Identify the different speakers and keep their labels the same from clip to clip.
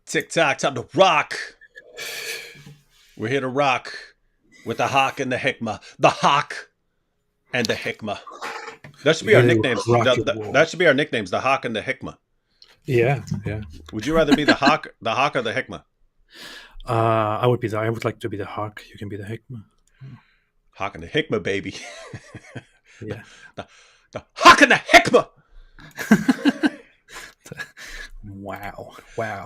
Speaker 1: TikTok, time to rock. We're here to rock with the Hawk and the Hikmah. The Hawk and the Hikmah. That should be our
Speaker 2: Here to
Speaker 1: nicknames.
Speaker 2: rock your world.
Speaker 1: That should be our nicknames. The Hawk and the Hikmah.
Speaker 2: Yeah.
Speaker 1: Would you rather be the Hawk or the Hikmah?
Speaker 2: I would like to be the Hawk. You can be the Hikmah.
Speaker 1: Hawk and the Hikmah, baby.
Speaker 2: Yeah.
Speaker 1: The Hawk and the Hikmah.
Speaker 2: Wow.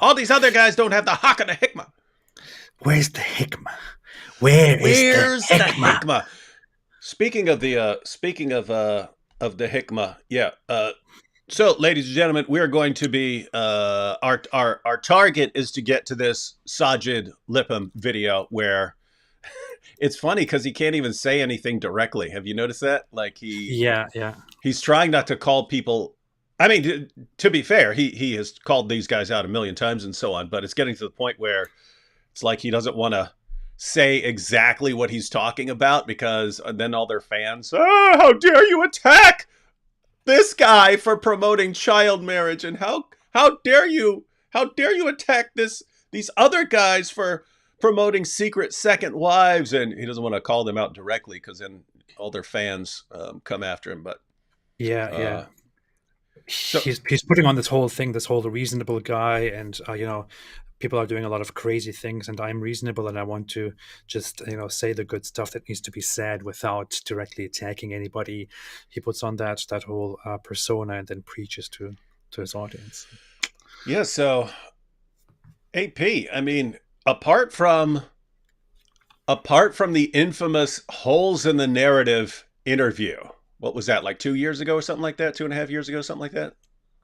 Speaker 1: All these other guys don't have the Hawk and the Hikmah.
Speaker 2: Where's the Hikmah? Where's the Hikmah?
Speaker 1: Speaking of the Hikmah, yeah. So, ladies and gentlemen, we are going to be our target is to get to this Sajid Lipham video where it's funny because he can't even say anything directly. Have you noticed that? Like he's trying not to call people. I mean, to be fair, he has called these guys out a million times and so on, but it's getting to the point where it's like he doesn't want to say exactly what he's talking about because then all their fans, oh, how dare you attack this guy for promoting child marriage, and how dare you attack these other guys for promoting secret second wives, and he doesn't want to call them out directly because then all their fans come after him. But
Speaker 2: so he's putting on this whole reasonable guy, and people are doing a lot of crazy things, and I'm reasonable, and I want to just say the good stuff that needs to be said without directly attacking anybody. He puts on that whole persona and then preaches to his audience.
Speaker 1: Yeah. So, AP. I mean, apart from the infamous holes in the narrative interview. What was that, like 2 years ago or something like that? 2.5 years ago, something like that?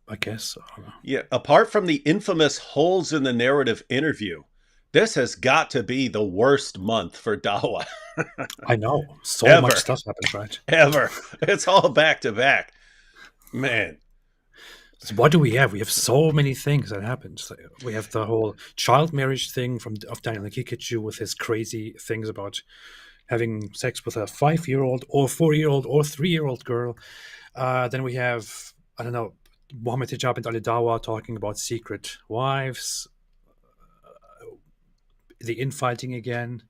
Speaker 2: I guess so.
Speaker 1: Yeah. Apart from the infamous holes in the narrative interview, this has got to be the worst month for DAWAH.
Speaker 2: I know. So much stuff happens, right?
Speaker 1: Ever. It's all back to back. Man.
Speaker 2: So what do we have? We have so many things that happened. So we have the whole child marriage thing of Daniel Kikachu with his crazy things about having sex with a 5-year-old or 4-year-old or 3-year-old girl. Then we have, I don't know, Mohammed Hijab and Ali Dawah talking about secret wives, the infighting again.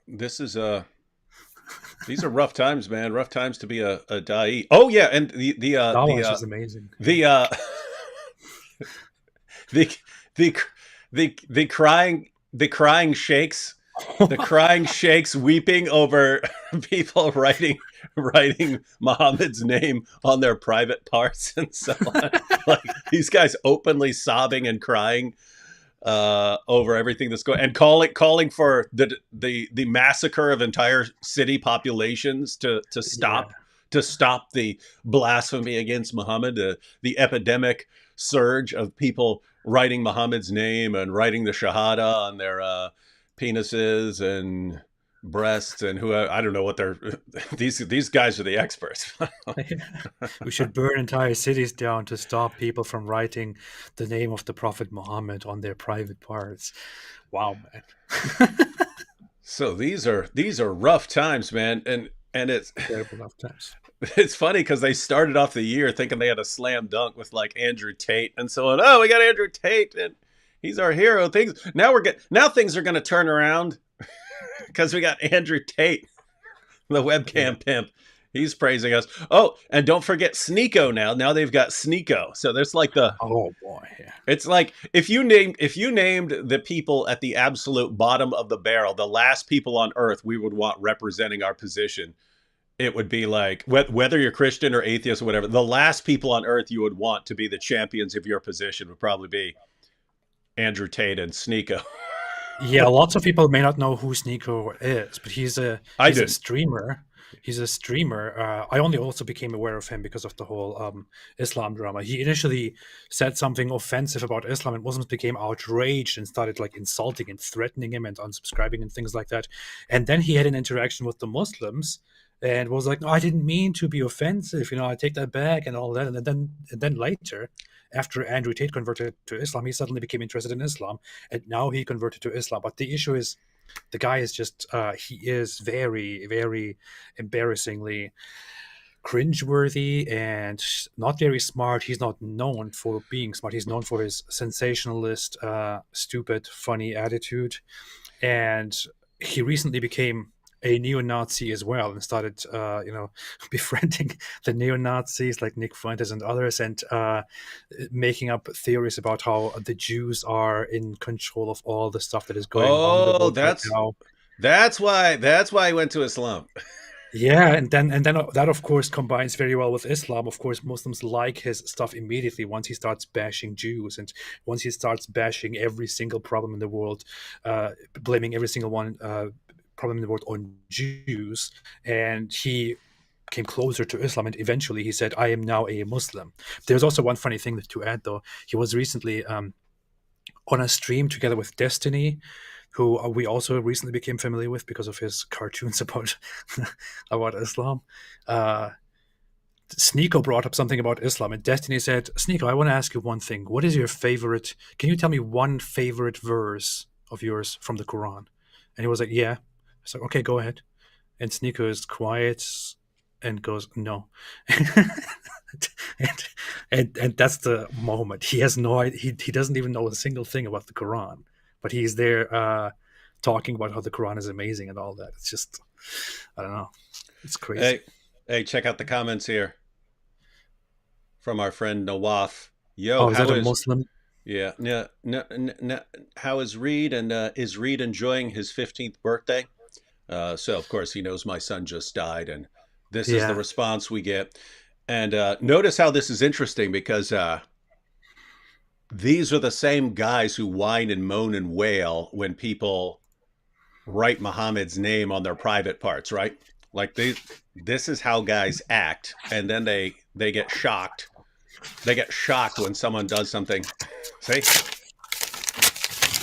Speaker 1: This is these are rough times, man. Rough times to be a da'i. Oh yeah, and
Speaker 2: Dawah is amazing.
Speaker 1: The crying sheikhs. The crying sheikhs weeping over people writing Muhammad's name on their private parts and so on. Like these guys openly sobbing and crying over everything that's going, and calling for the massacre of entire city populations to stop the blasphemy against Muhammad, the epidemic surge of people writing Muhammad's name and writing the Shahada on their penises and breasts, and I don't know what they're. These guys are the experts.
Speaker 2: We should burn entire cities down to stop people from writing the name of the Prophet Muhammad on their private parts. Wow, man.
Speaker 1: So these are rough times, man, and it's
Speaker 2: terrible rough times.
Speaker 1: It's funny because they started off the year thinking they had a slam dunk with like Andrew Tate and so on. Oh, we got Andrew Tate and he's our hero. Now things are going to turn around because we got Andrew Tate, the webcam pimp. He's praising us. Oh, and don't forget Sneeko now. Now they've got Sneeko. So there's like
Speaker 2: oh boy. Yeah.
Speaker 1: It's like if you named the people at the absolute bottom of the barrel, the last people on earth we would want representing our position, it would be like whether you're Christian or atheist or whatever, the last people on earth you would want to be the champions of your position would probably be Andrew Tate and Sneeko.
Speaker 2: Yeah, lots of people may not know who Sneeko is, but he's a streamer. He's a streamer. I only also became aware of him because of the whole Islam drama. He initially said something offensive about Islam, and Muslims became outraged and started like insulting and threatening him and unsubscribing and things like that. And then he had an interaction with the Muslims and was like, "No, I didn't mean to be offensive. I take that back and all that." And then later, after Andrew Tate converted to Islam, he suddenly became interested in Islam, and now he converted to Islam. But the issue is, the guy is just he is very, very embarrassingly cringeworthy and not very smart. He's not known for being smart. He's known for his sensationalist, stupid, funny attitude. And he recently became a neo-Nazi as well, and started, befriending the neo-Nazis like Nick Fuentes and others, and making up theories about how the Jews are in control of all the stuff that is going on in the world right now.
Speaker 1: That's why he went to Islam.
Speaker 2: Yeah, and then that of course combines very well with Islam. Of course, Muslims like his stuff immediately once he starts bashing Jews, and once he starts bashing every single problem in the world, blaming every single problem in the world on Jews. And he came closer to Islam, and eventually he said, "I am now a Muslim." There's also one funny thing to add, though. He was recently on a stream together with Destiny, who we also recently became familiar with because of his cartoons about Islam. Sneeko brought up something about Islam, and Destiny said, "Sneeko, I want to ask you one thing. What is your favorite? Can you tell me one favorite verse of yours from the Quran?" And he was like, "Yeah." I said, "Okay, go ahead." And Sneeko is quiet and goes, "No." and that's the moment. He has no idea. He doesn't even know a single thing about the Quran. But he's there talking about how the Quran is amazing and all that. It's just, I don't know. It's crazy.
Speaker 1: Hey, check out the comments here from our friend Nawaf. Yo,
Speaker 2: is that a Muslim?
Speaker 1: Yeah. No, how is Reed? And is Reed enjoying his 15th birthday? So, of course, he knows my son just died. And this is the response we get. And notice how this is interesting, because these are the same guys who whine and moan and wail when people write Muhammad's name on their private parts, right? Like this is how guys act, and then they get shocked. They get shocked when someone does something. See?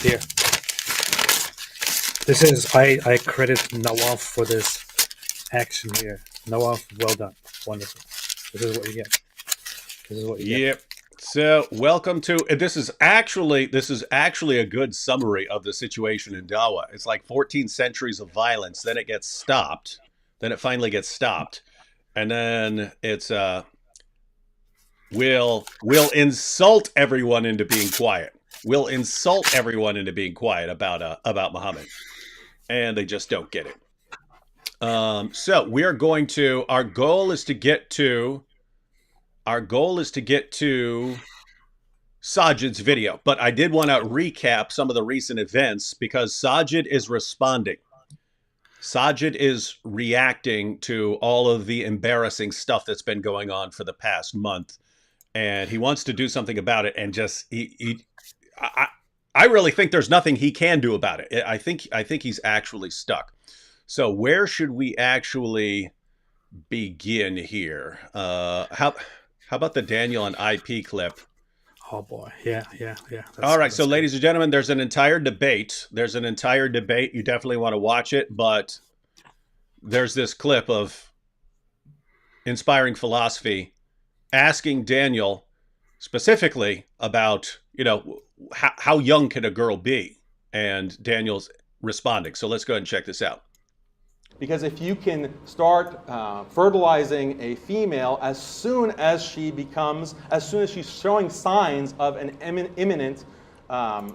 Speaker 2: Here. This is, I credit Nawaf for this action here. Nawaf, well done. Wonderful. This is what you get.
Speaker 1: Yep. So, welcome to, this is actually a good summary of the situation in DAWAH. It's like 14 centuries of violence, then it gets stopped, then it finally gets stopped, and then it's we'll insult everyone into being quiet. We'll insult everyone into being quiet about Muhammad, and they just don't get it. So we are going to, our goal is to get to Sajid's video, but I did want to recap some of the recent events because Sajid is responding. Sajid is reacting to all of the embarrassing stuff that's been going on for the past month, and he wants to do something about it. And just I really think there's nothing he can do about it. I think he's actually stuck. So where should we actually begin here? How about the Daniel and IP clip?
Speaker 2: Oh boy, yeah.
Speaker 1: All right, so ladies and gentlemen, there's an entire debate. You definitely want to watch it, but there's this clip of Inspiring Philosophy asking Daniel specifically about, how young can a girl be? And Daniel's responding. So let's go ahead and check this out.
Speaker 3: Because if you can start fertilizing a female as soon as she's showing signs of an imminent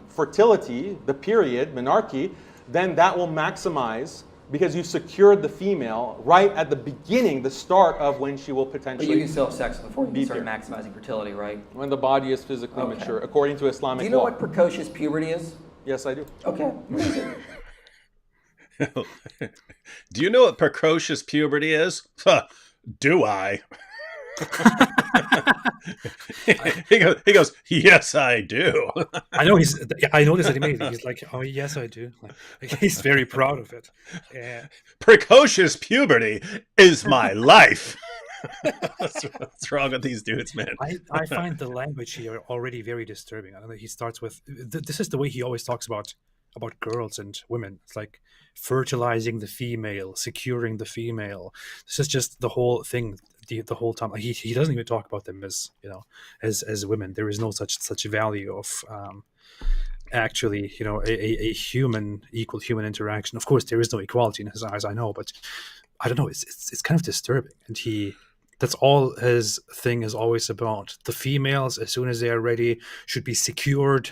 Speaker 3: fertility, the period, menarche, then that will maximize, because you secured the female right at the beginning, the start of when she will potentially.
Speaker 4: But you can still have sex before you start maximizing fertility, right?
Speaker 3: When the body is physically mature, according to Islamic law.
Speaker 4: Do you know what precocious puberty is?
Speaker 3: Yes, I do.
Speaker 4: Okay.
Speaker 1: Do you know what precocious puberty is? Do I? he goes, yes, I do.
Speaker 2: I noticed that he made it. He's like, oh, yes, I do. Like, he's very proud of it. Yeah.
Speaker 1: Precocious puberty is my life. What's wrong with these dudes, man?
Speaker 2: I find the language here already very disturbing. I don't know. He starts with, this is the way he always talks about girls and women. It's like fertilizing the female, securing the female. This is just the whole thing. The whole time he doesn't even talk about them as as women. There is no such value of actually a human, equal human interaction. Of course, there is no equality in his eyes, I know, but I don't know. It's kind of disturbing, and he That's all his thing is always about. The females, as soon as they are ready, should be secured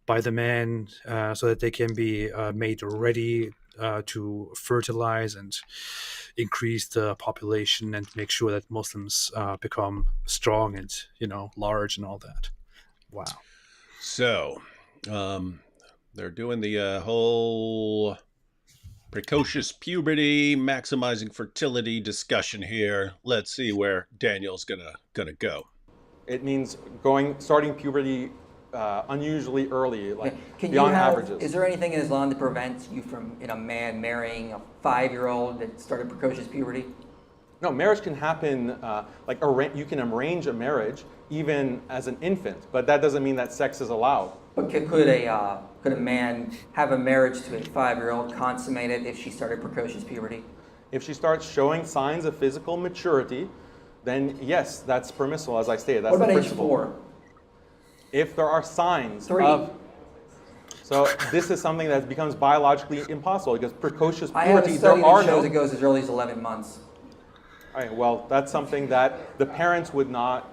Speaker 2: by the man so that they can be made ready to fertilize and increase the population and make sure that Muslims become strong and, large and all that. Wow.
Speaker 1: So they're doing the whole precocious puberty, maximizing fertility discussion here. Let's see where Daniel's gonna go.
Speaker 3: It means starting puberty unusually early, like beyond averages.
Speaker 4: Is there anything in Islam that prevents you from, a man marrying a 5-year-old that started precocious puberty?
Speaker 3: No, marriage can happen, you can arrange a marriage even as an infant, but that doesn't mean that sex is allowed.
Speaker 4: But could a man have a marriage to a 5-year-old consummated if she started precocious puberty?
Speaker 3: If she starts showing signs of physical maturity, then yes, that's permissible, as I stated. That's
Speaker 4: what about
Speaker 3: the
Speaker 4: age
Speaker 3: principle.
Speaker 4: 4?
Speaker 3: If there are signs
Speaker 4: 3.
Speaker 3: So this is something that becomes biologically impossible because precocious
Speaker 4: I have
Speaker 3: puberty,
Speaker 4: a study
Speaker 3: there are
Speaker 4: that shows
Speaker 3: no...
Speaker 4: it goes as early as 11 months.
Speaker 3: All right, well, that's something that the parents would not...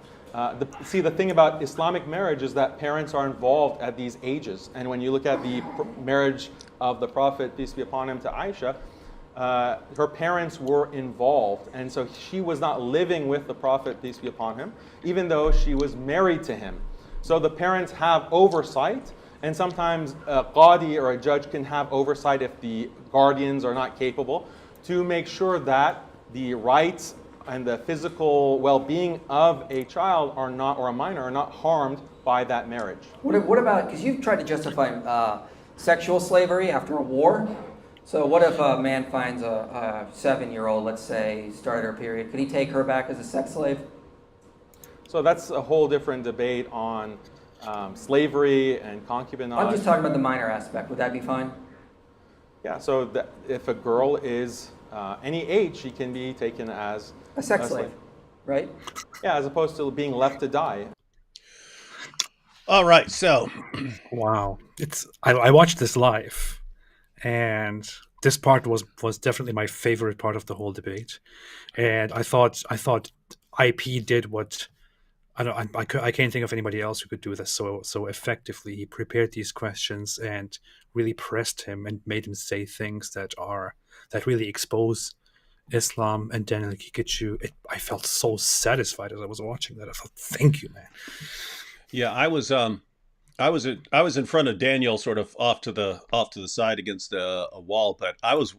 Speaker 3: See, the thing about Islamic marriage is that parents are involved at these ages. And when you look at the marriage of the Prophet, peace be upon him, to Aisha, her parents were involved. And so she was not living with the Prophet, peace be upon him, even though she was married to him. So the parents have oversight, and sometimes a qadi or a judge can have oversight if the guardians are not capable to make sure that the rights and the physical well-being of a child are not, or a minor, are not harmed by that marriage.
Speaker 4: What about, because you've tried to justify sexual slavery after a war. So what if a man finds a 7-year-old, let's say, started her period, could he take her back as a sex slave?
Speaker 3: So that's a whole different debate on slavery and concubinage.
Speaker 4: I'm just talking about the minor aspect. Would that be fine?
Speaker 3: Yeah, so if a girl is any age, she can be taken as
Speaker 4: a sex slave, right?
Speaker 3: Yeah, as opposed to being left to die.
Speaker 1: All right, so
Speaker 2: wow, I watched this live, and this part was definitely my favorite part of the whole debate, and I thought IP did what I can't think of anybody else who could do this so effectively. He prepared these questions and really pressed him and made him say things that really expose Islam, and then he gets you. I felt so satisfied as I was watching that. I thought, thank you, man.
Speaker 1: Yeah, I was in front of Daniel, sort of off to the side against a wall, but I was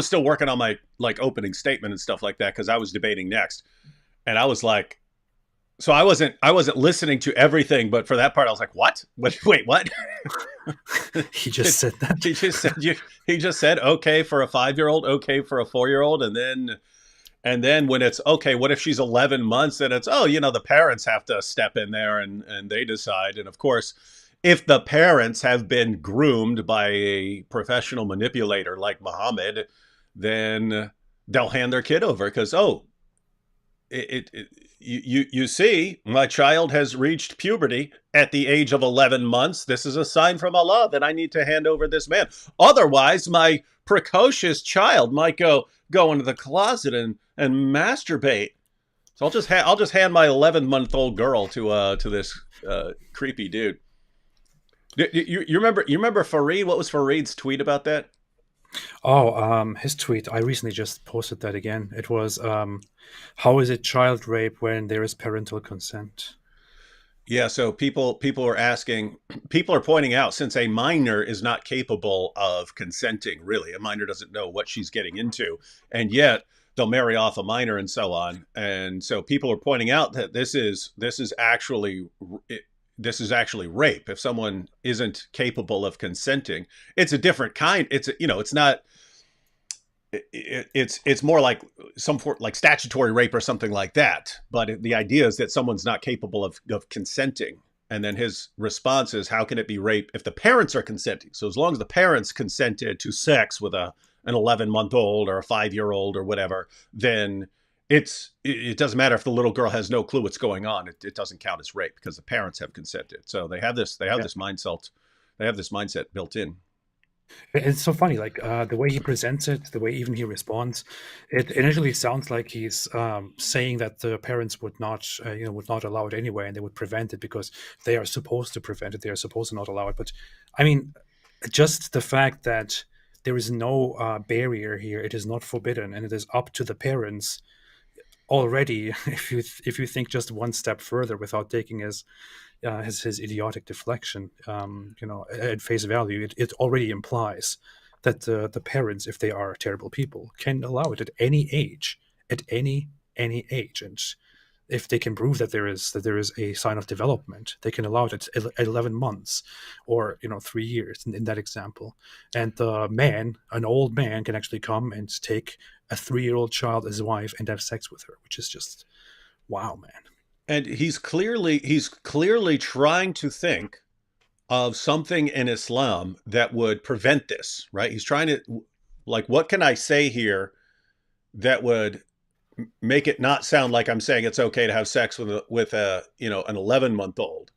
Speaker 1: still working on my opening statement and stuff like that because I was debating next, and I was like, so I wasn't listening to everything, but for that part I was like, what? Wait, what?
Speaker 2: He just said that.
Speaker 1: He just said okay for a 5-year-old, okay for a 4-year-old, and then when it's okay, what if she's 11 months and it's the parents have to step in there and they decide. And of course, if the parents have been groomed by a professional manipulator like Muhammad, then they'll hand their kid over because you see, my child has reached puberty at the age of 11 months. This is a sign from Allah that I need to hand over this man. Otherwise, my precocious child might go into the closet and masturbate. So I'll just hand my 11-month-old girl to this creepy dude. You remember Fareed? What was Fareed's tweet about that?
Speaker 2: Oh, his tweet. I recently just posted that again. It was, how is it child rape when there is parental consent?
Speaker 1: Yeah, so people are pointing out, since a minor is not capable of consenting, really, a minor doesn't know what she's getting into, and yet they'll marry off a minor and so on. And so people are pointing out that this is actually rape. If someone isn't capable of consenting, it's a different kind. It's more like some like statutory rape or something like that. But the idea is that someone's not capable of consenting. And then his response is, how can it be rape if the parents are consenting? So as long as the parents consented to sex with an 11-month-old or a 5-year-old or whatever, then it doesn't matter if the little girl has no clue what's going on. It doesn't count as rape because the parents have consented. So they have this mindset built in.
Speaker 2: It's so funny, like the way he presents it, the way even he responds. It initially sounds like he's saying that the parents would not, would not allow it anyway, and they would prevent it because they are supposed to prevent it. They are supposed to not allow it. But I mean, just the fact that there is no barrier here, it is not forbidden, and it is up to the parents already. If you think just one step further without taking his idiotic deflection, at face value, it already implies that the parents, if they are terrible people, can allow it at any age, at any age, and if they can prove that there is a sign of development, they can allow it at 11 months or 3 years in that example. And the man, an old man, can actually come and take a 3-year-old child as wife and have sex with her, which is just wow, man.
Speaker 1: And he's clearly trying to think of something in Islam that would prevent this, right? He's trying to, like, what can I say here that would make it not sound like I'm saying it's okay to have sex with an 11-month-old.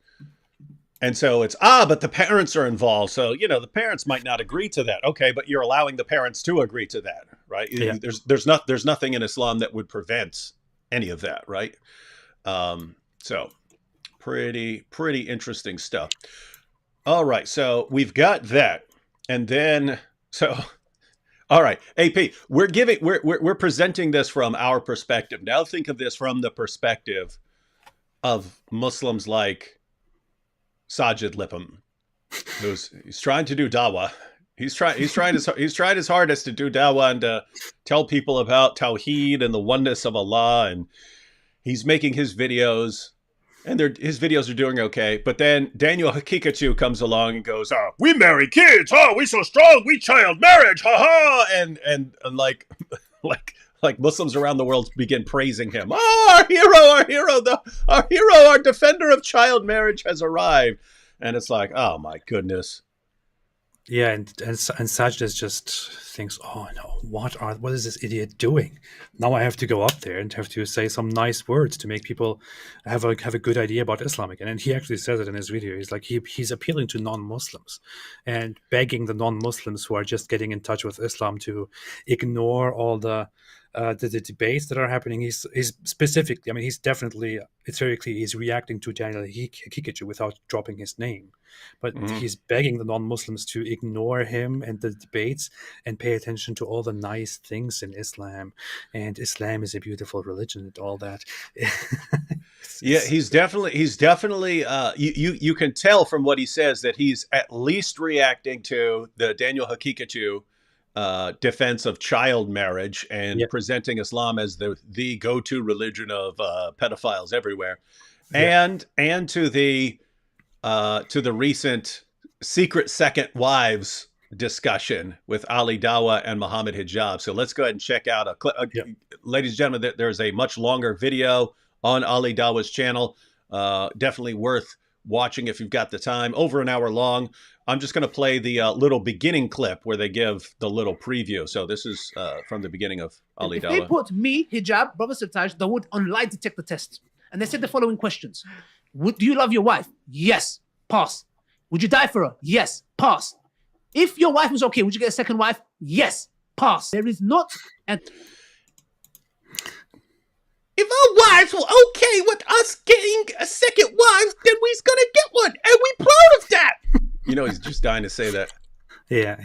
Speaker 1: And so it's, but the parents are involved. So, the parents might not agree to that. Okay, but you're allowing the parents to agree to that, right? Yeah. There's nothing in Islam that would prevent any of that, right? So pretty interesting stuff. All right, so we've got that. And then, all right, AP, we're presenting this from our perspective. Now think of this from the perspective of Muslims like Sajid Lipham, he's trying to do dawah. He's tried his hardest to do dawah and to tell people about Tawheed and the oneness of Allah, and he's making his videos, and his videos are doing okay. But then Daniel Hakikachu comes along and goes, we marry kids, we so strong, we child marriage, and like Muslims around the world begin praising him. Our hero, our defender of child marriage has arrived. And it's like, oh my goodness.
Speaker 2: Yeah, and Sajid just thinks, oh no, what is this idiot doing? Now I have to go up there and have to say some nice words to make people have a good idea about Islam again. And he actually says it in his video. He's like, he's appealing to non-Muslims and begging the non-Muslims who are just getting in touch with Islam to ignore all the debates that are happening. He's specifically, I mean, he's definitely, it's very clear he's reacting to Daniel Hakikachu without dropping his name, but he's begging the non-Muslims to ignore him and the debates and pay attention to all the nice things in Islam, and Islam is a beautiful religion and all that.
Speaker 1: Yeah, he's definitely you can tell from what he says that he's at least reacting to the Daniel Hakikachu defense of child marriage and presenting Islam as the go-to religion of pedophiles everywhere, and to the recent secret second wives discussion with Ali Dawah and Muhammad Hijab. So let's go ahead and check out a clip. Ladies and gentlemen, there's a much longer video on Ali Dawah's channel. Definitely worth watching if you've got the time. Over an hour long. I'm just going to play the little beginning clip where they give the little preview. So this is from the beginning of Ali Dawah.
Speaker 5: They put me, hijab, brother Sirtaj, the would on lie detector test. And they said the following questions. Do you love your wife? Yes. Pass. Would you die for her? Yes. Pass. If your wife was okay, would you get a second wife? Yes. Pass. There is not...
Speaker 1: If our wives were okay with us getting a second wife, then we's gonna get one, and we proud of that. He's just dying to say that.
Speaker 2: Yeah.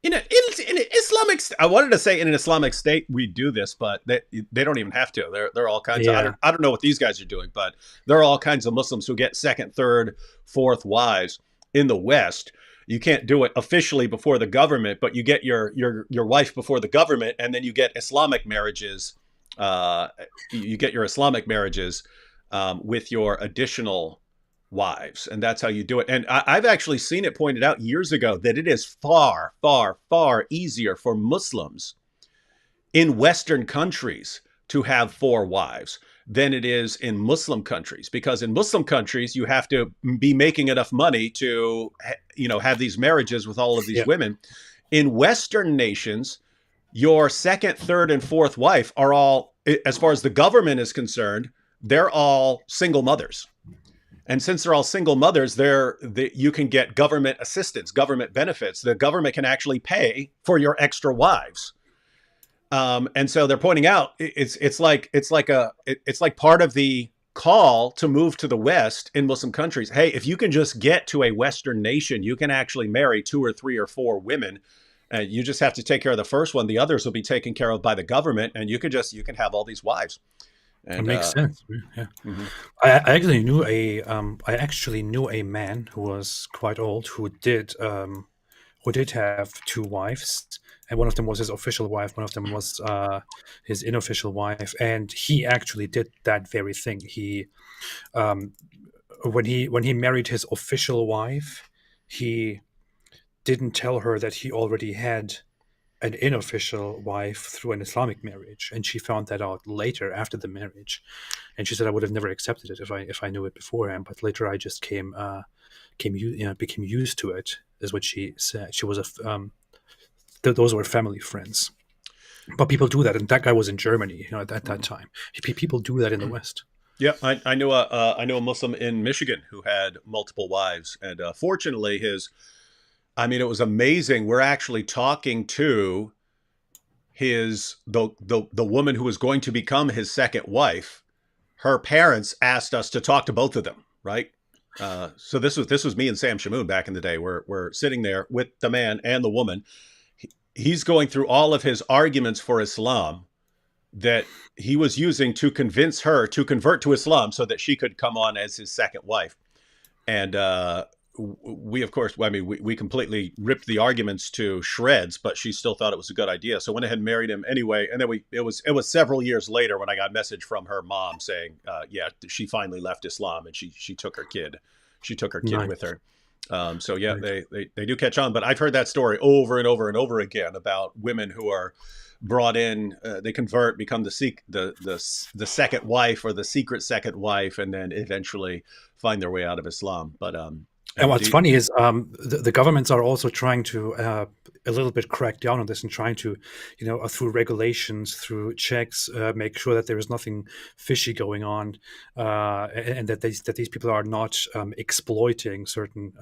Speaker 1: In an Islamic, I wanted to say in an Islamic state we do this, but they don't even have to. There are all kinds of, I don't know what these guys are doing, but there are all kinds of Muslims who get second, third, fourth wives in the West. You can't do it officially before the government, but you get your wife before the government, and then you get Islamic marriages. You get your Islamic marriages with your additional wives, and that's how you do it. And I've actually seen it pointed out years ago that it is far, far, far easier for Muslims in Western countries to have 4 wives than it is in Muslim countries, because in Muslim countries you have to be making enough money to have these marriages with all of these women. In Western nations, your second, third, and fourth wife are all, as far as the government is concerned, they're all single mothers. And since they're all single mothers, you can get government assistance, government benefits. The government can actually pay for your extra wives. And so they're pointing out it's like part of the call to move to the West in Muslim countries. Hey, if you can just get to a Western nation, you can actually marry 2 or 3 or 4 women. You just have to take care of the first one. The others will be taken care of by the government, and you can have all these wives. And,
Speaker 2: it makes sense. Yeah.
Speaker 1: Mm-hmm.
Speaker 2: I actually knew a man who was quite old who did have 2 wives, and one of them was his official wife, one of them was his unofficial wife, and he actually did that very thing. He when he married his official wife, he didn't tell her that he already had an unofficial wife through an Islamic marriage, and she found that out later after the marriage, and she said, I would have never accepted it if I knew it beforehand, but later I just became used to it, is what she said. She was those were family friends, but people do that, and that guy was in Germany, at that time. People do that in the West.
Speaker 1: Yeah, I know a Muslim in Michigan who had multiple wives, and fortunately it was amazing. We're actually talking to the woman who was going to become his second wife. Her parents asked us to talk to both of them, right? So this was me and Sam Shamoon back in the day. We're sitting there with the man and the woman. He's going through all of his arguments for Islam that he was using to convince her to convert to Islam so that she could come on as his second wife. And we, of course, we completely ripped the arguments to shreds, but she still thought it was a good idea. So went ahead and married him anyway. And then it was several years later when I got a message from her mom saying, she finally left Islam and she took her kid. She took her kid
Speaker 2: Nice.
Speaker 1: with her. So yeah, nice. They do catch on, but I've heard that story over and over and over again about women who are brought in, they convert, become the second wife or the secret second wife, and then eventually find their way out of Islam. But
Speaker 2: and what's funny is the governments are also trying to a little bit crack down on this and trying to, through regulations, through checks, make sure that there is nothing fishy going on, and that these people are not exploiting certain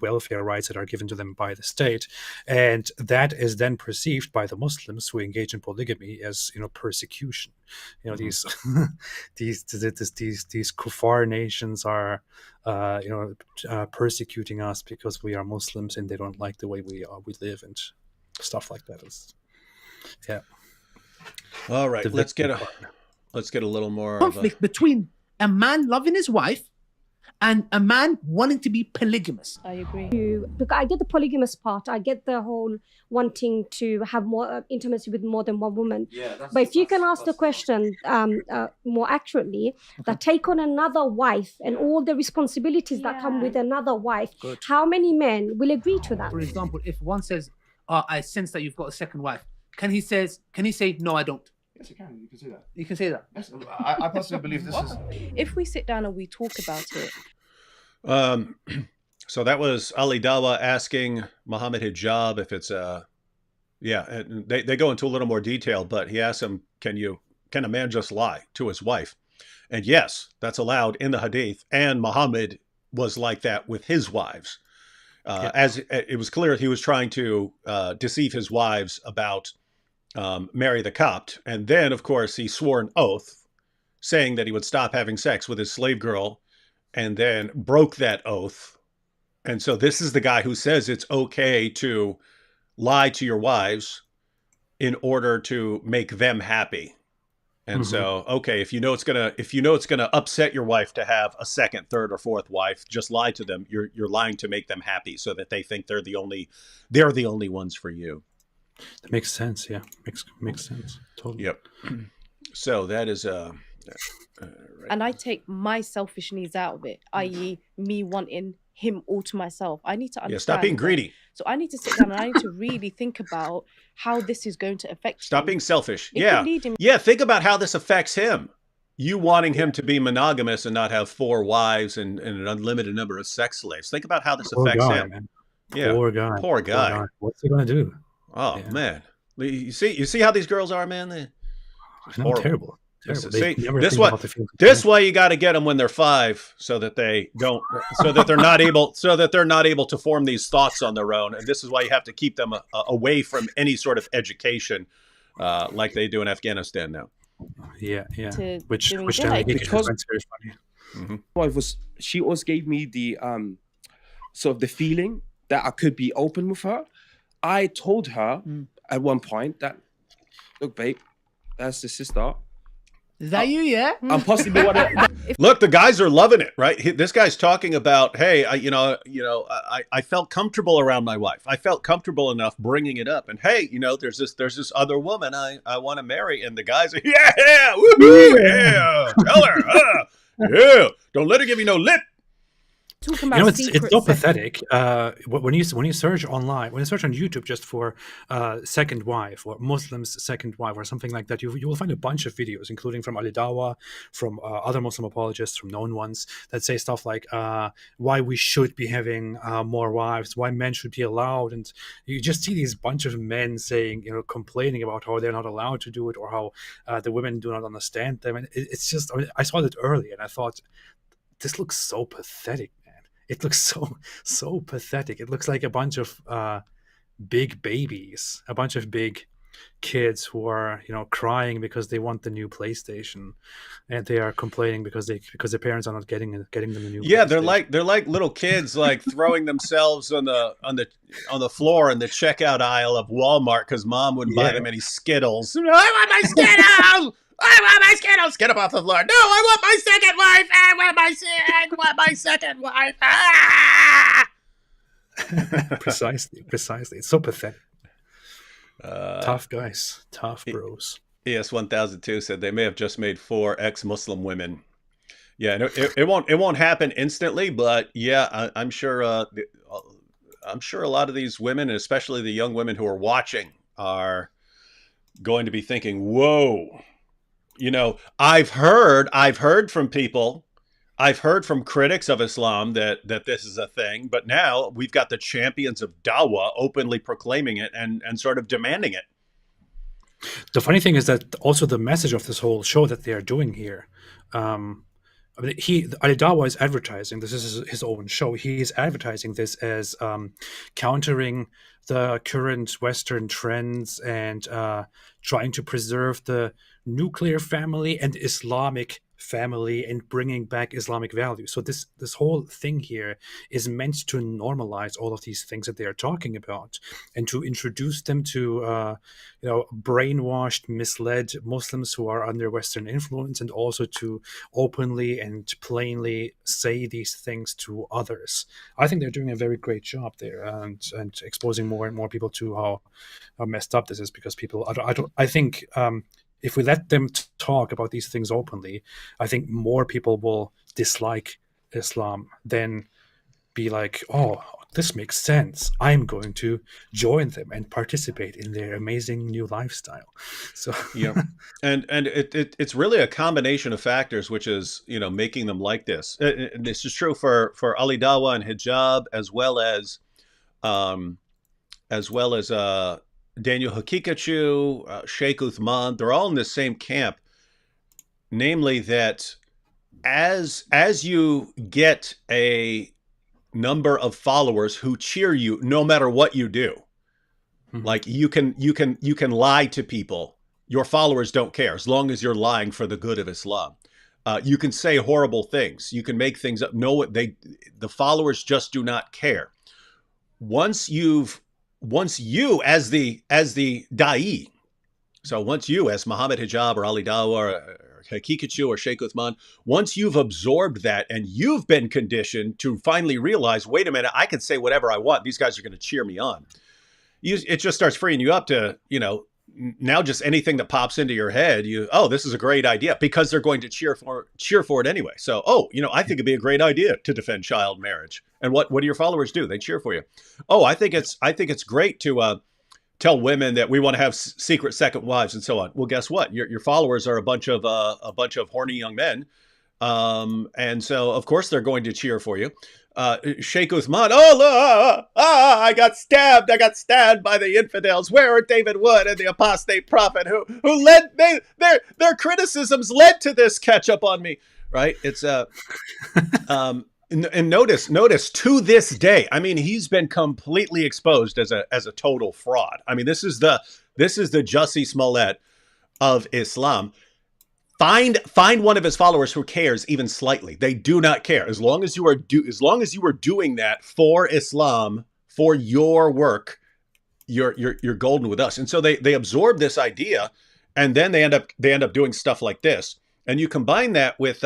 Speaker 2: welfare rights that are given to them by the state, and that is then perceived by the Muslims who engage in polygamy as persecution. These kuffar nations are persecuting us because we are Muslims and they don't like the way we live and stuff like that. Yeah.
Speaker 1: All right, let's get a little more
Speaker 5: conflict between a man loving his wife and a man wanting to be polygamous.
Speaker 6: I agree. Because I get the polygamous part. I get the whole wanting to have more intimacy with more than one woman.
Speaker 4: Yeah,
Speaker 6: but if you can ask the question more accurately, that take on another wife and all the responsibilities that come with another wife,
Speaker 5: Good.
Speaker 6: How many men will agree to that?
Speaker 5: For example, if one says, I sense that you've got a second wife, can he say, no, I don't?
Speaker 7: Yes, you can. You can say that.
Speaker 5: You can say that.
Speaker 7: Yes, I personally believe this is.
Speaker 8: If we sit down and we talk about it.
Speaker 1: So that was Ali Dawa asking Muhammad Hijab if it's and they go into a little more detail, but he asked him, can a man just lie to his wife? And yes, that's allowed in the hadith, and Muhammad was like that with his wives. As it was clear, he was trying to deceive his wives about marry the Copt. And then, of course, he swore an oath saying that he would stop having sex with his slave girl, and then broke that oath. And so this is the guy who says it's okay to lie to your wives in order to make them happy. And so, okay, if you know it's gonna upset your wife to have a second, third, or fourth wife, just lie to them. You're lying to make them happy so that they think they're the only ones for you.
Speaker 2: That makes sense. Yeah, makes sense. Totally.
Speaker 1: Yep. So that is right.
Speaker 8: And I take my selfish needs out of it, i.e. me wanting him all to myself. I need to understand.
Speaker 1: Yeah, stop being greedy.
Speaker 8: So I need to sit down and I need to really think about how this is going to affect
Speaker 1: Stop
Speaker 8: him.
Speaker 1: being selfish.
Speaker 8: It
Speaker 1: Yeah.
Speaker 8: could lead him-
Speaker 1: Yeah, think about how this affects him. You wanting him to be monogamous and not have 4 wives and an unlimited number of sex slaves. Think about how this affects him.
Speaker 2: Man.
Speaker 1: Yeah.
Speaker 2: Poor guy. What's he gonna do?
Speaker 1: Oh man. You see how these girls are, man?
Speaker 2: I know, terrible. terrible.
Speaker 1: See,
Speaker 2: never
Speaker 1: this
Speaker 2: think
Speaker 1: why
Speaker 2: about the feelings of
Speaker 1: this
Speaker 2: children.
Speaker 1: why you got to get them when they're 5, so that they don't, so that they're not able, to form these thoughts on their own. And this is why you have to keep them away from any sort of education, like they do in Afghanistan now.
Speaker 2: Yeah.
Speaker 8: To
Speaker 2: Which
Speaker 8: doing
Speaker 2: then
Speaker 8: good.
Speaker 9: Because-
Speaker 2: very funny.
Speaker 9: She always gave me the sort of the feeling that I could be open with her. I told her at one point that, look, babe, that's the sister.
Speaker 5: Is that you? Yeah.
Speaker 9: I'm possibly one of.
Speaker 1: Look, the guys are loving it, right? This guy's talking about, hey, I felt comfortable around my wife. I felt comfortable enough bringing it up, and hey, there's this other woman I want to marry, and the guys are, yeah, woohoo, yeah, tell her, yeah, don't let her give you no lip.
Speaker 8: Talking about
Speaker 2: It's so
Speaker 8: secrets.
Speaker 2: pathetic. When you search online, when you search on YouTube just for second wife or Muslim's second wife or something like that, you will find a bunch of videos, including from DAWAH, from other Muslim apologists, from known ones, that say stuff like why we should be having more wives, why men should be allowed, and you just see these bunch of men saying, complaining about how they're not allowed to do it, or how the women do not understand them, and it's just, I saw it early and I thought, this looks so pathetic. It looks so pathetic. It looks like a bunch of big babies, a bunch of big kids who are, crying because they want the new PlayStation, and they are complaining because their parents are not getting them the new.
Speaker 1: Yeah,
Speaker 2: PlayStation.
Speaker 1: they're like little kids, like throwing themselves on the floor in the checkout aisle of Walmart because mom wouldn't buy them any Skittles. I want my Skittles. I want my Skittles. Get up off the floor. No, I want my second wife. I want my second wife. Ah!
Speaker 2: Precisely. It's so pathetic. Tough guys, tough bros.
Speaker 1: ES1002 said they may have just made 4 ex-Muslim women. Yeah, and it won't happen instantly, but yeah, I'm sure a lot of these women, and especially the young women who are watching, are going to be thinking, "Whoa." I've heard from people, I've heard from critics of Islam that this is a thing, but now we've got the champions of DAWAH openly proclaiming it and sort of demanding it.
Speaker 2: The funny thing is that also the message of this whole show that they are doing here, DAWAH is advertising, this is his own show, he is advertising this as countering the current Western trends and trying to preserve the nuclear family and Islamic family and bringing back Islamic values. So this whole thing here is meant to normalize all of these things that they are talking about and to introduce them to brainwashed, misled Muslims who are under Western influence, and also to openly and plainly say these things to others. I think they're doing a very great job there and exposing more and more people to how messed up this is, because people, I think if we let them talk about these things openly, I think more people will dislike Islam than be like, oh, this makes sense. I'm going to join them and participate in their amazing new lifestyle. So
Speaker 1: yeah, and it's really a combination of factors, which is making them like this. And this is true for Ali Dawah and hijab, as well as Daniel Hakikachu, Sheikh Uthman. They're all in the same camp, namely that as you get a number of followers who cheer you no matter what you do, like you can lie to people, your followers don't care as long as you're lying for the good of Islam. You can say horrible things, you can make things up. No, the followers just do not care. Once you as the da'i, so once you as Muhammad Hijab or Ali Dawah or Hakikachu or Sheikh Uthman, once you've absorbed that and you've been conditioned to finally realize, wait a minute, I can say whatever I want, these guys are going to cheer me on. It just starts freeing you up to, now just anything that pops into your head, this is a great idea, because they're going to cheer for it anyway. So, I think it'd be a great idea to defend child marriage. And what do your followers do? They cheer for you. Oh, I think it's great to tell women that we want to have secret second wives and so on. Well, guess what? Your followers are a bunch of horny young men And so, of course, they're going to cheer for you. Sheikh Uthman, oh, I got stabbed. I got stabbed by the infidels. Where are David Wood and the apostate prophet who led their criticisms led to this catch up on me, right? It's and notice to this day, I mean, he's been completely exposed as a total fraud. I mean, this is the Jussie Smollett of Islam. Find one of his followers who cares even slightly. They do not care. As long as you are doing that for Islam, for your work, you're golden with us. And so they absorb this idea, and then they end up doing stuff like this. And you combine that with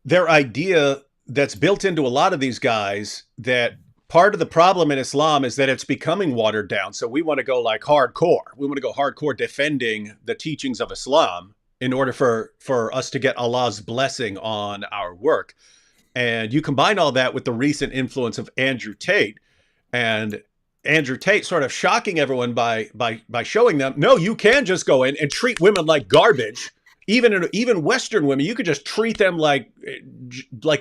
Speaker 1: their idea that's built into a lot of these guys, that part of the problem in Islam is that it's becoming watered down. So we want to go like hardcore. We want to go hardcore defending the teachings of Islam in order for us to get Allah's blessing on our work. And you combine all that with the recent influence of Andrew Tate, and Andrew Tate sort of shocking everyone by showing them, no, you can just go in and treat women like garbage. Even Western women, you could just treat them like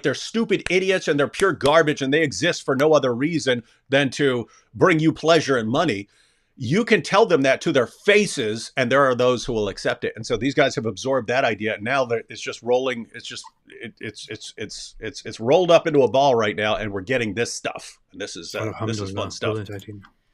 Speaker 1: they're stupid idiots and they're pure garbage and they exist for no other reason than to bring you pleasure and money. You can tell them that to their faces, and there are those who will accept it. And so these guys have absorbed that idea. Now it's just rolling. It's rolled up into a ball right now, and we're getting this stuff. And this is fun stuff.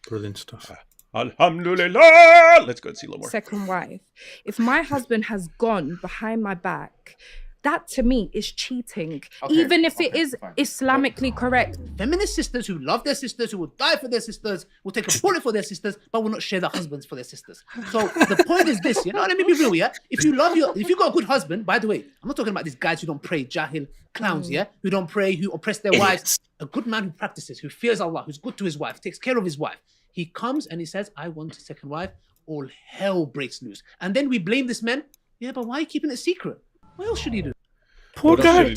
Speaker 2: Brilliant stuff.
Speaker 1: Alhamdulillah. Let's go and see a little more.
Speaker 10: Second wife. If my husband has gone behind my back, that to me is cheating, even if it is Islamically correct.
Speaker 5: Feminist sisters who love their sisters, who will die for their sisters, will take a bullet for their sisters, but will not share their husbands for their sisters. So the point is this, let me be real, yeah? If you got a good husband, by the way, I'm not talking about these guys who don't pray, jahil clowns, yeah? Who don't pray, who oppress their wives. A good man who practices, who fears Allah, who's good to his wife, takes care of his wife. He comes and he says, I want a second wife. All hell breaks loose. And then we blame this man. Yeah, but why are you keeping it secret? What else should he do?
Speaker 2: Poor guy.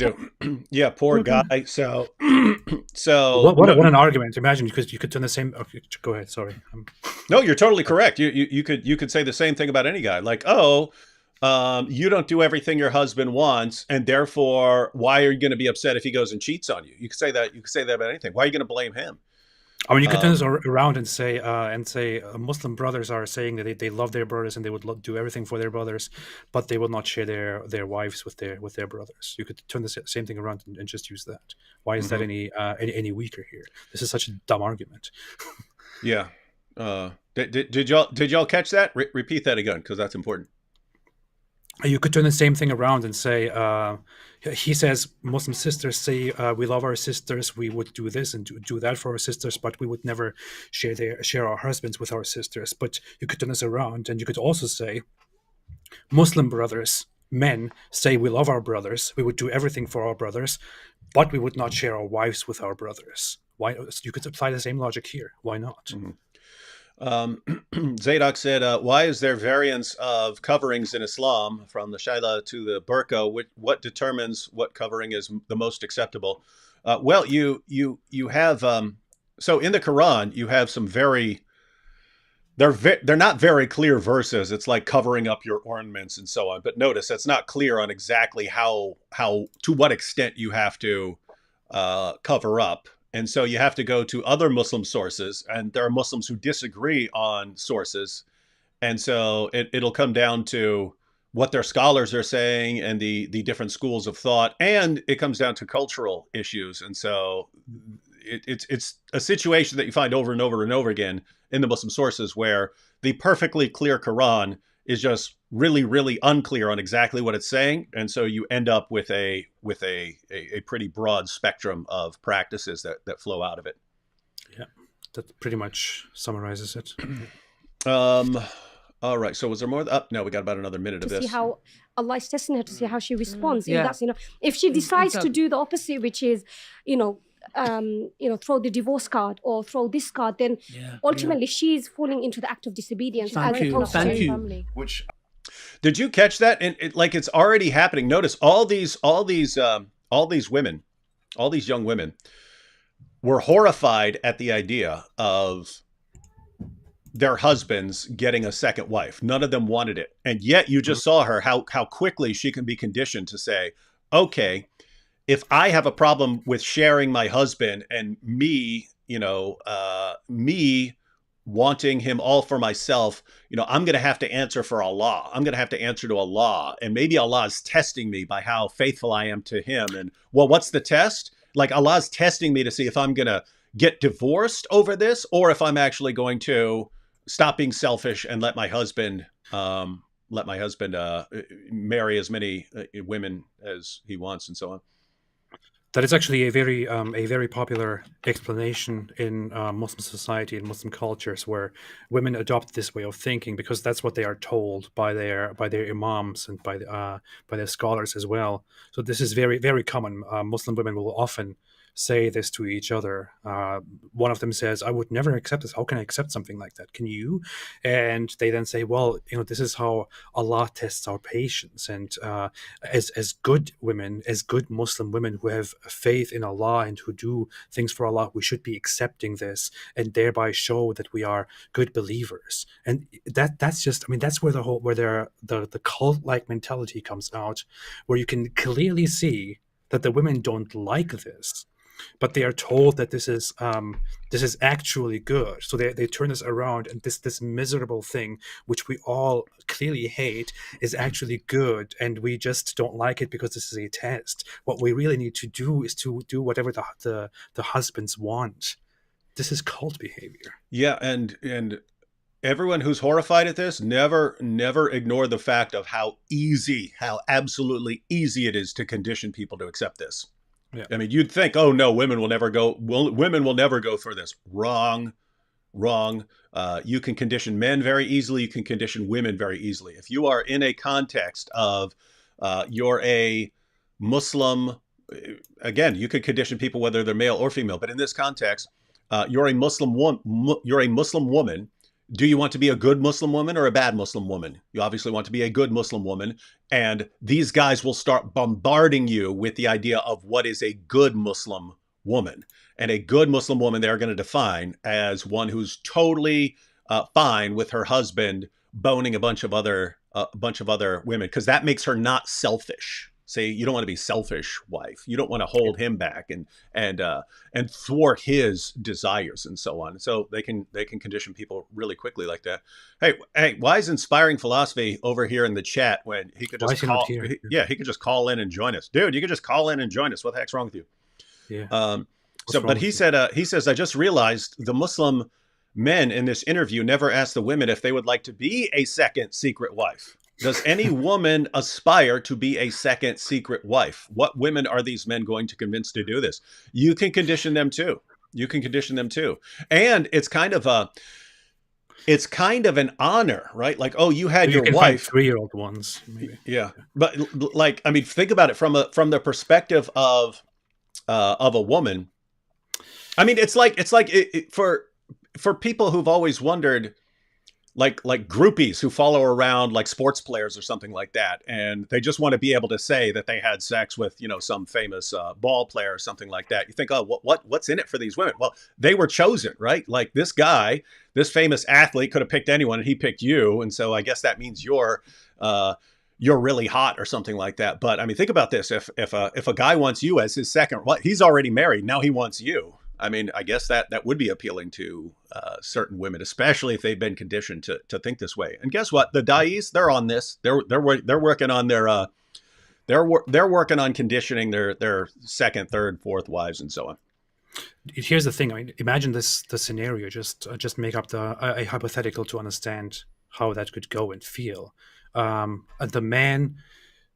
Speaker 1: Yeah, poor guy. So
Speaker 2: what an argument! Imagine you could turn the same. Okay, go ahead. Sorry.
Speaker 1: No, you're totally correct. You could say the same thing about any guy. Like, you don't do everything your husband wants, and therefore, why are you going to be upset if he goes and cheats on you? You could say that. You could say that about anything. Why are you going to blame him?
Speaker 2: I mean, you could turn this around and say, Muslim brothers are saying that they love their brothers and they would do everything for their brothers, but they will not share their wives with their brothers. You could turn the same thing around and just use that. Why is that any weaker here? This is such a dumb argument.
Speaker 1: Yeah. Did y'all catch that? Repeat that again, because that's important.
Speaker 2: You could turn the same thing around and say, he says, Muslim sisters say, we love our sisters, we would do this and do that for our sisters, but we would never share our husbands with our sisters. But you could turn this around, and you could also say, Muslim brothers, men, say we love our brothers, we would do everything for our brothers, but we would not share our wives with our brothers. Why? You could apply the same logic here. Why not?
Speaker 1: Mm-hmm. Zadok said, why is there variance of coverings in Islam from the shaila to the burqa? What determines what covering is the most acceptable? Well, you have, so in the Quran, you have some they're not very clear verses. It's like covering up your ornaments and so on. But notice that's not clear on exactly how to what extent you have to cover up. And so you have to go to other Muslim sources, and there are Muslims who disagree on sources. And so it'll come down to what their scholars are saying and the different schools of thought. And it comes down to cultural issues. And so it's a situation that you find over and over and over again in the Muslim sources, where the perfectly clear Quran is just really, really unclear on exactly what it's saying. And so you end up with a pretty broad spectrum of practices that flow out of it.
Speaker 2: Yeah, that pretty much summarizes it.
Speaker 1: All right. So was there more? No, we got about another minute of this.
Speaker 6: To see how Allah is testing her, to see how she responds. Yeah. That's, if she decides to do the opposite, which is, throw the divorce card or throw this card, then ultimately she's falling into the act of disobedience.
Speaker 5: Thank you.
Speaker 6: Family.
Speaker 7: Which
Speaker 1: did you catch that? And it's already happening. Notice all these women, all these young women, were horrified at the idea of their husbands getting a second wife. None of them wanted it. And yet you just saw her, how quickly she can be conditioned to say, okay, if I have a problem with sharing my husband and me, me wanting him all for myself, I'm going to have to answer for Allah. I'm going to have to answer to Allah. And maybe Allah is testing me by how faithful I am to him. And well, what's the test? Like Allah's testing me to see if I'm going to get divorced over this, or if I'm actually going to stop being selfish and let my husband marry as many women as he wants, and so on.
Speaker 2: That is actually a very popular explanation in Muslim society and Muslim cultures, where women adopt this way of thinking because that's what they are told by their imams and by their scholars as well. So this is very, very common. Muslim women will often say this to each other. One of them says, I would never accept this. How can I accept something like that? Can you? And they then say, well, this is how Allah tests our patience. And as good women, as good Muslim women who have faith in Allah and who do things for Allah, we should be accepting this and thereby show that we are good believers. And that's just, that's where the cult-like mentality comes out, where you can clearly see that the women don't like this, but they are told that this is actually good. So they turn this around, and this miserable thing, which we all clearly hate, is actually good, and we just don't like it because this is a test. What we really need to do is to do whatever the husbands want. This is cult behavior.
Speaker 1: Yeah, and everyone who's horrified at this, never ignore the fact of how absolutely easy it is to condition people to accept this. Yeah. I mean, you'd think, oh no, women will never go for this. Wrong. You can condition men very easily. You can condition women very easily. If you are in a context of you're a Muslim, again, you could condition people whether they're male or female. But in this context, you're a Muslim woman. Do you want to be a good Muslim woman or a bad Muslim woman? You obviously want to be a good Muslim woman. And these guys will start bombarding you with the idea of what is a good Muslim woman. And a good Muslim woman they're going to define as one who's totally fine with her husband boning a bunch of other women, because that makes her not selfish. Say, you don't want to be selfish wife. You don't want to hold him back and thwart his desires and so on. So they can condition people really quickly like that. Hey, why is Inspiring Philosophy over here in the chat when he could just call? He could just call in and join us, dude. You could just call in and join us. What the heck's wrong with you?
Speaker 2: Yeah.
Speaker 1: But he says, I just realized the Muslim men in this interview never asked the women if they would like to be a second secret wife. Does any woman aspire to be a second secret wife? What women are these men going to convince to do this? You can condition them too. And it's kind of an honor, right? Like, oh, you had your wife.
Speaker 2: 3-year-old ones, maybe.
Speaker 1: Yeah. But like, I mean, think about it from the perspective of a woman. I mean, it's like for people who've always wondered, like groupies who follow around like sports players or something like that, and they just want to be able to say that they had sex with some famous ball player or something like that. You think, oh, what's in it for these women? Well, they were chosen, right? Like this guy, this famous athlete could have picked anyone, and he picked you, and so I guess that means you're really hot or something like that. But I mean, think about this: if a guy wants you as his second, he's already married, now he wants you. I mean, I guess that would be appealing to certain women, especially if they've been conditioned to think this way. And guess what? The da'is, they're on this. They're working on they're working on conditioning their second, third, fourth wives and so on.
Speaker 2: Here's the thing. I mean, imagine the scenario. Just make up a hypothetical to understand how that could go and feel. The man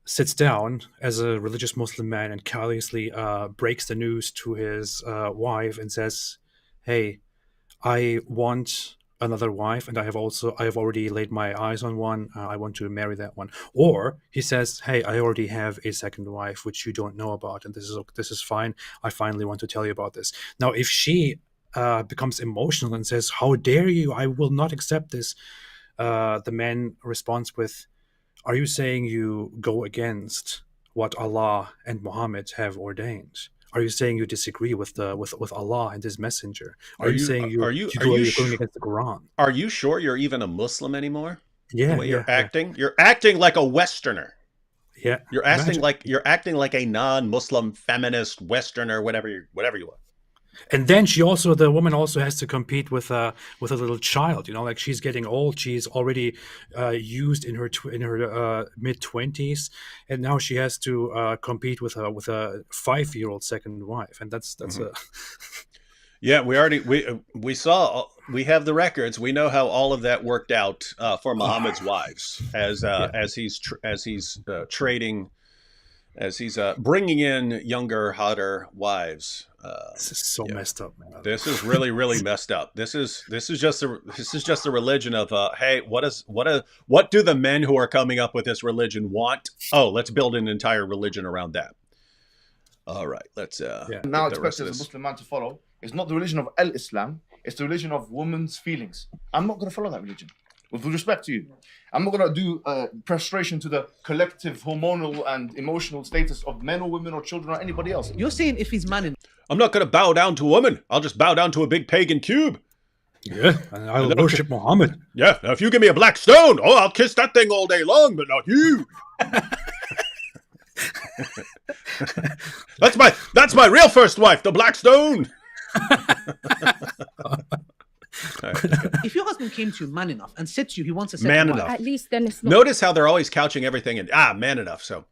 Speaker 2: sits down as a religious Muslim man and carelessly breaks the news to his wife and says, hey, I want another wife, and I have already laid my eyes on one. I want to marry that one. Or he says, hey, I already have a second wife, which you don't know about, and this is fine. I finally want to tell you about this. Now, if she becomes emotional and says, how dare you? I will not accept this. The man responds with, are you saying you go against what Allah and Muhammad have ordained? Are you saying you disagree with Allah and His Messenger? Are you saying you're going against the Quran?
Speaker 1: Are you sure you're even a Muslim anymore?
Speaker 2: Yeah,
Speaker 1: the way you're acting, you're acting like a Westerner.
Speaker 2: Yeah,
Speaker 1: you're acting like a non-Muslim feminist Westerner, whatever you are.
Speaker 2: And then the woman also has to compete with a little child. Like she's getting old. She's already used in her mid-20s, and now she has to compete with a 5-year-old second wife, and that's a.
Speaker 1: Yeah, we have the records. We know how all of that worked out for Muhammad's wives as he's bringing in younger, hotter wives.
Speaker 2: This is so messed up, man.
Speaker 1: This is really, really messed up. This is just a religion of hey, what do the men who are coming up with this religion want? Oh, let's build an entire religion around that. All right, let's
Speaker 7: now expected as a Muslim man to follow. It's not the religion of Islam. It's the religion of women's feelings. I'm not going to follow that religion. With respect to you, I'm not going to do prostration to the collective hormonal and emotional status of men or women or children or anybody else.
Speaker 5: You're saying if he's man,
Speaker 1: I'm not going to bow down to a woman. I'll just bow down to a big pagan cube.
Speaker 2: Yeah, and I'll worship Muhammad.
Speaker 1: Yeah, now if you give me a black stone, I'll kiss that thing all day long, but not you. That's my real first wife, the black stone.
Speaker 5: If your husband came to you man enough and said to you he wants a second
Speaker 1: man
Speaker 5: wife,
Speaker 1: enough,
Speaker 8: at least then it's not.
Speaker 1: Notice how they're always couching everything in man enough. So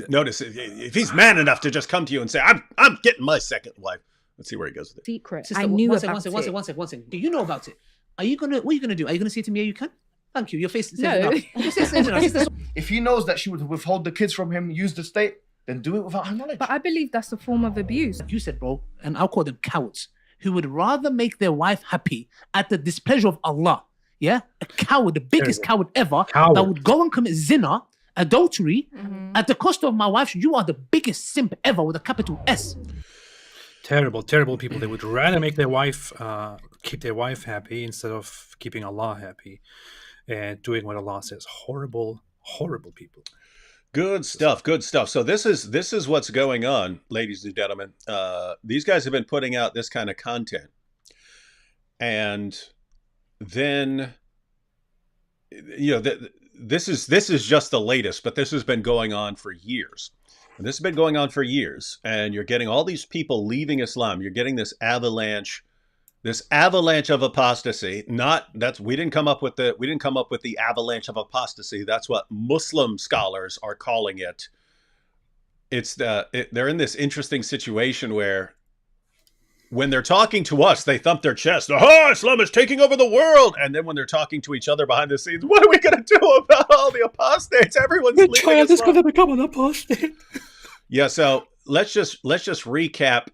Speaker 1: notice if he's man enough to just come to you and say I'm getting my second wife. Let's see where he goes with it.
Speaker 8: Secret.
Speaker 5: Sister,
Speaker 8: I knew
Speaker 5: one
Speaker 8: about
Speaker 5: second,
Speaker 8: it.
Speaker 5: one second. Do you know about it? What are you gonna do? Are you gonna say to me, yeah, you can? Thank you. Your face says
Speaker 8: No.
Speaker 5: enough.
Speaker 7: If he knows that she would withhold the kids from him, use the state, then do it without her knowledge.
Speaker 10: But I believe that's a form of abuse.
Speaker 5: You said, bro, and I'll call them cowards, who would rather make their wife happy at the displeasure of Allah. Yeah? A coward, the biggest coward ever, that would go and commit zina, adultery, at the cost of my wife. You are the biggest simp ever with a capital S.
Speaker 2: Terrible, terrible people. They would rather make their wife, keep their wife happy instead of keeping Allah happy and doing what Allah says. Horrible, horrible people.
Speaker 1: Good stuff. Good stuff. So this is what's going on, ladies and gentlemen. These guys have been putting out this kind of content, and then this is just the latest, but this has been going on for years. And this has been going on for years, and you're getting all these people leaving Islam. You're getting this avalanche of apostasy. We didn't come up with the avalanche of apostasy. That's what Muslim scholars are calling it. They're in this interesting situation where when they're talking to us, they thump their chest. Oh, Islam is taking over the world. And then when they're talking to each other behind the scenes, what are we going to do about all the apostates? Everyone's leaving Islam.
Speaker 2: Child is going to become an apostate.
Speaker 1: Yeah. So let's just recap.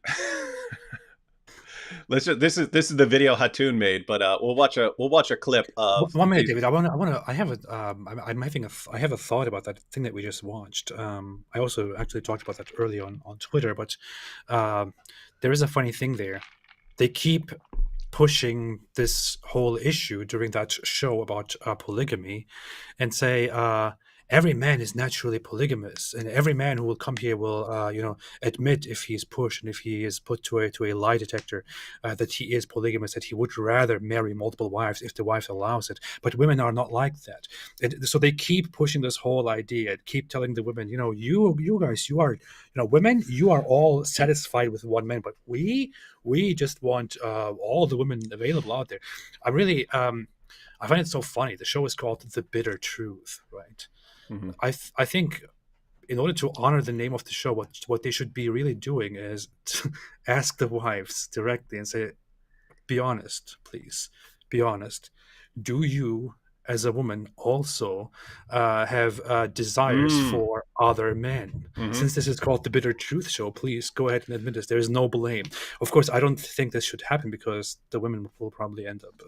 Speaker 1: This is the video Hatun made, but we'll watch a clip of
Speaker 2: 1 minute, David. I have a thought about that thing that we just watched. I also actually talked about that earlier on Twitter, but there is a funny thing there. They keep pushing this whole issue during that show about polygamy, and say every man is naturally polygamous, and every man who will come here will, admit if he is pushed and if he is put to a lie detector that he is polygamous, that he would rather marry multiple wives if the wife allows it. But women are not like that. So they keep pushing this whole idea, keep telling the women, you guys, you are, women, you are all satisfied with one man, but we just want all the women available out there. I really, I find it so funny. The show is called The Bitter Truth, right? Mm-hmm. I think in order to honor the name of the show, what they should be really doing is to ask the wives directly and say, be honest, please. Be honest. Do you, as a woman, also have desires for other men? Mm-hmm. Since this is called The Bitter Truth Show, please go ahead and admit this. There is no blame. Of course, I don't think this should happen because the women will probably end up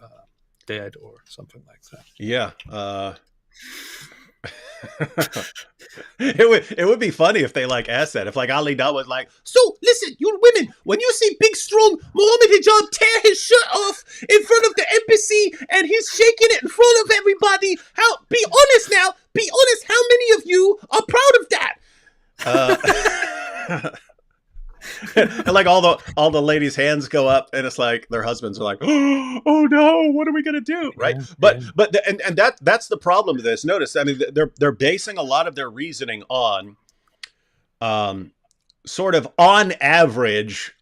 Speaker 2: dead or something like that.
Speaker 1: Yeah. It would be funny if they asked that. If ALLthat was like, so listen, you women, when you see big strong Muhammad Hijab tear his shirt off in front of the embassy and he's shaking it in front of everybody, be honest now, be honest, how many of you are proud of that? and like all the ladies' hands go up, and it's like their husbands are like, oh no, what are we gonna do, right? But that's the problem with this. Notice, I mean, they're basing a lot of their reasoning on, sort of on average,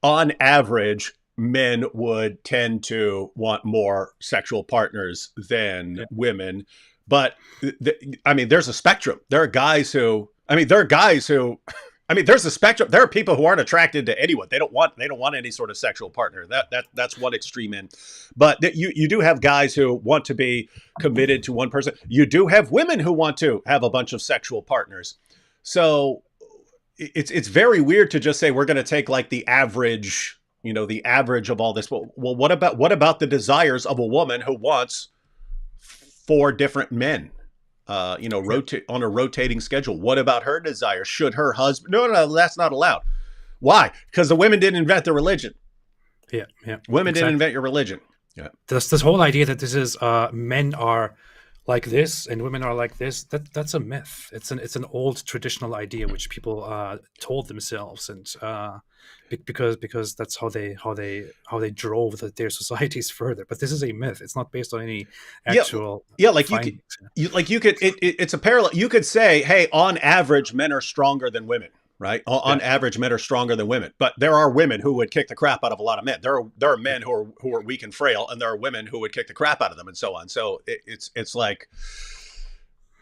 Speaker 1: men would tend to want more sexual partners than women. But I mean, there's a spectrum. There are guys who, there's a spectrum. There are people who aren't attracted to anyone. They don't want any sort of sexual partner. That's one extreme end. But you do have guys who want to be committed to one person. You do have women who want to have a bunch of sexual partners. So it's very weird to just say we're going to take like the average, the average of all this. Well, what about the desires of a woman who wants 4 different men, rotate on a rotating schedule? What about her desire? Should her husband? No, that's not allowed. Why? Because the women didn't invent the religion.
Speaker 2: Yeah.
Speaker 1: Women didn't invent your religion. Yeah.
Speaker 2: This whole idea that this is men are like this and women are like this, that's a myth. It's an old traditional idea which people told themselves, and because that's how they drove their societies further. But this is a myth. It's not based on any actual findings. It's a parallel. You could say, hey, on average, men are stronger than women. Right? On average, men are stronger than women, but there are women who would kick the crap out of a lot of men. There are men who are weak and frail, and there are women who would kick the crap out of them, and so on. So it's like,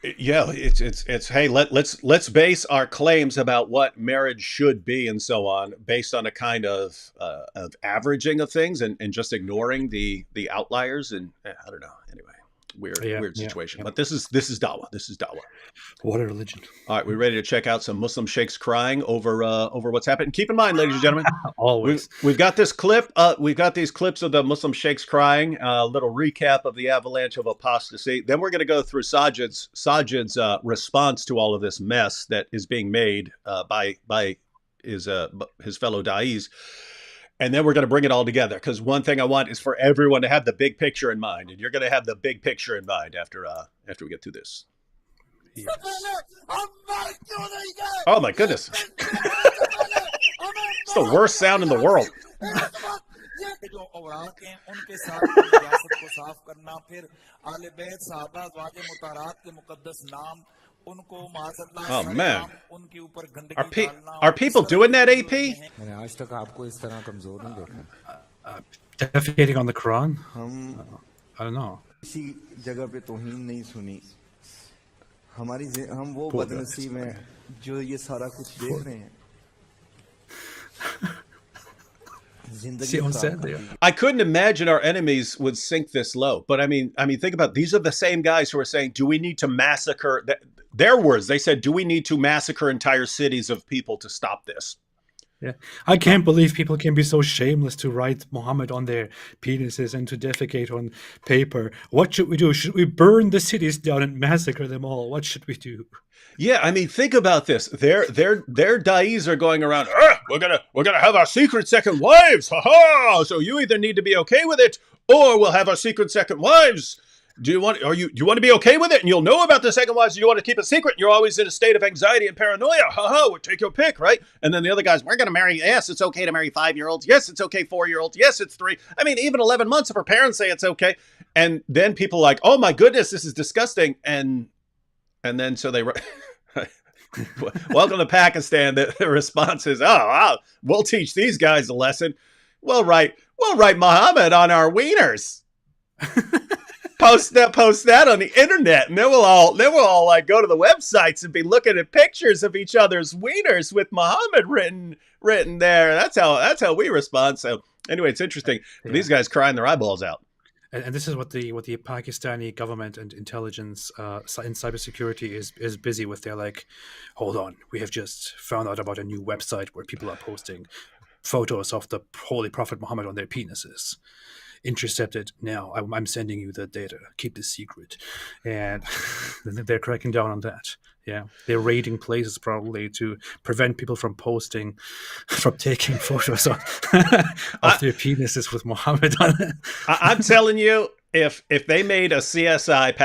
Speaker 2: it's hey, let's base our claims about what marriage should be and so on based on a kind of averaging of things and just ignoring the outliers. And I don't know. Anyway. Weird situation. But this is DAWAH. This is DAWAH. What a religion.
Speaker 1: All right, we're ready to check out some Muslim sheikhs crying over what's happened. Keep in mind, ladies and gentlemen,
Speaker 2: always
Speaker 1: we've got this clip. We've got these clips of the Muslim sheikhs crying. A little recap of the avalanche of apostasy. Then we're going to go through Sajid's response to all of this mess that is being made by his fellow da'is. And then we're going to bring it all together, because one thing I want is for everyone to have the big picture in mind, and you're going to have the big picture in mind after we get through this. Yes. Oh my goodness! It's the worst sound in the world. Oh man, are people doing that, AP?
Speaker 2: Defecating on the Quran? I don't know.
Speaker 1: I couldn't imagine our enemies would sink this low. But I mean, think about it. These are the same guys who are saying, "Do we need to massacre?" Their words. They said, "Do we need to massacre entire cities of people to stop this?"
Speaker 2: Yeah, I can't believe people can be so shameless to write Muhammad on their penises and to defecate on paper. What should we do? Should we burn the cities down and massacre them all? What should we do?
Speaker 1: Yeah, I mean, think about this. Their da'is are going around. We're gonna have our secret second wives. Ha ha! So you either need to be okay with it, or we'll have our secret second wives. Do you want to be okay with it, and you'll know about the second wives? You want to keep it secret, and you're always in a state of anxiety and paranoia. Ha ha! We'll take your pick, right? And then the other guys, we're gonna marry. Yes, it's okay to marry 5-year-olds. Yes, it's okay 4-year-olds. Yes, it's 3. I mean, even 11 months if her parents say it's okay. And then people are like, oh my goodness, this is disgusting. And then so they. Welcome to Pakistan. The response is, we'll teach these guys a lesson. We'll write Muhammad on our wieners. Post that on the internet, and then we'll all like go to the websites and be looking at pictures of each other's wieners with Muhammad written there. That's how we respond. So anyway, it's interesting. Yeah. These guys crying their eyeballs out.
Speaker 2: And this is what the Pakistani government and intelligence in cybersecurity is busy with. They're like, hold on, we have just found out about a new website where people are posting photos of the Holy Prophet Muhammad on their penises. Intercepted now. I'm sending you the data. Keep this secret. And they're cracking down on that. Yeah, they're raiding places probably to prevent people from taking photos of their penises with Muhammad on it.
Speaker 1: I'm telling you, if they made a CSI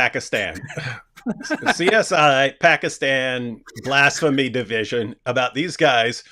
Speaker 1: Pakistan blasphemy division about these guys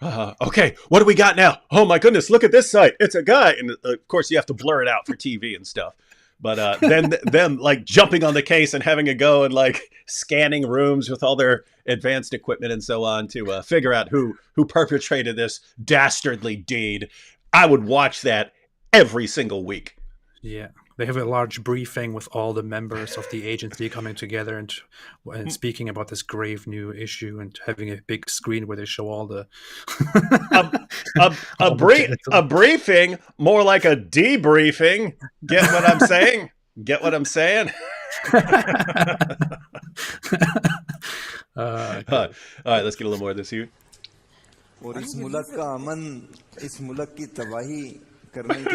Speaker 1: Okay, what do we got now? Oh my goodness, look at this site. It's a guy. And of course you have to blur it out for TV and stuff. But then them like jumping on the case and having a go and like scanning rooms with all their advanced equipment and so on to figure out who perpetrated this dastardly deed. I would watch that every single week.
Speaker 2: Yeah. They have a large briefing with all the members of the agency coming together and speaking about this grave new issue and having a big screen where they show all the
Speaker 1: a briefing, more like a debriefing. Get what I'm saying? Get what I'm saying? All right, let's get a little more of this here. We're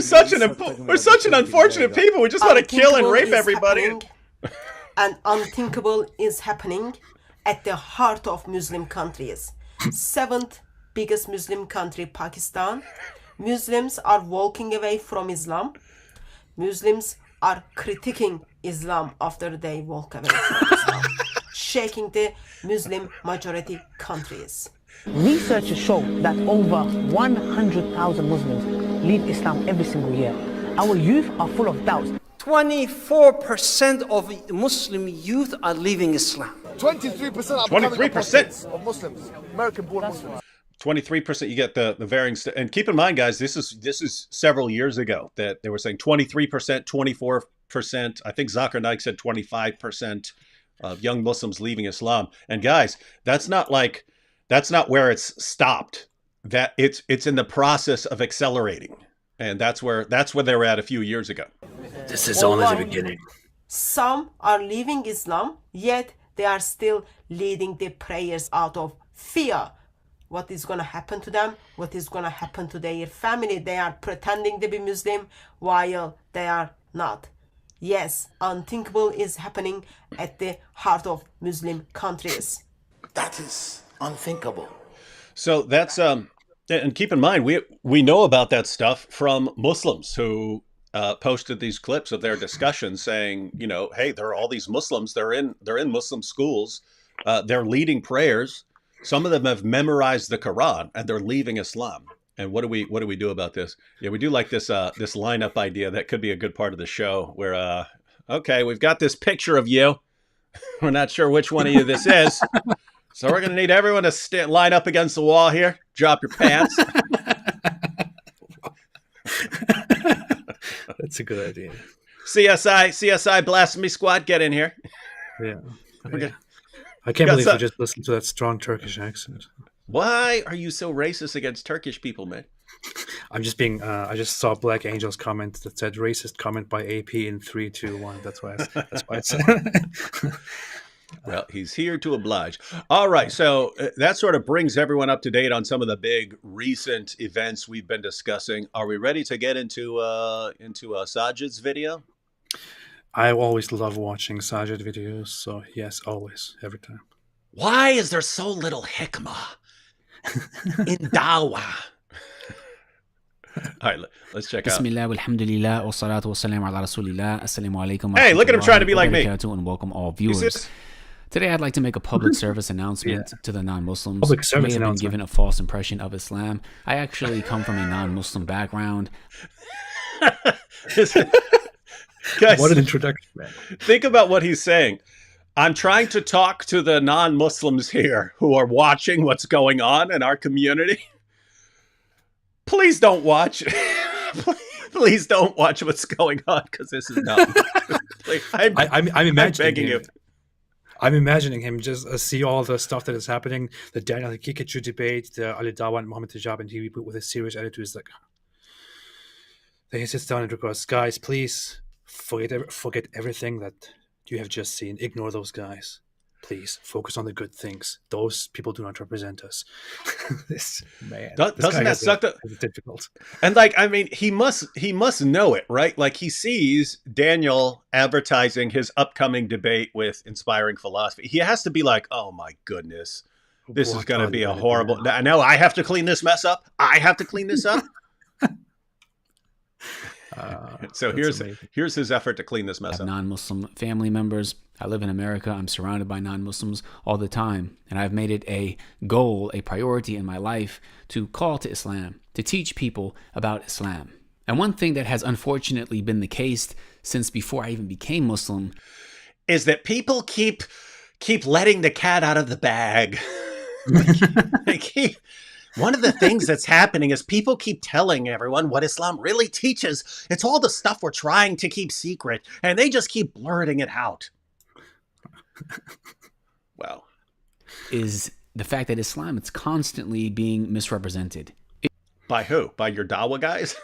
Speaker 1: such an unfortunate people. We just want to kill and rape everybody.
Speaker 11: And unthinkable is happening at the heart of Muslim countries. 7th biggest Muslim country, Pakistan. Muslims are walking away from Islam. Muslims are critiquing Islam after they walk away from Islam, shaking the Muslim majority countries.
Speaker 5: Researchers show that over 100,000 Muslims leave Islam every single year. Our youth are full of doubts.
Speaker 12: 24% of Muslim youth are leaving Islam.
Speaker 7: 23% of Muslims, American-born Muslims.
Speaker 1: 23%. You get the varying, and keep in mind, guys, this is several years ago that they were saying 23%, 24%. I think Zakir Naik said 25% of young Muslims leaving Islam. And guys, that's not where it's stopped. That it's in the process of accelerating, and that's where they were at a few years ago.
Speaker 2: This is only the beginning.
Speaker 11: Some are leaving Islam, yet they are still leading the prayers out of fear. What is going to happen to them? What is going to happen to their family? They are pretending to be Muslim while they are not. Yes, unthinkable is happening at the heart of Muslim countries.
Speaker 12: That is unthinkable.
Speaker 1: So that's and keep in mind, we know about that stuff from Muslims who posted these clips of their discussion saying, you know, hey, there are all these Muslims, they're in Muslim schools, they're leading prayers. Some of them have memorized the Quran and they're leaving Islam. And what do we do about this? Yeah, we do like this this lineup idea that could be a good part of the show where okay, we've got this picture of you. We're not sure which one of you this is. So we're going to need everyone to line up against the wall here. Drop your pants.
Speaker 2: That's a good idea.
Speaker 1: CSI Blasphemy Squad, get in here.
Speaker 2: Yeah. I can't believe you just listened to that strong Turkish accent.
Speaker 1: Why are you so racist against Turkish people, man?
Speaker 2: I'm just being. I just saw Black Angel's comment that said "racist comment by AP" in 3, 2, 1. That's why I said.
Speaker 1: Well, he's here to oblige. All right, so that sort of brings everyone up to date on some of the big recent events we've been discussing. Are we ready to get into Sajid's video?
Speaker 2: I always love watching Sajid videos, so yes, always, every time.
Speaker 1: Why is there so little hikmah in DAWAH? All right, let's check out.
Speaker 13: Bismillah, alhamdulillah, wa salatu wa salam ala rasulillah. Assalamu alaikum.
Speaker 1: Hey, look at him trying to be like me.
Speaker 13: And welcome all viewers. Today, I'd like to make a public service announcement to the non-Muslims who may have been given a false impression of Islam. I actually come from a non-Muslim background.
Speaker 1: Guys,
Speaker 2: what an introduction, man.
Speaker 1: Think about what he's saying. I'm trying to talk to the non-Muslims here who are watching what's going on in our community. Please don't watch. Please don't watch what's going on because this is not.
Speaker 2: I'm imagining
Speaker 1: I'm begging you.
Speaker 2: I'm imagining him just see all the stuff that is happening, the Daniel Kikachu debate, the Ali Dawa and Muhammad Hijab and TV with a serious attitude. Is like, then he sits down and requests, guys, please forget everything that you have just seen. Ignore those guys. Please focus on the good things. Those people do not represent us. This man
Speaker 1: doesn't that suck?
Speaker 2: It's difficult.
Speaker 1: And like, I mean, he must know it, right? Like he sees Daniel advertising his upcoming debate with Inspiring Philosophy. He has to be like, oh my goodness, this is going to be a horrible. No, I have to clean this mess up. I have to clean this up. So here's his effort to clean this mess up.
Speaker 13: Non-Muslim family members. I live in America. I'm surrounded by non-Muslims all the time. And I've made it a goal, a priority in my life to call to Islam, to teach people about Islam. And one thing that has unfortunately been the case since before I even became Muslim
Speaker 1: is that people keep letting the cat out of the bag. One of the things that's happening is people keep telling everyone what Islam really teaches. It's all the stuff we're trying to keep secret, and they just keep blurting it out. Well,
Speaker 13: is the fact that Islam, it's constantly being misrepresented.
Speaker 1: By who? By your DAWAH guys?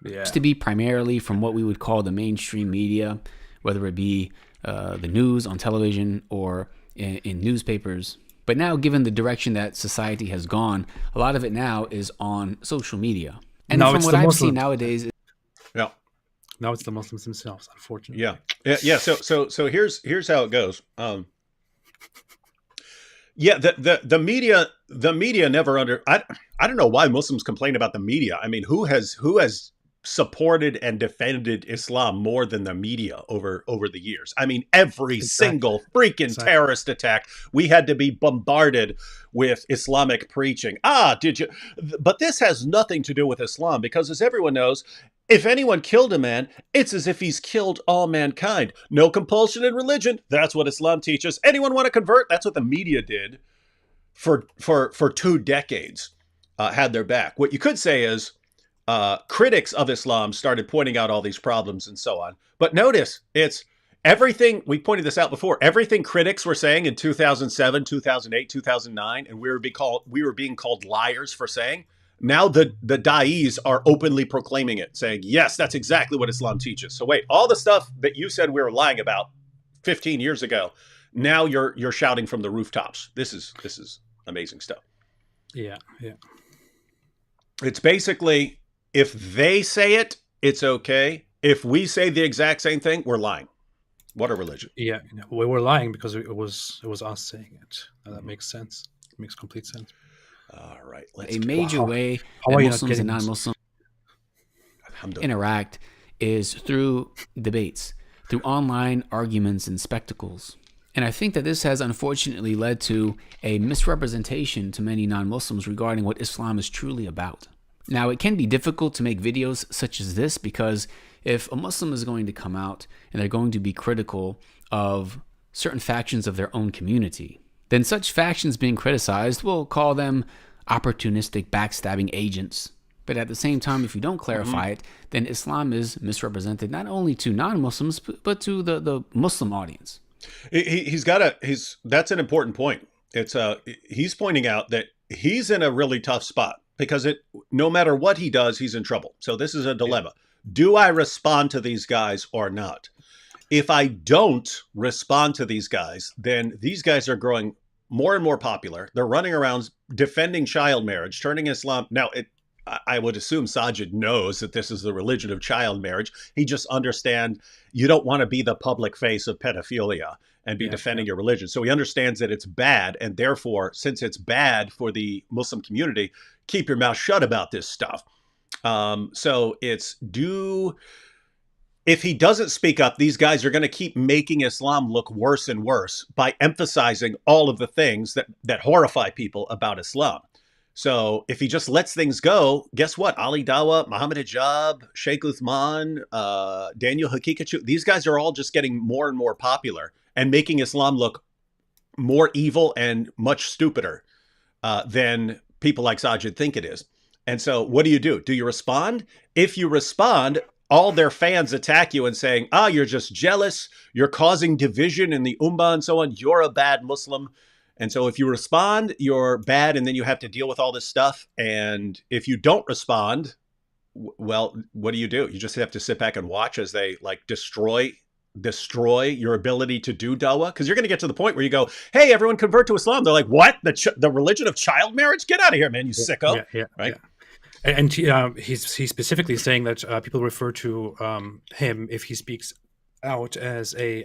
Speaker 13: Yeah. Used to be primarily from what we would call the mainstream media, whether it be the news on television or in newspapers. But now, given the direction that society has gone, a lot of it now is on social media. And
Speaker 2: now
Speaker 13: from what I've seen nowadays,
Speaker 1: yeah,
Speaker 2: now it's the Muslims themselves, unfortunately.
Speaker 1: Yeah. So here's how it goes. The media never I don't know why Muslims complain about the media. I mean, who has supported and defended Islam more than the media over the years? I mean, every single freaking terrorist attack, we had to be bombarded with Islamic preaching. Did you? But this has nothing to do with Islam, because as everyone knows, if anyone killed a man, it's as if he's killed all mankind. No compulsion in religion. That's what Islam teaches. Anyone want to convert? That's what the media did for 2 decades, had their back. What you could say is, critics of Islam started pointing out all these problems and so on. But notice, it's everything, we pointed this out before, everything critics were saying in 2007, 2008, 2009, and we were being called liars for saying, now the da'is are openly proclaiming it, saying, yes, that's exactly what Islam teaches. So wait, all the stuff that you said we were lying about 15 years ago, now you're shouting from the rooftops. This is amazing stuff.
Speaker 2: Yeah.
Speaker 1: It's basically, if they say it, it's okay. If we say the exact same thing, we're lying. What a religion.
Speaker 2: Yeah, we were lying because it was us saying it. That makes sense. It makes complete sense.
Speaker 1: All right.
Speaker 13: A major way that Muslims and non-Muslims interact is through debates, through online arguments and spectacles. And I think that this has unfortunately led to a misrepresentation to many non-Muslims regarding what Islam is truly about. Now, it can be difficult to make videos such as this, because if a Muslim is going to come out and they're going to be critical of certain factions of their own community, then such factions being criticized will call them opportunistic backstabbing agents. But at the same time, if you don't clarify it, then Islam is misrepresented not only to non-Muslims, but to the Muslim audience.
Speaker 1: That's an important point. He's pointing out that he's in a really tough spot, because no matter what he does, he's in trouble. So this is a dilemma. Do I respond to these guys or not? If I don't respond to these guys, then these guys are growing more and more popular. They're running around defending child marriage, turning Islam. Now, I would assume Sajid knows that this is the religion of child marriage. He just understands you don't want to be the public face of pedophilia and be defending your religion. So he understands that it's bad. And therefore, since it's bad for the Muslim community, keep your mouth shut about this stuff. So if he doesn't speak up, these guys are going to keep making Islam look worse and worse by emphasizing all of the things that horrify people about Islam. So if he just lets things go, guess what? Ali Dawah, Muhammad Hijab, Sheikh Uthman, Daniel Hakikachu, these guys are all just getting more and more popular and making Islam look more evil and much stupider than people like Sajid think it is. And so what do? Do you respond? If you respond, all their fans attack you and saying, you're just jealous, you're causing division in the ummah and so on, you're a bad Muslim. And so if you respond, you're bad, and then you have to deal with all this stuff. And if you don't respond, well, what do? You just have to sit back and watch as they destroy your ability to do dawah, because you're going to get to the point where you go, hey, everyone convert to Islam. They're like, what? The religion of child marriage? Get out of here, man, you sicko. Right?
Speaker 2: Yeah. And he's specifically saying that people refer to him, if he speaks out, as a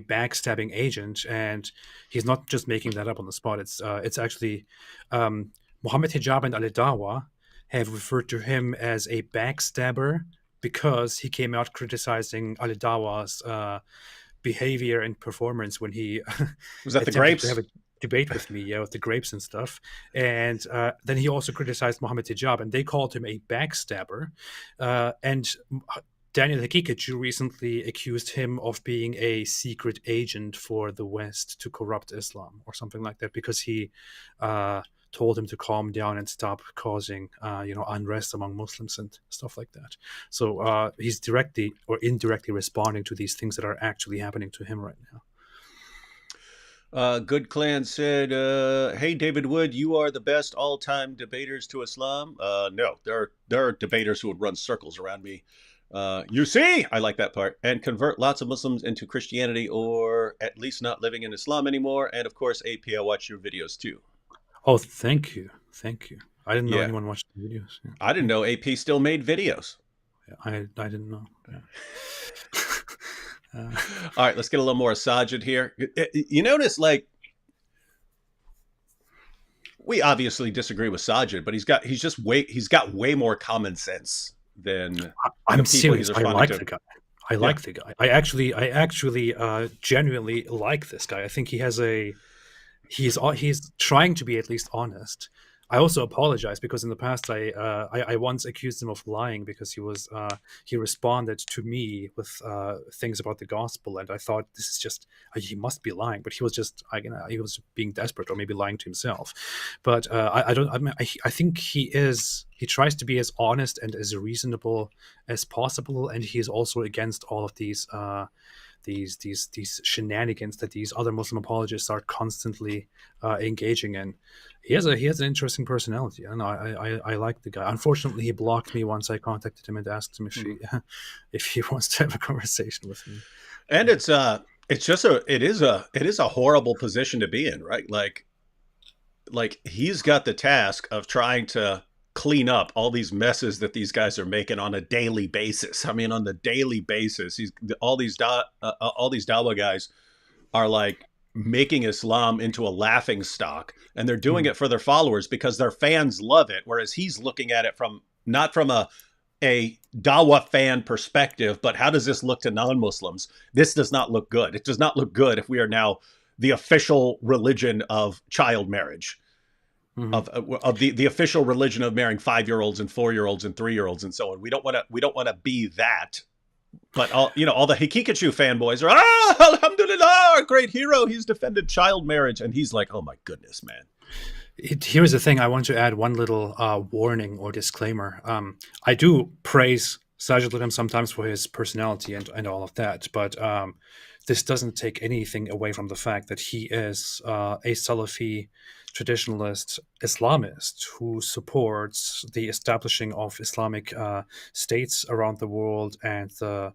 Speaker 2: backstabbing agent, and he's not just making that up on the spot. It's actually Muhammad Hijab and Ali Dawah have referred to him as a backstabber because he came out criticizing Ali Dawah's behavior and performance when he
Speaker 1: was that the
Speaker 2: attempted
Speaker 1: grapes
Speaker 2: to have a debate with me, with the grapes and stuff. And then he also criticized Mohammed Hijab, and they called him a backstabber. And Daniel Hakikatju recently accused him of being a secret agent for the West to corrupt Islam or something like that, because he told him to calm down and stop causing, unrest among Muslims and stuff like that. So he's directly or indirectly responding to these things that are actually happening to him right now.
Speaker 1: Good Clan said, "Hey David Wood, you are the best all-time debaters to Islam." No, there are debaters who would run circles around me. You see, I like that part, and convert lots of Muslims into Christianity, or at least not living in Islam anymore. And of course, AP, I watch your videos too.
Speaker 2: Oh, thank you. I didn't know anyone watched the videos. Yeah.
Speaker 1: I didn't know AP still made videos.
Speaker 2: I didn't know. Yeah.
Speaker 1: All right, let's get a little more Sajid here. You notice, like, we obviously disagree with Sajid, but he's got way more common sense than
Speaker 2: I'm serious. I like the guy. I like the guy. I actually genuinely like this guy. I think he's trying to be at least honest. I also apologize because in the past I once accused him of lying because he responded to me with things about the gospel, and I thought this is just he must be lying, but he was just he was being desperate or maybe lying to himself. But I think he tries to be as honest and as reasonable as possible, and he is also against all of these shenanigans that these other Muslim apologists are constantly engaging in. He has an interesting personality. I don't know. I like the guy. Unfortunately, he blocked me once I contacted him and asked him if he wants to have a conversation with me.
Speaker 1: And it is a horrible position to be in, right? Like he's got the task of trying to clean up all these messes that these guys are making on a daily basis. I mean, on the daily basis, all these Dawah guys are like making Islam into a laughing stock, and they're doing it for their followers because their fans love it. Whereas he's looking at it not from a Dawah fan perspective, but how does this look to non-Muslims? This does not look good. It does not look good if we are now the official religion of child marriage. Of the official religion of marrying 5-year-olds and 4-year-olds and 3-year-olds and so on. We don't want to be that. But all the Hakikatju fanboys are, alhamdulillah, our great hero. He's defended child marriage, and he's like, oh my goodness, man.
Speaker 2: Here's the thing. I want to add one little warning or disclaimer. I do praise Sajid Litam sometimes for his personality and all of that, but this doesn't take anything away from the fact that he is a Salafi traditionalist Islamist who supports the establishing of Islamic states around the world and the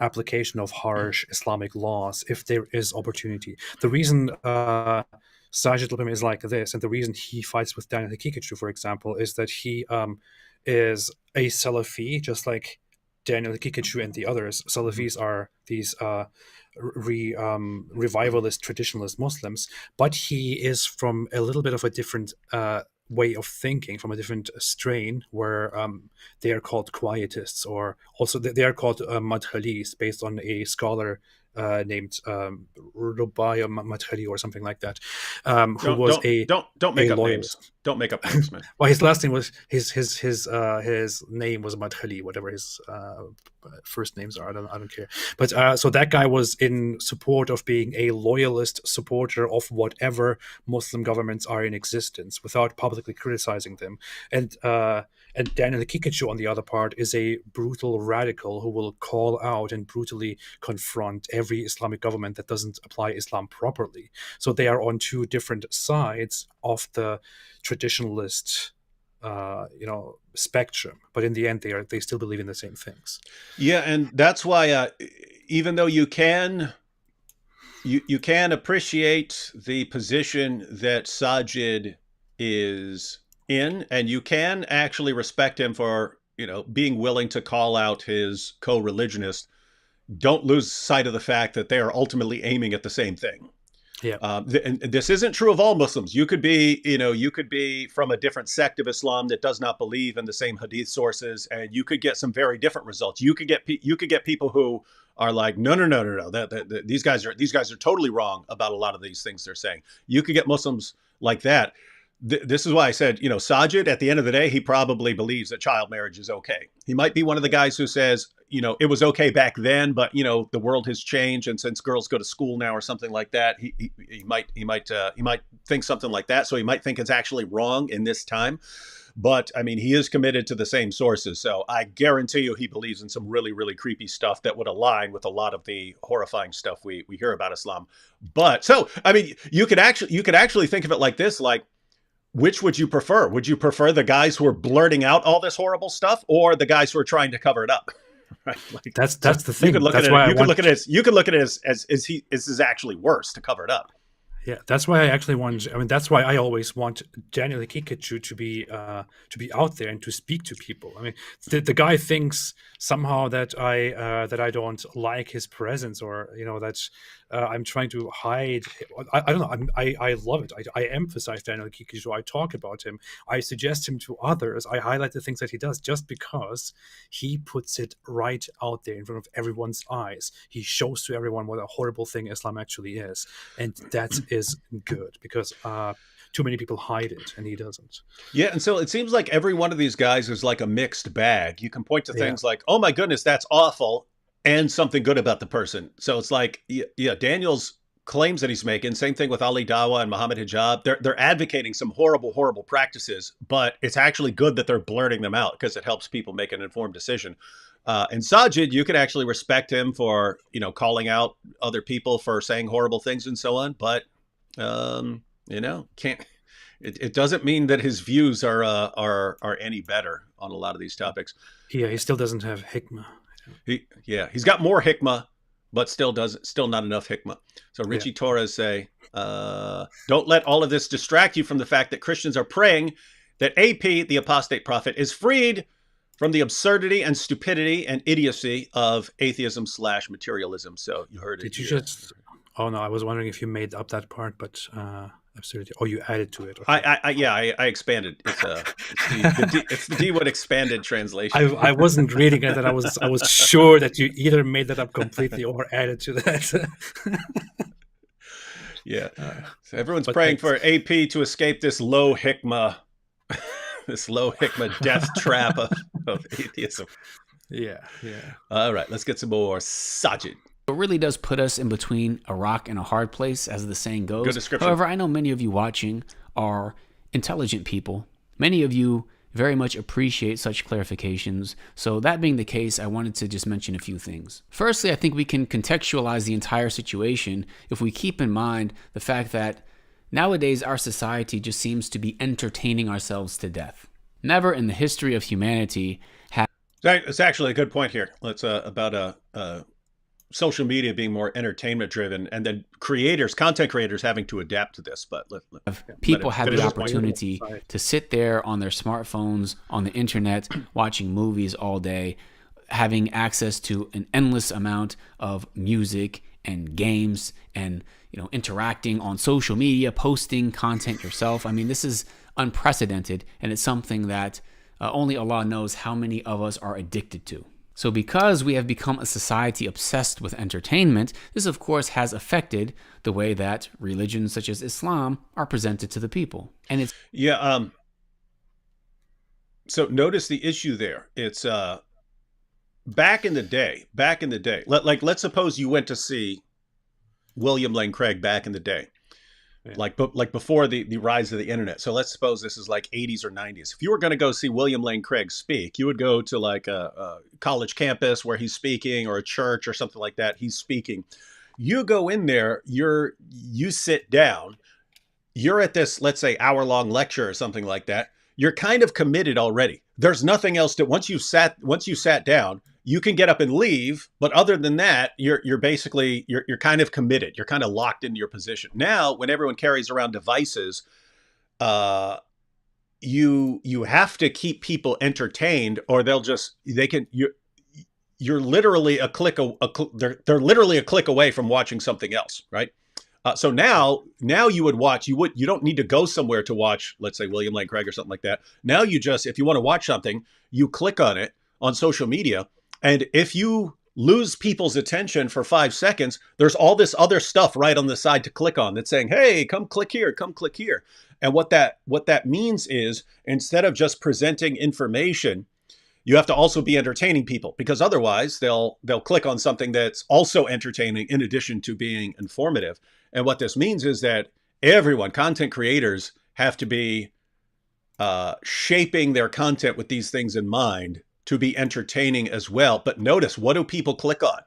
Speaker 2: application of harsh Islamic laws if there is opportunity. The reason Sajid Litam is like this, and the reason he fights with Daniel Hakikatju, for example, is that he is a Salafi, just like Daniel Hakikatju and the others. Salafis are these revivalist traditionalist Muslims, but he is from a little bit of a different way of thinking, from a different strain, where they are called quietists, or also they are called madkhalis, based on a scholar named Rubaya Madkhali or something like that, who was
Speaker 1: don't make up
Speaker 2: loyalist.
Speaker 1: names. Don't make up names, man.
Speaker 2: Well, his last name was his name was Madkhali, whatever his first names are. I don't care. But so that guy was in support of being a loyalist supporter of whatever Muslim governments are in existence, without publicly criticizing them. And Daniel Hakikatju, on the other part, is a brutal radical who will call out and brutally confront every Islamic government that doesn't apply Islam properly. So they are on two different sides of the traditionalist spectrum, but in the end they still believe in the same things.
Speaker 1: Yeah, and that's why even though you can appreciate the position that Sajid is in, and you can actually respect him for being willing to call out his co-religionists, don't lose sight of the fact that they are ultimately aiming at the same thing.
Speaker 2: Yeah.
Speaker 1: And this isn't true of all Muslims. You could be, you could be from a different sect of Islam that does not believe in the same hadith sources, and you could get some very different results. You could get people who are like, no. These guys are totally wrong about a lot of these things they're saying. You could get Muslims like that. This is why I said, Sajid, at the end of the day, he probably believes that child marriage is okay. He might be one of the guys who says, it was okay back then, but the world has changed, and since girls go to school now or something like that, he might think something like that. So he might think it's actually wrong in this time. But I mean, he is committed to the same sources. So I guarantee you he believes in some really, really creepy stuff that would align with a lot of the horrifying stuff we hear about Islam. But so, I mean, you could actually think of it like this, like, which would you prefer? Would you prefer the guys who are blurting out all this horrible stuff, or the guys who are trying to cover it up? Right? Like,
Speaker 2: that's the thing.
Speaker 1: You could look at it as is actually worse to cover it up.
Speaker 2: Yeah, that's why I actually want. I mean, that's why I always want Daniel Kikachu to be out there and to speak to people. I mean, the guy thinks somehow that I don't like his presence, or that I'm trying to hide. I don't know. I love it. I emphasize Daniel Kikachu. I talk about him. I suggest him to others. I highlight the things that he does just because he puts it right out there in front of everyone's eyes. He shows to everyone what a horrible thing Islam actually is, and that is good, because too many people hide it and he doesn't.
Speaker 1: Yeah, and so it seems like every one of these guys is like a mixed bag. You can point to things like, oh my goodness, that's awful, and something good about the person. So it's like, yeah, Daniel's claims that he's making, same thing with Ali Dawah and Muhammad Hijab, they're advocating some horrible practices, but it's actually good that they're blurting them out because it helps people make an informed decision. And Sajid, you could actually respect him for, calling out other people for saying horrible things and so on, but it doesn't mean that his views are any better on a lot of these topics.
Speaker 2: Yeah, he still doesn't have hikmah.
Speaker 1: He's got more hikmah, but still not enough hikmah. So Richie Torres say, don't let all of this distract you from the fact that Christians are praying that AP, the apostate prophet, is freed from the absurdity and stupidity and idiocy of atheism/materialism. So you heard it.
Speaker 2: Did you just? Oh no, I was wondering if you made up that part, but absurdity. Oh, you added to it.
Speaker 1: Okay. I expanded. It's the D-Wood expanded translation.
Speaker 2: I wasn't reading it, and I was sure that you either made that up completely or added to that.
Speaker 1: Yeah. So everyone's praying for AP to escape this low hikmah, death trap of atheism.
Speaker 2: Yeah.
Speaker 1: All right, let's get some more Sajid.
Speaker 13: It really does put us in between a rock and a hard place, as the saying goes.
Speaker 1: Good description.
Speaker 13: However, I know many of you watching are intelligent people. Many of you very much appreciate such clarifications. So that being the case, I wanted to just mention a few things. Firstly, I think we can contextualize the entire situation if we keep in mind the fact that nowadays our society just seems to be entertaining ourselves to death. Never in the history of humanity has...
Speaker 1: It's actually a good point here. Let's about social media being more entertainment driven, and then content creators having to adapt to this. But
Speaker 13: people have the opportunity to sit there on their smartphones, on the internet, watching movies all day, having access to an endless amount of music and games, and interacting on social media, posting content yourself. I mean, this is unprecedented, and it's something that only Allah knows how many of us are addicted to. So because we have become a society obsessed with entertainment, this of course has affected the way that religions such as Islam are presented to the people. And it's
Speaker 1: so notice the issue there. It's back in the day, let's suppose you went to see William Lane Craig back in the day. Like before the rise of the internet. So let's suppose this is like 80s or 90s. If you were going to go see William Lane Craig speak, you would go to like a college campus where he's speaking, or a church or something like that. He's speaking. You go in there, you sit down, you're at this, let's say, hour-long lecture or something like that. You're kind of committed already. There's nothing else that once you sat down, you can get up and leave, but other than that, you're kind of committed. You're kind of locked into your position. Now, when everyone carries around devices, you have to keep people entertained, or you're literally a click. They're literally a click away from watching something else, right? So now you would watch. You don't need to go somewhere to watch, let's say, William Lane Craig or something like that. Now you just, if you want to watch something, you click on it on social media, and if you lose people's attention for 5 seconds, there's all this other stuff right on the side to click on that's saying, "Hey, come click here, come click here." And what that means is, instead of just presenting information, you have to also be entertaining people, because otherwise they'll click on something that's also entertaining in addition to being informative. And what this means is that everyone, content creators, have to be shaping their content with these things in mind to be entertaining as well. But notice, what do people click on?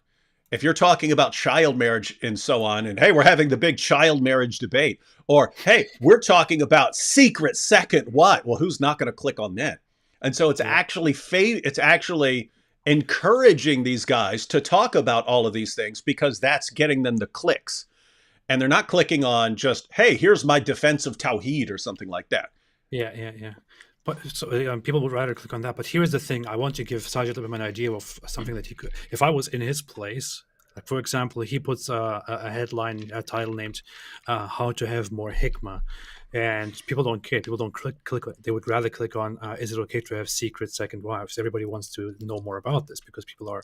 Speaker 1: If you're talking about child marriage and so on, and hey, we're having the big child marriage debate, or hey, we're talking about secret second wife, well, who's not going to click on that? And so it's actually encouraging these guys to talk about all of these things, because that's getting them the clicks. And they're not clicking on just, hey, here's my defense of Tawheed or something like that.
Speaker 2: Yeah. But so people would rather click on that. But here's the thing: I want to give Sajid an idea of something that he could. If I was in his place, like for example, he puts a headline, a title named "How to Have More Hikmah," and people don't care. People don't click. They would rather click on, "Is it okay to have secret second wives?" Everybody wants to know more about this because people are,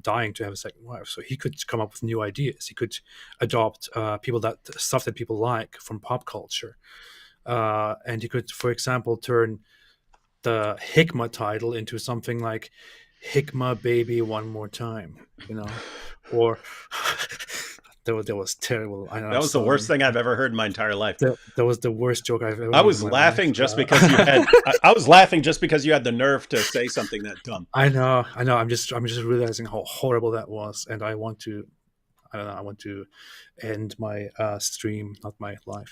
Speaker 2: dying to have a second wife. So he could come up with new ideas. He could adopt stuff that people like from pop culture. And you could, for example, turn the Hikmah title into something like "Hikmah Baby One More Time," or that was terrible. I know,
Speaker 1: that was the worst thing I've ever heard in my entire life.
Speaker 2: That was the worst joke I've ever.
Speaker 1: I was laughing just because you had. I was laughing just because you had the nerve to say something that dumb.
Speaker 2: I know. I'm just realizing how horrible that was, and I want to end my stream, not my life.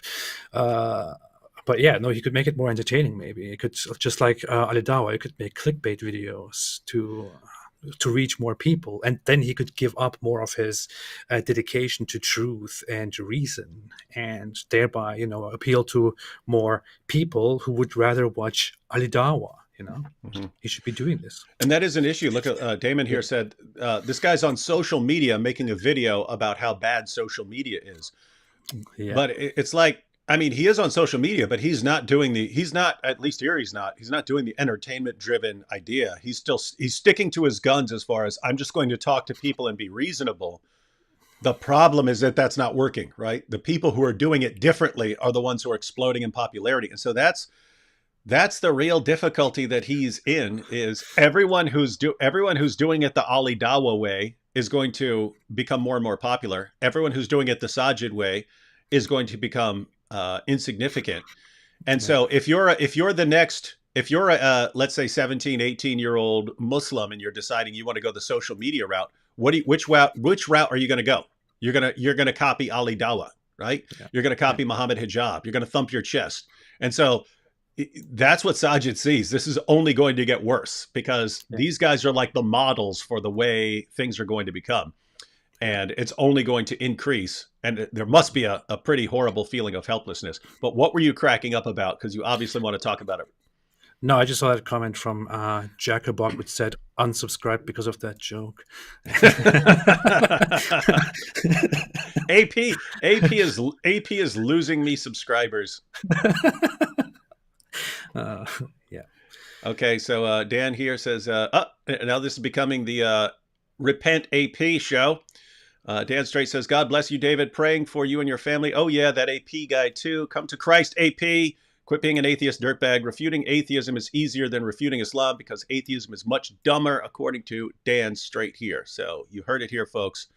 Speaker 2: But yeah, no, he could make it more entertaining. Maybe it could, just like DAWAH, it could make clickbait videos to reach more people, and then he could give up more of his dedication to truth and to reason, and thereby, appeal to more people who would rather watch DAWAH. He should be doing this.
Speaker 1: And that is an issue. Look at Damon here said, this guy's on social media making a video about how bad social media is. Yeah. But it's like, I mean, he is on social media, but he's not doing at least here he's not doing the entertainment driven idea. He's sticking to his guns as far as, I'm just going to talk to people and be reasonable. The problem is that that's not working, right? The people who are doing it differently are the ones who are exploding in popularity. And so that's the real difficulty that he's in, is everyone who's doing it the DAWAH way is going to become more and more popular. Everyone who's doing it the Sajid way is going to become insignificant. And so if you're a let's say 17, 18-year-old Muslim, and you're deciding you want to go the social media route, which route are you going to go? You're going to copy DAWAH, right? Yeah. You're going to copy Muhammad Hijab. You're going to thump your chest. And so that's what Sajid sees. This is only going to get worse, because these guys are like the models for the way things are going to become. And it's only going to increase. And there must be a pretty horrible feeling of helplessness. But what were you cracking up about? Because you obviously want to talk about it.
Speaker 2: No, I just saw that comment from Jacobog, which said, unsubscribe because of that joke.
Speaker 1: AP is losing me subscribers.
Speaker 2: Yeah.
Speaker 1: Okay, so Dan here says, now this is becoming the Repent AP show. Dan Straight says, God bless you, David. Praying for you and your family. Oh, yeah, that AP guy, too. Come to Christ, AP. Quit being an atheist dirtbag. Refuting atheism is easier than refuting Islam, because atheism is much dumber, according to Dan Straight here. So you heard it here, folks.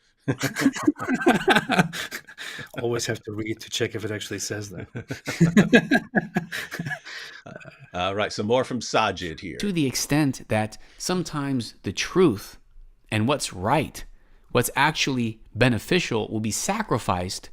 Speaker 2: Always have to read to check if it actually says that.
Speaker 1: All right, some more from Sajid here.
Speaker 13: To the extent that sometimes the truth and what's right, what's actually beneficial, will be sacrificed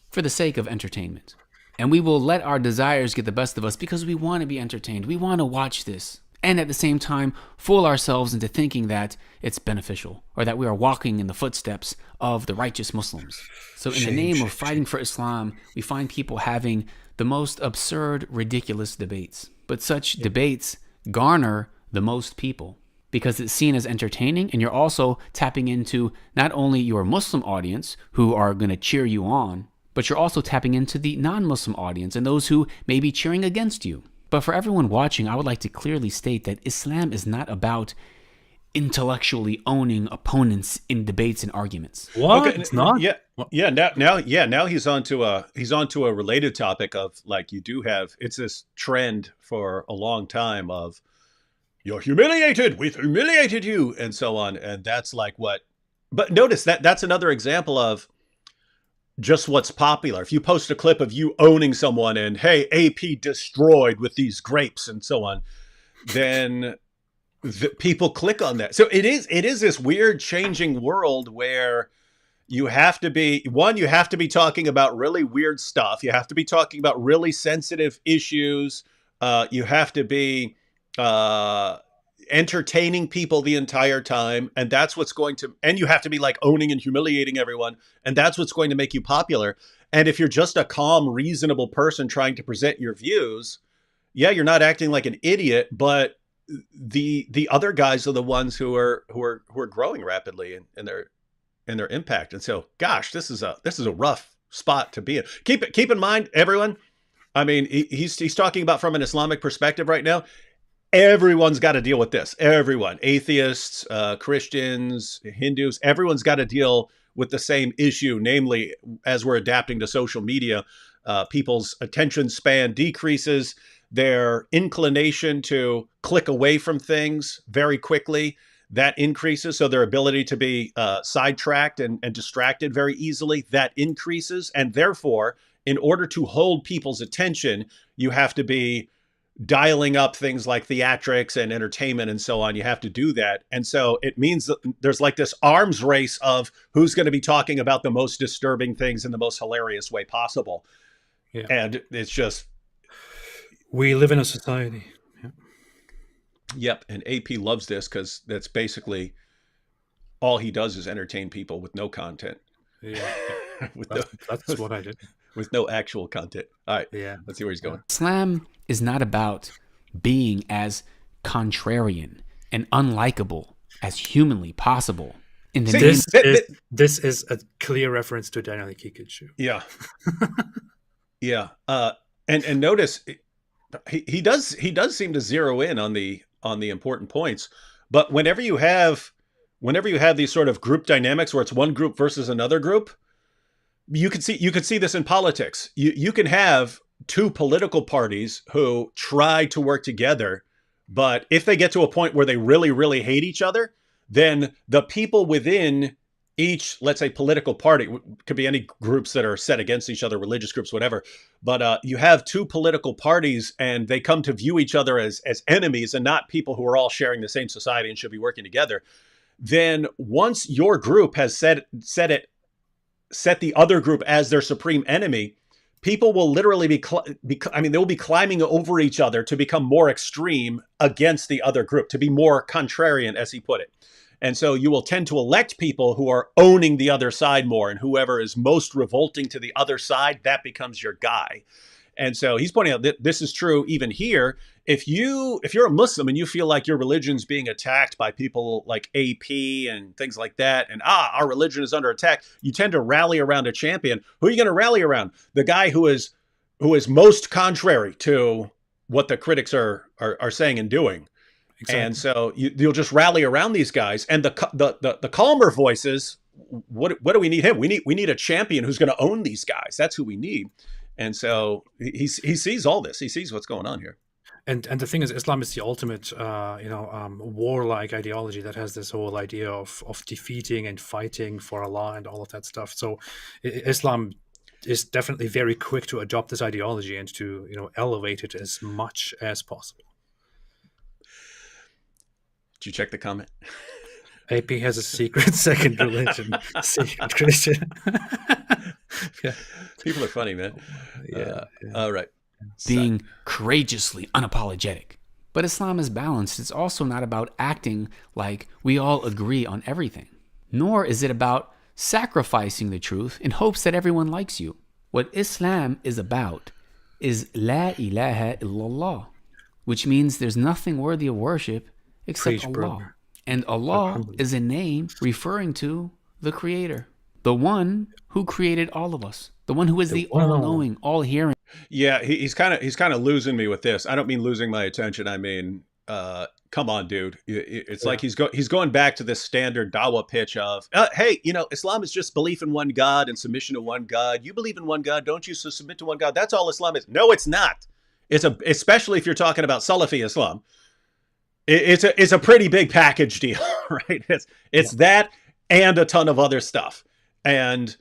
Speaker 13: for the sake of entertainment. And we will let our desires get the best of us because we want to be entertained. We want to watch this. And at the same time, fool ourselves into thinking that it's beneficial, or that we are walking in the footsteps of the righteous Muslims. So in the name of fighting for Islam, we find people having the most absurd, ridiculous debates. But such debates garner the most people, because it's seen as entertaining, and you're also tapping into not only your Muslim audience who are going to cheer you on, but you're also tapping into the non-Muslim audience and those who may be cheering against you. But for everyone watching, I would like to clearly state that Islam is not about intellectually owning opponents in debates and arguments.
Speaker 2: What? Okay, it's not?
Speaker 1: Now he's onto a related topic of, like, you do have, it's this trend for a long time of, you're humiliated, we've humiliated you, and so on. And that's like what, but notice that's another example of just what's popular. If you post a clip of you owning someone and, hey, AP destroyed with these grapes and so on, then people click on that. So it is this weird changing world where you have to be talking about really weird stuff. You have to be talking about really sensitive issues. You have to be entertaining people the entire time. And that's what's going to, and you have to be like owning and humiliating everyone. And that's what's going to make you popular. And if you're just a calm, reasonable person trying to present your views, yeah, you're not acting like an idiot, but the other guys are the ones who are growing rapidly in their impact. And so, gosh, this is a rough spot to be in. Keep in mind, everyone. I mean, he's talking about from an Islamic perspective right now. Everyone's got to deal with this. Everyone, atheists, Christians, Hindus, everyone's got to deal with the same issue. Namely, as we're adapting to social media, people's attention span decreases. Their inclination to click away from things very quickly, that increases. So their ability to be sidetracked and distracted very easily, that increases. And therefore, in order to hold people's attention, you have to be dialing up things like theatrics and entertainment and so on. You have to do that. And so it means that there's like this arms race of who's going to be talking about the most disturbing things in the most hilarious way possible.
Speaker 2: Yeah.
Speaker 1: And it's just,
Speaker 2: we live in a society. Yeah.
Speaker 1: Yep. And AP loves this because that's basically all he does is entertain people with no content.
Speaker 2: Yeah. That's what I did.
Speaker 1: With no actual content. All right.
Speaker 2: Yeah.
Speaker 1: Let's see where he's going.
Speaker 13: Islam is not about being as contrarian and unlikable as humanly possible. In
Speaker 2: the this is a clear reference to Daniel Kikic.
Speaker 1: Yeah. Yeah. And notice he does seem to zero in on the important points. But whenever you have these sort of group dynamics where it's one group versus another group, you could see this in politics. You can have two political parties who try to work together, but if they get to a point where they really, really hate each other, then the people within each, let's say, political party, could be any groups that are set against each other, religious groups, whatever. But you have two political parties and they come to view each other as enemies and not people who are all sharing the same society and should be working together. Then once your group has set the other group as their supreme enemy, people will literally they will be climbing over each other to become more extreme against the other group, to be more contrarian, as he put it. And so you will tend to elect people who are owning the other side more, and whoever is most revolting to the other side, that becomes your guy. And so he's pointing out that this is true even here. If you're a Muslim and you feel like your religion's being attacked by people like AP and things like that, and our religion is under attack, you tend to rally around a champion. Who are you going to rally around? The guy who is most contrary to what the critics are saying and doing. Exactly. And so you'll just rally around these guys. And the calmer voices, what do we need him? We need a champion who's going to own these guys. That's who we need. And so he sees all this. He sees what's going on here.
Speaker 2: And the thing is, Islam is the ultimate, warlike ideology that has this whole idea of defeating and fighting for Allah and all of that stuff. So Islam is definitely very quick to adopt this ideology and to elevate it as much as possible.
Speaker 1: Did you check the comment?
Speaker 2: AP has a secret second religion, secret Christian.
Speaker 1: Yeah. People are funny, man.
Speaker 2: Yeah.
Speaker 1: All right.
Speaker 13: Being courageously unapologetic. But Islam is balanced. It's also not about acting like we all agree on everything. Nor is it about sacrificing the truth in hopes that everyone likes you. What Islam is about is La ilaha illallah, which means there's nothing worthy of worship except
Speaker 2: Preach,
Speaker 13: Allah.
Speaker 2: brother.
Speaker 13: And Allah is a name referring to the Creator, the one who created all of us, the one who is the all-knowing, all-hearing.
Speaker 1: Yeah, he's kind of losing me with this. I don't mean losing my attention. I mean, come on, dude. It's like he's going back to this standard DAWAH pitch of, hey, you know, Islam is just belief in one God and submission to one God. You believe in one God, don't you? So submit to one God. That's all Islam is. No, it's not. Especially if you're talking about Salafi Islam. It's a pretty big package deal, right? It's that and a ton of other stuff. And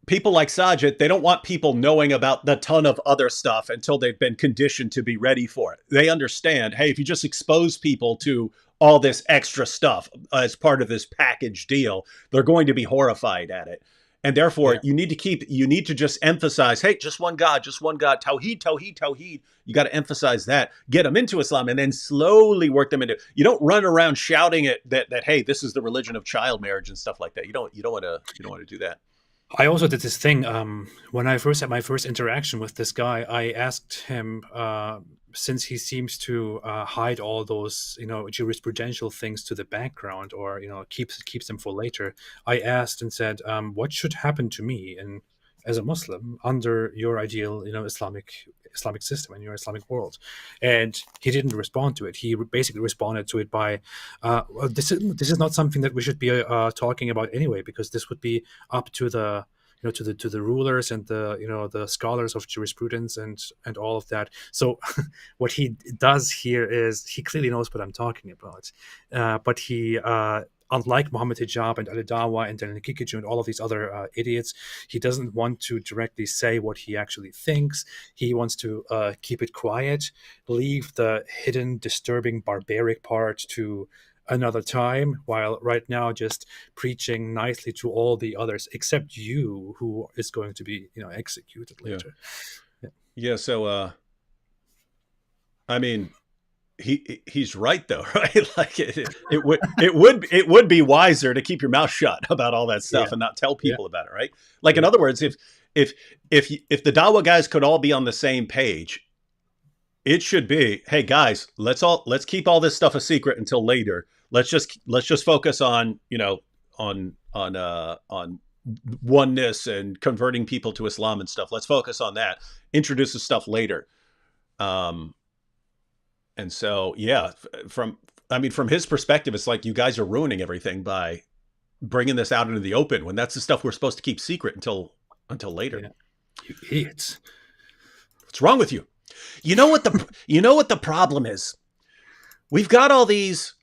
Speaker 1: people like Sajid, they don't want people knowing about the ton of other stuff until they've been conditioned to be ready for it. They understand, hey, if you just expose people to all this extra stuff as part of this package deal, they're going to be horrified at it. And therefore, you need to just emphasize, hey, just one God, Tawheed, Tawheed, Tawheed. You got to emphasize that, get them into Islam, and then slowly work them into. You don't run around shouting it that hey, this is the religion of child marriage and stuff like that. You don't want to do that.
Speaker 2: I also did this thing when I first had my first interaction with this guy. I asked him, since he seems to hide all those, you know, jurisprudential things to the background, or, you know, keeps them for later. I asked and said, what should happen to me as a Muslim under your ideal, you know, Islamic system and your Islamic world? And he didn't respond to it. He basically responded to it by, well, this is not something that we should be talking about anyway, because this would be up to the, you know, to the rulers and the, you know, the scholars of jurisprudence and all of that. So what he does here is he clearly knows what I'm talking about, but he unlike Muhammad Hijab and DAWAH and Daniel Kikiju and all of these other idiots, he doesn't want to directly say what he actually thinks. He wants to keep it quiet, leave the hidden, disturbing, barbaric part to another time, while right now just preaching nicely to all the others, except you, who is going to be, you know, executed later.
Speaker 1: Yeah. So, I mean, he's right though, right? Like it would be wiser to keep your mouth shut about all that stuff and not tell people about it, right? Like, in other words, if the DAWAH guys could all be on the same page, it should be, hey guys, let's keep all this stuff a secret until later. Let's just focus on, you know, on oneness and converting people to Islam and stuff. Let's focus on that. Introduce the stuff later. And so, yeah, from his perspective, it's like you guys are ruining everything by bringing this out into the open when that's the stuff we're supposed to keep secret until later.
Speaker 2: Yeah. You idiots.
Speaker 1: What's wrong with you? You know what the problem is? We've got all these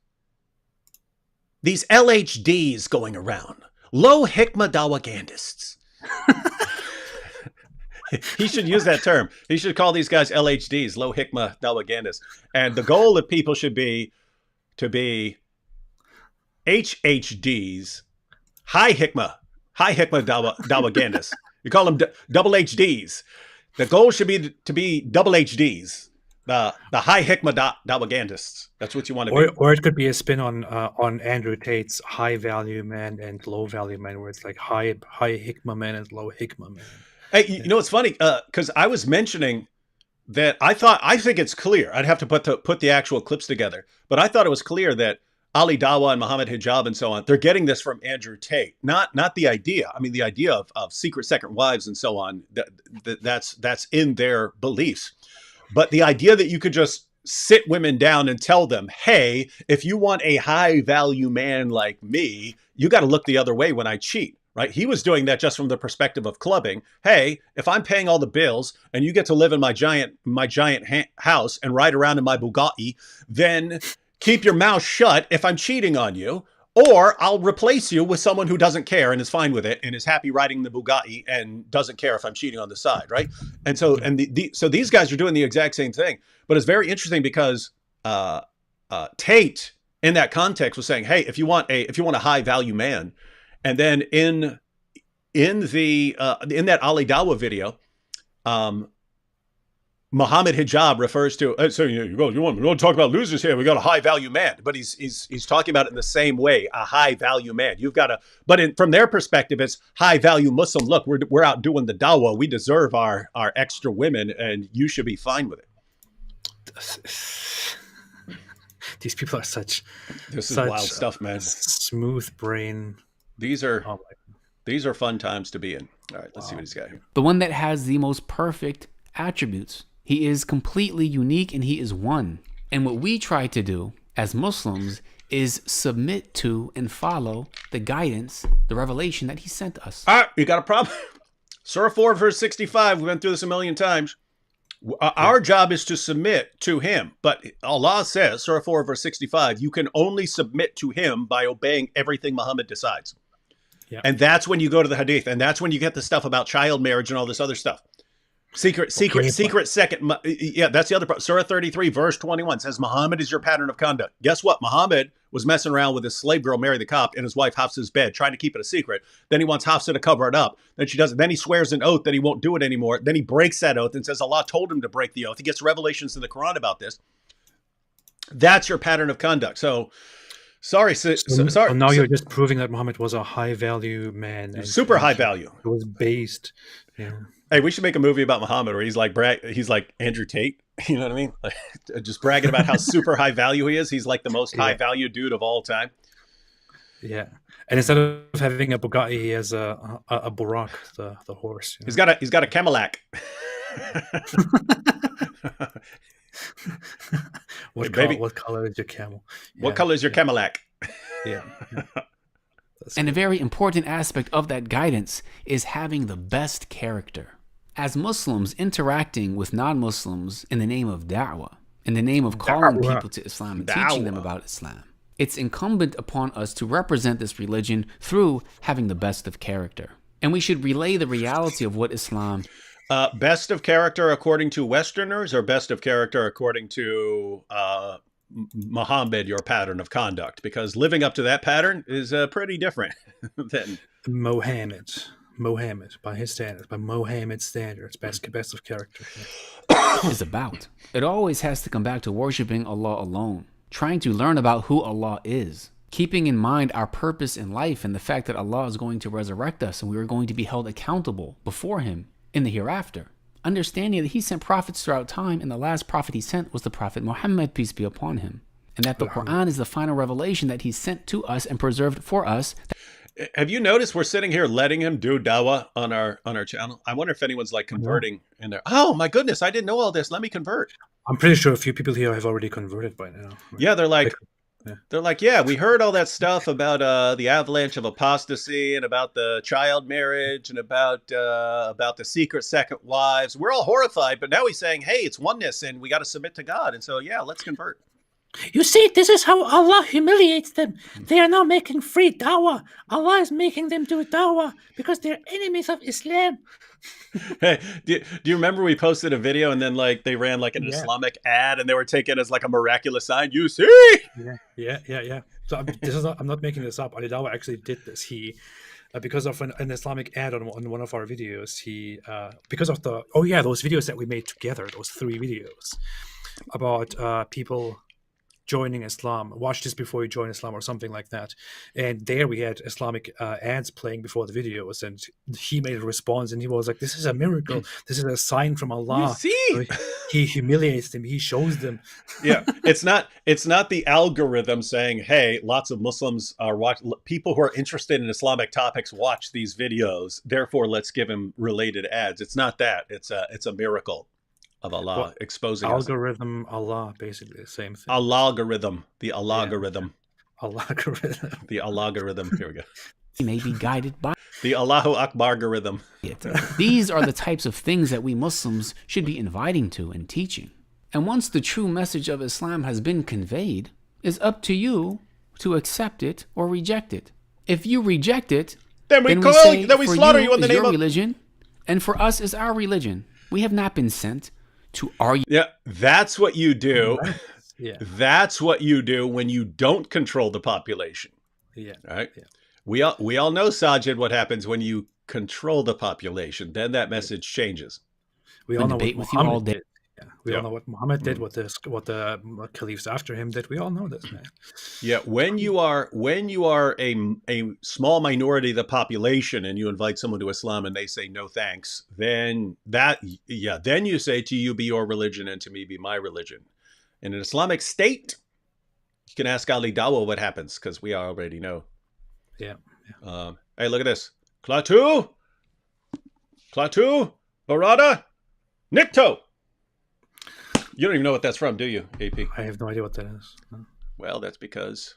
Speaker 1: LHDs going around. Low Hikmah Dawagandists. He should use that term. He should call these guys LHDs, low hikmah dawagandists. And the goal of people should be to be HHDs, high hikmah dawagandists. You call them double HDs. The goal should be to be double HDs, the high hikmah dawagandists. That's what you want to be.
Speaker 2: Or it could be a spin on Andrew Tate's high value man and low value man, where it's like high hikmah man and low hikmah man.
Speaker 1: Hey, you know, it's funny because I was mentioning that I think it's clear. I'd have to put the actual clips together, but I thought it was clear that Ali DAWAH and Muhammad Hijab and so on, they're getting this from Andrew Tate, not the idea. I mean, the idea of secret second wives and so on, that's in their beliefs, but the idea that you could just sit women down and tell them, hey, if you want a high value man like me, you got to look the other way when I cheat. Right? He was doing that just from the perspective of clubbing. Hey, if I'm paying all the bills and you get to live in my giant house and ride around in my Bugatti, then keep your mouth shut if I'm cheating on you, or I'll replace you with someone who doesn't care and is fine with it and is happy riding the Bugatti and doesn't care if I'm cheating on the side, right? And so so these guys are doing the exact same thing. But it's very interesting because Tate in that context was saying, hey, if you want a high value man. And then in that Ali DAWAH video, Muhammad Hijab refers to, so you want to talk about losers here? We got a high value man, but he's talking about it in the same way, a high value man. You've got from their perspective, it's high value Muslim. Look, we're out doing the DAWAH. We deserve our extra women, and you should be fine with it.
Speaker 2: These people are such
Speaker 1: wild stuff, man.
Speaker 2: Smooth brain.
Speaker 1: These are fun times to be in. All right, let's see what he's got here.
Speaker 13: The one that has the most perfect attributes. He is completely unique and he is one. And what we try to do as Muslims is submit to and follow the guidance, the revelation that he sent us.
Speaker 1: All right, you got a problem? Surah 4, verse 65. We've been through this a million times. Our job is to submit to him. But Allah says, Surah 4, verse 65, you can only submit to him by obeying everything Muhammad decides. Yeah. And that's when you go to the hadith. And that's when you get the stuff about child marriage and all this other stuff. Secret second. Yeah, that's the other part. Surah 33, verse 21 says, Muhammad is your pattern of conduct. Guess what? Muhammad was messing around with his slave girl, Mary the Copt, in his wife Hafsa's bed, trying to keep it a secret. Then he wants Hafsa to cover it up. Then she doesn't. Then he swears an oath that he won't do it anymore. Then he breaks that oath and says Allah told him to break the oath. He gets revelations in the Quran about this. That's your pattern of conduct. So, sorry. So
Speaker 2: now you're just proving that Muhammad was a high value man. And
Speaker 1: super high value.
Speaker 2: It was based. Yeah.
Speaker 1: Hey, we should make a movie about Muhammad where he's like Andrew Tate. You know what I mean? Like, just bragging about how super high value he is. He's like the most high value dude of all time.
Speaker 2: Yeah. And instead of having a Bugatti, he has a Burak, the horse.
Speaker 1: You know? He's got a Camelak.
Speaker 2: What color is your camel? Yeah.
Speaker 1: What color is your Camelak?
Speaker 2: Yeah.
Speaker 13: And a very important aspect of that guidance is having the best character. As Muslims interacting with non-Muslims in the name of da'wah, in the name of calling people to Islam and teaching them about Islam, it's incumbent upon us to represent this religion through having the best of character. And we should relay the reality of what Islam...
Speaker 1: best of character according to Westerners, or best of character according to Muhammad, your pattern of conduct? Because living up to that pattern is pretty different than
Speaker 2: Mohammed, by his standards, by Mohammed's standards, best of character.
Speaker 13: Is about. It always has to come back to worshiping Allah alone, trying to learn about who Allah is, keeping in mind our purpose in life and the fact that Allah is going to resurrect us and we are going to be held accountable before him in the hereafter. Understanding that he sent prophets throughout time, and the last prophet he sent was the Prophet Muhammad, peace be upon him. And that the Quran is the final revelation that he sent to us and preserved for us.
Speaker 1: Have you noticed we're sitting here letting him do dawah on our channel? I wonder if anyone's like converting in there. Oh my goodness, I didn't know all this. Let me convert.
Speaker 2: I'm pretty sure a few people here have already converted by now.
Speaker 1: Yeah, they're like, yeah, we heard all that stuff about the avalanche of apostasy and about the child marriage and about the secret second wives. We're all horrified, but now he's saying, hey, it's oneness and we got to submit to God. And so, yeah, let's convert.
Speaker 5: You see, this is how Allah humiliates them. They are now making free dawah. Allah is making them do dawah because they're enemies of Islam.
Speaker 1: Hey, do you remember we posted a video and then like they ran like an Islamic ad and they were taken as like a miraculous sign? You see?
Speaker 2: Yeah. So I'm not making this up. Ali Dawah actually did this. He because of an Islamic ad on one of our videos. He because of those videos that we made together, those 3 videos about people joining Islam. Watch this before you join Islam or something like that. And there we had Islamic ads playing before the videos, and he made a response and he was like, this is a miracle. This is a sign from Allah.
Speaker 1: You see?
Speaker 2: So he humiliates them. He shows them.
Speaker 1: Yeah. It's not the algorithm saying, hey, lots of Muslims are people who are interested in Islamic topics watch these videos. Therefore, let's give them related ads. It's not that. It's a miracle of Allah exposing
Speaker 2: algorithm us. Allah, basically the same thing.
Speaker 1: Algorithm, the algorithm.
Speaker 2: Algorithm.
Speaker 1: The algorithm. Here we go.
Speaker 13: He may be guided by
Speaker 1: the Allahu Akbar algorithm.
Speaker 13: These are the types of things that we Muslims should be inviting to and teaching. And once the true message of Islam has been conveyed, it's up to you to accept it or reject it. If you reject it, then we slaughter you in the name of religion, and for us is our religion. We have not been sent to argue.
Speaker 1: Yeah, that's what you do.
Speaker 2: Yeah.
Speaker 1: That's what you do when you don't control the population.
Speaker 2: Yeah.
Speaker 1: Right? Yeah. We all know, Sajid, what happens when you control the population. Then that message changes.
Speaker 2: We all know what Muhammad did. Yeah. We all know what Muhammad did, what the caliphs after him did. We all know this, man.
Speaker 1: Yeah, when you are a small minority of the population and you invite someone to Islam and they say no thanks, then you say to you be your religion and to me be my religion. In an Islamic state, You can ask Ali Dawah what happens, because we already know.
Speaker 2: Yeah.
Speaker 1: Hey, look at this. Klaatu, Barada, Nikto. You don't even know what that's from, do you, AP?
Speaker 2: I have no idea what that is. No.
Speaker 1: Well, that's because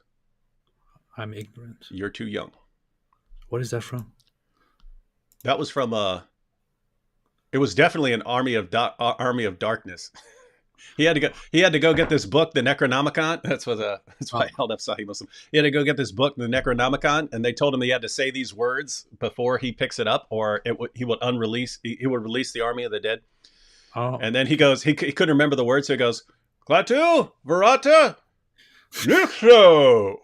Speaker 2: I'm ignorant.
Speaker 1: You're too young.
Speaker 2: What is that from?
Speaker 1: That was from it was definitely an Army of Darkness. He had to go get this book, the Necronomicon. That's why I held up Sahih Muslim. He had to go get this book, the Necronomicon, and they told him he had to say these words before he picks it up, or he would release the Army of the Dead.
Speaker 2: Oh.
Speaker 1: And then he goes, he couldn't remember the words, so he goes, Klaatu, Varata, Nixo.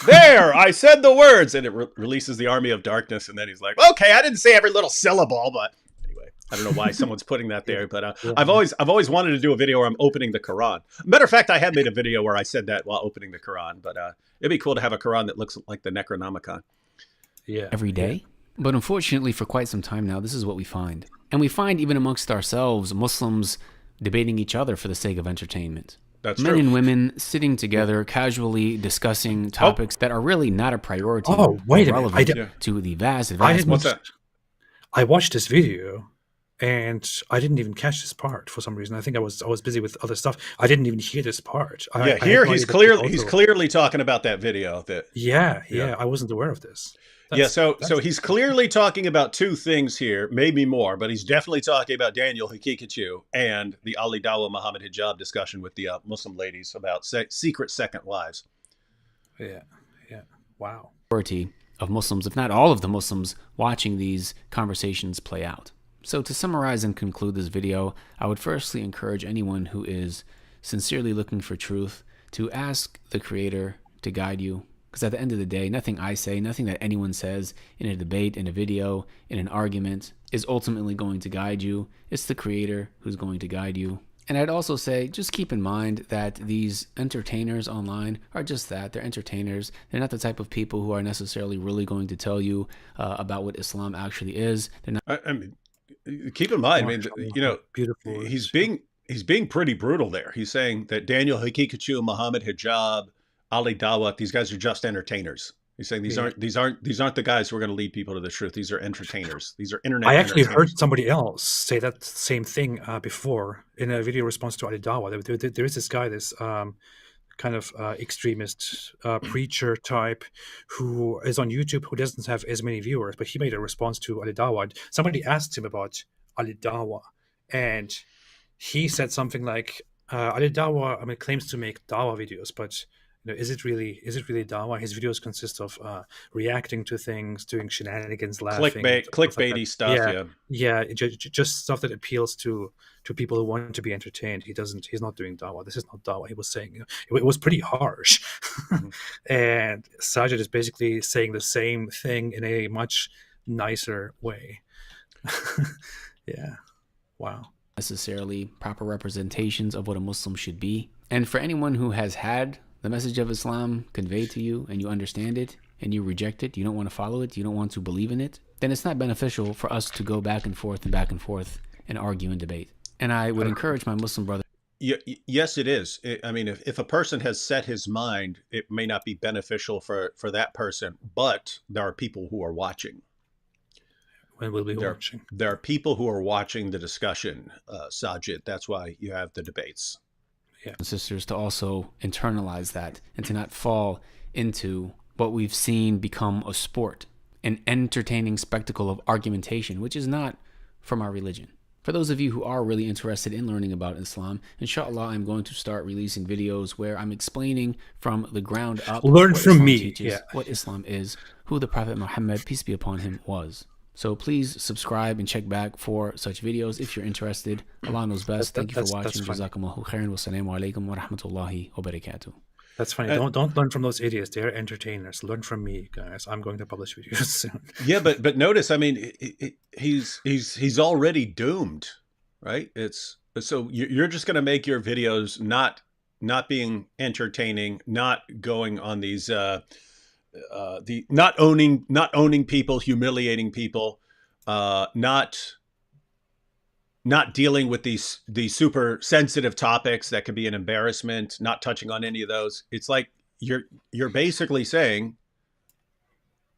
Speaker 1: There, I said the words, and it releases the Army of Darkness, and then he's like, okay, I didn't say every little syllable, but anyway, I don't know why someone's putting that there, but I've always wanted to do a video where I'm opening the Quran. Matter of fact, I have made a video where I said that while opening the Quran, but it'd be cool to have a Quran that looks like the Necronomicon.
Speaker 2: Yeah.
Speaker 13: Every day. But unfortunately, for quite some time now, this is what we find. And we find even amongst ourselves, Muslims debating each other for the sake of entertainment.
Speaker 1: That's
Speaker 13: Men
Speaker 1: true.
Speaker 13: and women sitting together, casually discussing topics that are really not a priority.
Speaker 2: Oh, wait a minute.
Speaker 13: Relevant to the vast.
Speaker 1: What's that?
Speaker 2: I watched this video and I didn't even catch this part for some reason. I think I was busy with other stuff. I didn't even hear this part.
Speaker 1: He's clearly talking about that video.
Speaker 2: Yeah. I wasn't aware of this.
Speaker 1: So he's clearly talking about two things here, maybe more, but he's definitely talking about Daniel Hakikachu and the Ali Dawah Muhammad hijab discussion with the Muslim ladies about secret second wives.
Speaker 2: Yeah. Wow.
Speaker 13: Majority of Muslims, if not all of the Muslims, watching these conversations play out. So to summarize and conclude this video, I would firstly encourage anyone who is sincerely looking for truth to ask the Creator to guide you. Because at the end of the day, nothing I say, nothing that anyone says in a debate, in a video, in an argument is ultimately going to guide you. It's the Creator who's going to guide you. And I'd also say, just keep in mind that these entertainers online are just that. They're entertainers. They're not the type of people who are necessarily really going to tell you about what Islam actually is. They're not.
Speaker 1: I mean, keep in mind,
Speaker 2: beautiful.
Speaker 1: He's being pretty brutal there. He's saying that Daniel Hakikachu, Muhammad hijab, Ali Dawah, these guys are just entertainers. He's saying these aren't the guys who are going to lead people to the truth. These are entertainers. These are internet.
Speaker 2: I actually heard somebody else say that same thing before in a video response to Ali Dawah. There is this guy, this kind of extremist preacher type who is on YouTube, who doesn't have as many viewers, but he made a response to Ali Dawah. Somebody asked him about Ali Dawah, and he said something like, Ali Dawah, claims to make Dawah videos, but is it really Dawah? His videos consist of reacting to things, doing shenanigans, laughing,
Speaker 1: clickbaity like stuff.
Speaker 2: Yeah, just stuff that appeals to people who want to be entertained. He's not doing Dawah. This is not Dawah. He was saying it was pretty harsh, and Sajid is basically saying the same thing in a much nicer way. Yeah, wow.
Speaker 13: Necessarily proper representations of what a Muslim should be, and for anyone who has had the message of Islam conveyed to you and you understand it and you reject it, you don't want to follow it, you don't want to believe in it, then it's not beneficial for us to go back and forth and argue and debate. And I would encourage my Muslim brother.
Speaker 1: Yes, it is. If a person has set his mind, it may not be beneficial for that person, but there are people who are watching.
Speaker 2: When will be watching?
Speaker 1: There are people who are watching the discussion, Sajid. That's why you have the debates.
Speaker 2: Yeah.
Speaker 13: And sisters, to also internalize that and to not fall into what we've seen become a sport, an entertaining spectacle of argumentation, which is not from our religion. For those of you who are really interested in learning about Islam, inshallah, I'm going to start releasing videos where I'm explaining from the ground up
Speaker 2: Learn from
Speaker 13: Islam
Speaker 2: me.
Speaker 13: teaches, what Islam is, who the Prophet Muhammad, peace be upon him, was. So please subscribe and check back for such videos if you're interested. Allah knows best. Thank you for watching. Jazakumullahu khairan. Wassalamu alaikum wa rahmatullahi wa barakatuh.
Speaker 2: That's funny. Don't learn from those idiots. They're entertainers. Learn from me, guys. I'm going to publish videos soon.
Speaker 1: Yeah, but notice, he's already doomed, right? So you're just going to make your videos not being entertaining, not going on these not owning people, humiliating people, not dealing with these super sensitive topics that could be an embarrassment, not touching on any of those. It's like you're basically saying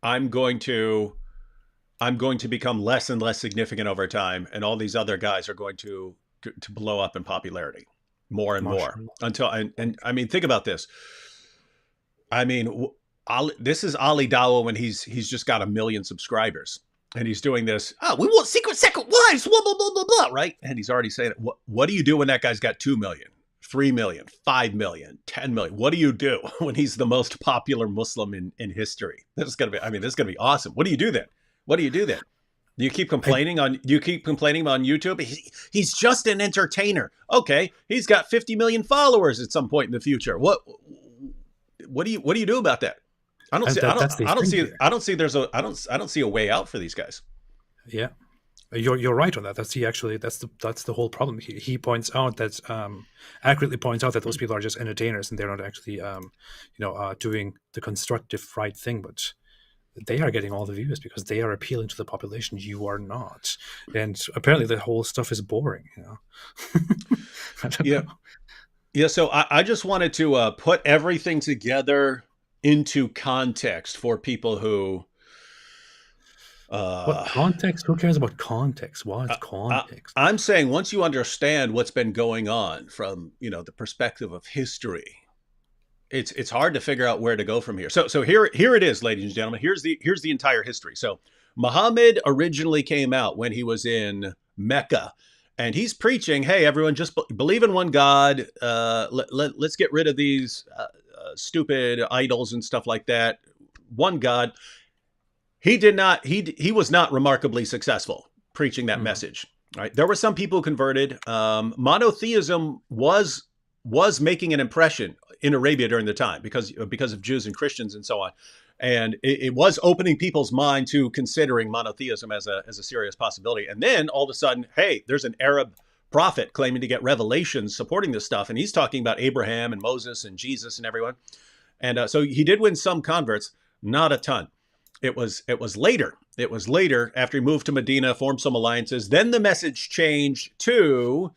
Speaker 1: I'm going to become less and less significant over time, and all these other guys are going to blow up in popularity more and more until and I mean, think about this. I mean, this is DAWAH when he's just got 1 million subscribers, and he's doing this. Oh, we want secret wives, blah blah blah blah blah, right? And he's already saying it. What do you do when that guy's got 2 million, 3 million, 5 million, 10 million? What do you do when he's the most popular Muslim in history? This is gonna be awesome. What do you do then? Do you keep complaining on YouTube? He's just an entertainer. Okay, he's got 50 million followers at some point in the future. What do you do about that? I don't see a way out for these guys.
Speaker 2: Yeah, you're right on that. That's the whole problem. He points out that accurately points out that those people are just entertainers and they're not actually doing the constructive right thing, but they are getting all the views because they are appealing to the population. You are not, and apparently the whole stuff is boring.
Speaker 1: Yeah. So I just wanted to put everything together into context for people who.
Speaker 2: What context? Who cares about context? What's context?
Speaker 1: I'm saying once you understand what's been going on from the perspective of history, it's hard to figure out where to go from here. So here it is, ladies and gentlemen. Here's the entire history. So Muhammad originally came out when he was in Mecca, and he's preaching, "Hey, everyone, just believe in one God. Let's get rid of these stupid idols and stuff like that. One God." He did not. He was not remarkably successful preaching that message. Right? There were some people who converted. Monotheism was making an impression in Arabia during the time because of Jews and Christians and so on, and it was opening people's mind to considering monotheism as a serious possibility. And then all of a sudden, hey, there's an Arab prophet claiming to get revelations supporting this stuff, and he's talking about Abraham and Moses and Jesus and everyone. And so he did win some converts, not a ton. It was later. It was later after he moved to Medina, formed some alliances. Then the message changed to,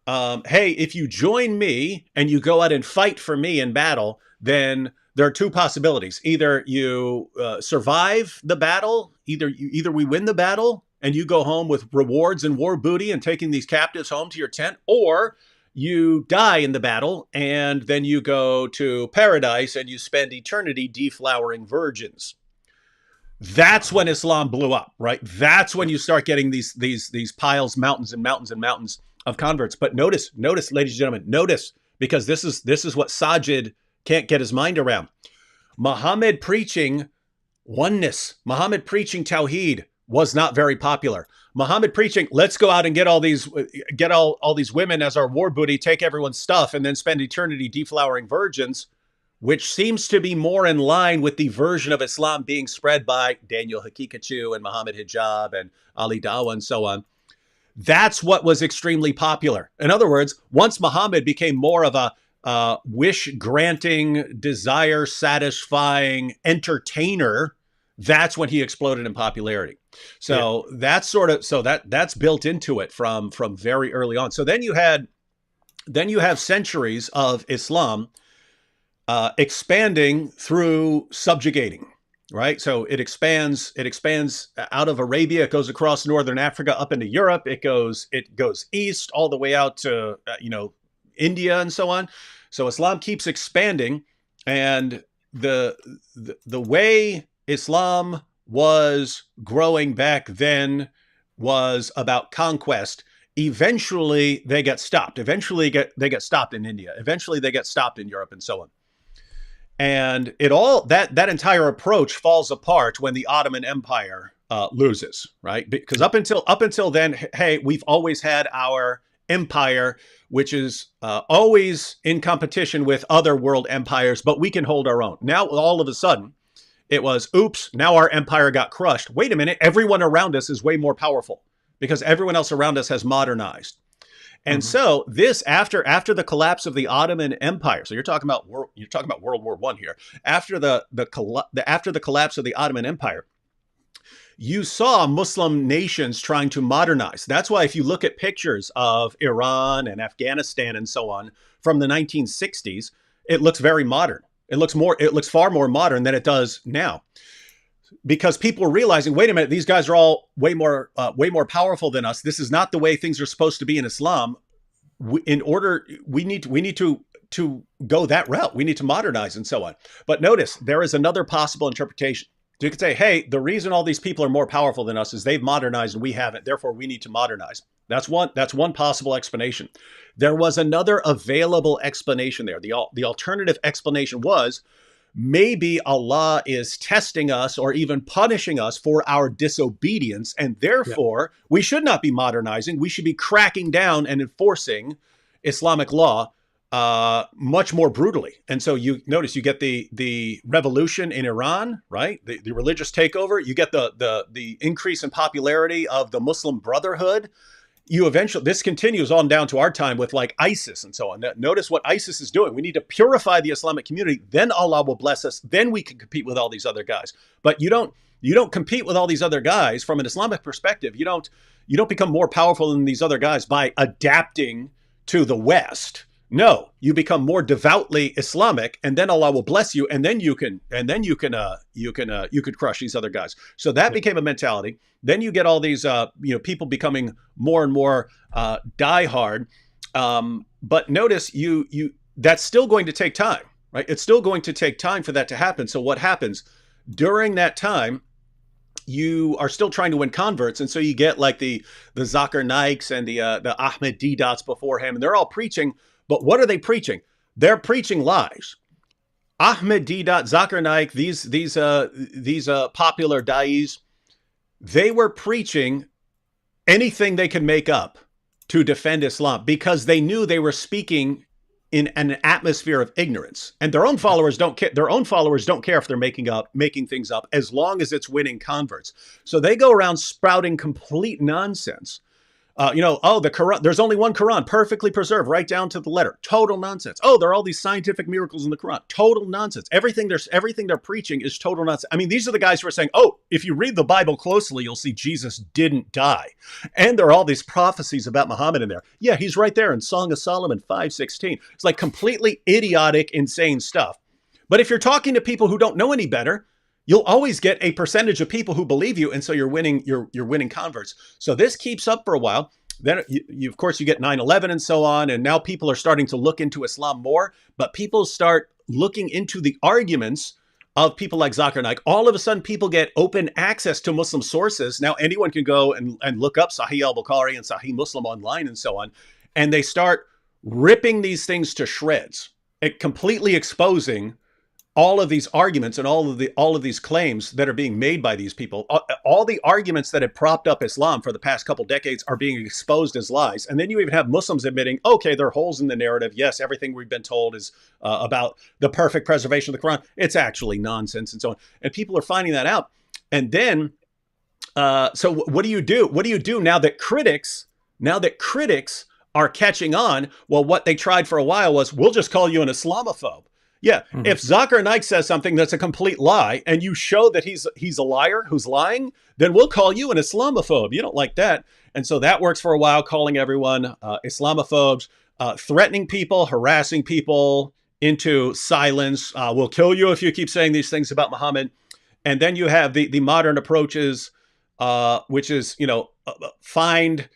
Speaker 1: hey, if you join me and you go out and fight for me in battle, then there are two possibilities. Either you survive the battle, either we win the battle and you go home with rewards and war booty and taking these captives home to your tent, or you die in the battle and then you go to paradise and you spend eternity deflowering virgins. That's when Islam blew up, right? That's when you start getting these piles, mountains and mountains and mountains of converts. But notice, ladies and gentlemen, notice, because this is what Sajid can't get his mind around. Muhammad preaching oneness, Muhammad preaching Tawheed was not very popular. Muhammad preaching, let's go out and get all these women as our war booty, take everyone's stuff, and then spend eternity deflowering virgins, which seems to be more in line with the version of Islam being spread by Daniel Hakikachu and Muhammad Hijab and Ali Dawah and so on. That's what was extremely popular. In other words, once Muhammad became more of a wish-granting, desire-satisfying entertainer, that's when he exploded in popularity. So that's that's built into it from very early on. So then you have centuries of Islam expanding through subjugating, right? So it expands out of Arabia. It goes across northern Africa up into Europe. It goes east all the way out to India and so on. So Islam keeps expanding, and the way Islam was growing back then was about conquest. Eventually they get stopped. Eventually they get stopped in India. Eventually they get stopped in Europe and so on. And that entire approach falls apart when the Ottoman Empire loses, right? Because up until then, hey, we've always had our empire, which is always in competition with other world empires, but we can hold our own. Now, all of a sudden, it was, oops, now our empire got crushed. Wait a minute, everyone around us is way more powerful because everyone else around us has modernized. And so this, after the collapse of the Ottoman Empire, so you're talking about World War I here. After the collapse of the Ottoman Empire, you saw Muslim nations trying to modernize. That's why if you look at pictures of Iran and Afghanistan and so on from the 1960s, it looks very modern. It looks far more modern than it does now, because people are realizing, wait a minute, these guys are all way more powerful than us. This is not the way things are supposed to be in Islam. We need to go that route. We need to modernize and so on. But notice, there is another possible interpretation. So you could say, hey, the reason all these people are more powerful than us is they've modernized and we haven't. Therefore, we need to modernize. That's one possible explanation. There was another available explanation there. The alternative explanation was, maybe Allah is testing us or even punishing us for our disobedience, and therefore we should not be modernizing. We should be cracking down and enforcing Islamic law much more brutally. And so you notice you get the revolution in Iran, right? The religious takeover. You get the increase in popularity of the Muslim Brotherhood. This continues on down to our time with like ISIS and so on. Notice what ISIS is doing. We need to purify the Islamic community. Then Allah will bless us. Then we can compete with all these other guys. But you don't compete with all these other guys from an Islamic perspective. You don't become more powerful than these other guys by adapting to the West. No, you become more devoutly Islamic, and then Allah will bless you, and then you could crush these other guys. So that became a mentality. Then you get all these people becoming more and more diehard. But notice that's still going to take time, right? It's still going to take time for that to happen. So what happens during that time? You are still trying to win converts, and so you get like the Zakir Naiks and the Ahmed Deedats before him, and they're all preaching. But what are they preaching? They're preaching lies. Ahmed Deedat, Zakir Naik, these popular da'is, they were preaching anything they could make up to defend Islam because they knew they were speaking in an atmosphere of ignorance, and their own followers don't care. Their own followers don't care if they're making things up as long as it's winning converts. So they go around sprouting complete nonsense. The Quran, there's only one Quran, perfectly preserved, right down to the letter. Total nonsense. Oh, there are all these scientific miracles in the Quran. Total nonsense. Everything they're preaching is total nonsense. I mean, these are the guys who are saying, oh, if you read the Bible closely, you'll see Jesus didn't die. And there are all these prophecies about Muhammad in there. Yeah, he's right there in Song of Solomon 5:16. It's like completely idiotic, insane stuff. But if you're talking to people who don't know any better, you'll always get a percentage of people who believe you, and so you're winning converts. So this keeps up for a while. Then of course you get 9/11 and so on, and now people are starting to look into Islam more. But people start looking into the arguments of people like Zakir Naik. All of a sudden, people get open access to Muslim sources. Now anyone can go and look up Sahih al-Bukhari and Sahih Muslim online and so on, and they start ripping these things to shreds, completely exposing all of these arguments and all of these claims that are being made by these people. All the arguments that have propped up Islam for the past couple decades are being exposed as lies. And then you even have Muslims admitting, okay, there are holes in the narrative. Yes, everything we've been told is about the perfect preservation of the Quran. It's actually nonsense and so on. And people are finding that out. And then, so what do you do? What do you do now that critics are catching on? Well, what they tried for a while was, we'll just call you an Islamophobe. Yeah, if Zakir Naik says something that's a complete lie, and you show that he's a liar who's lying, then we'll call you an Islamophobe. You don't like that. And so that works for a while, calling everyone Islamophobes, threatening people, harassing people into silence. We'll kill you if you keep saying these things about Muhammad. And then you have the modern approaches, which is, find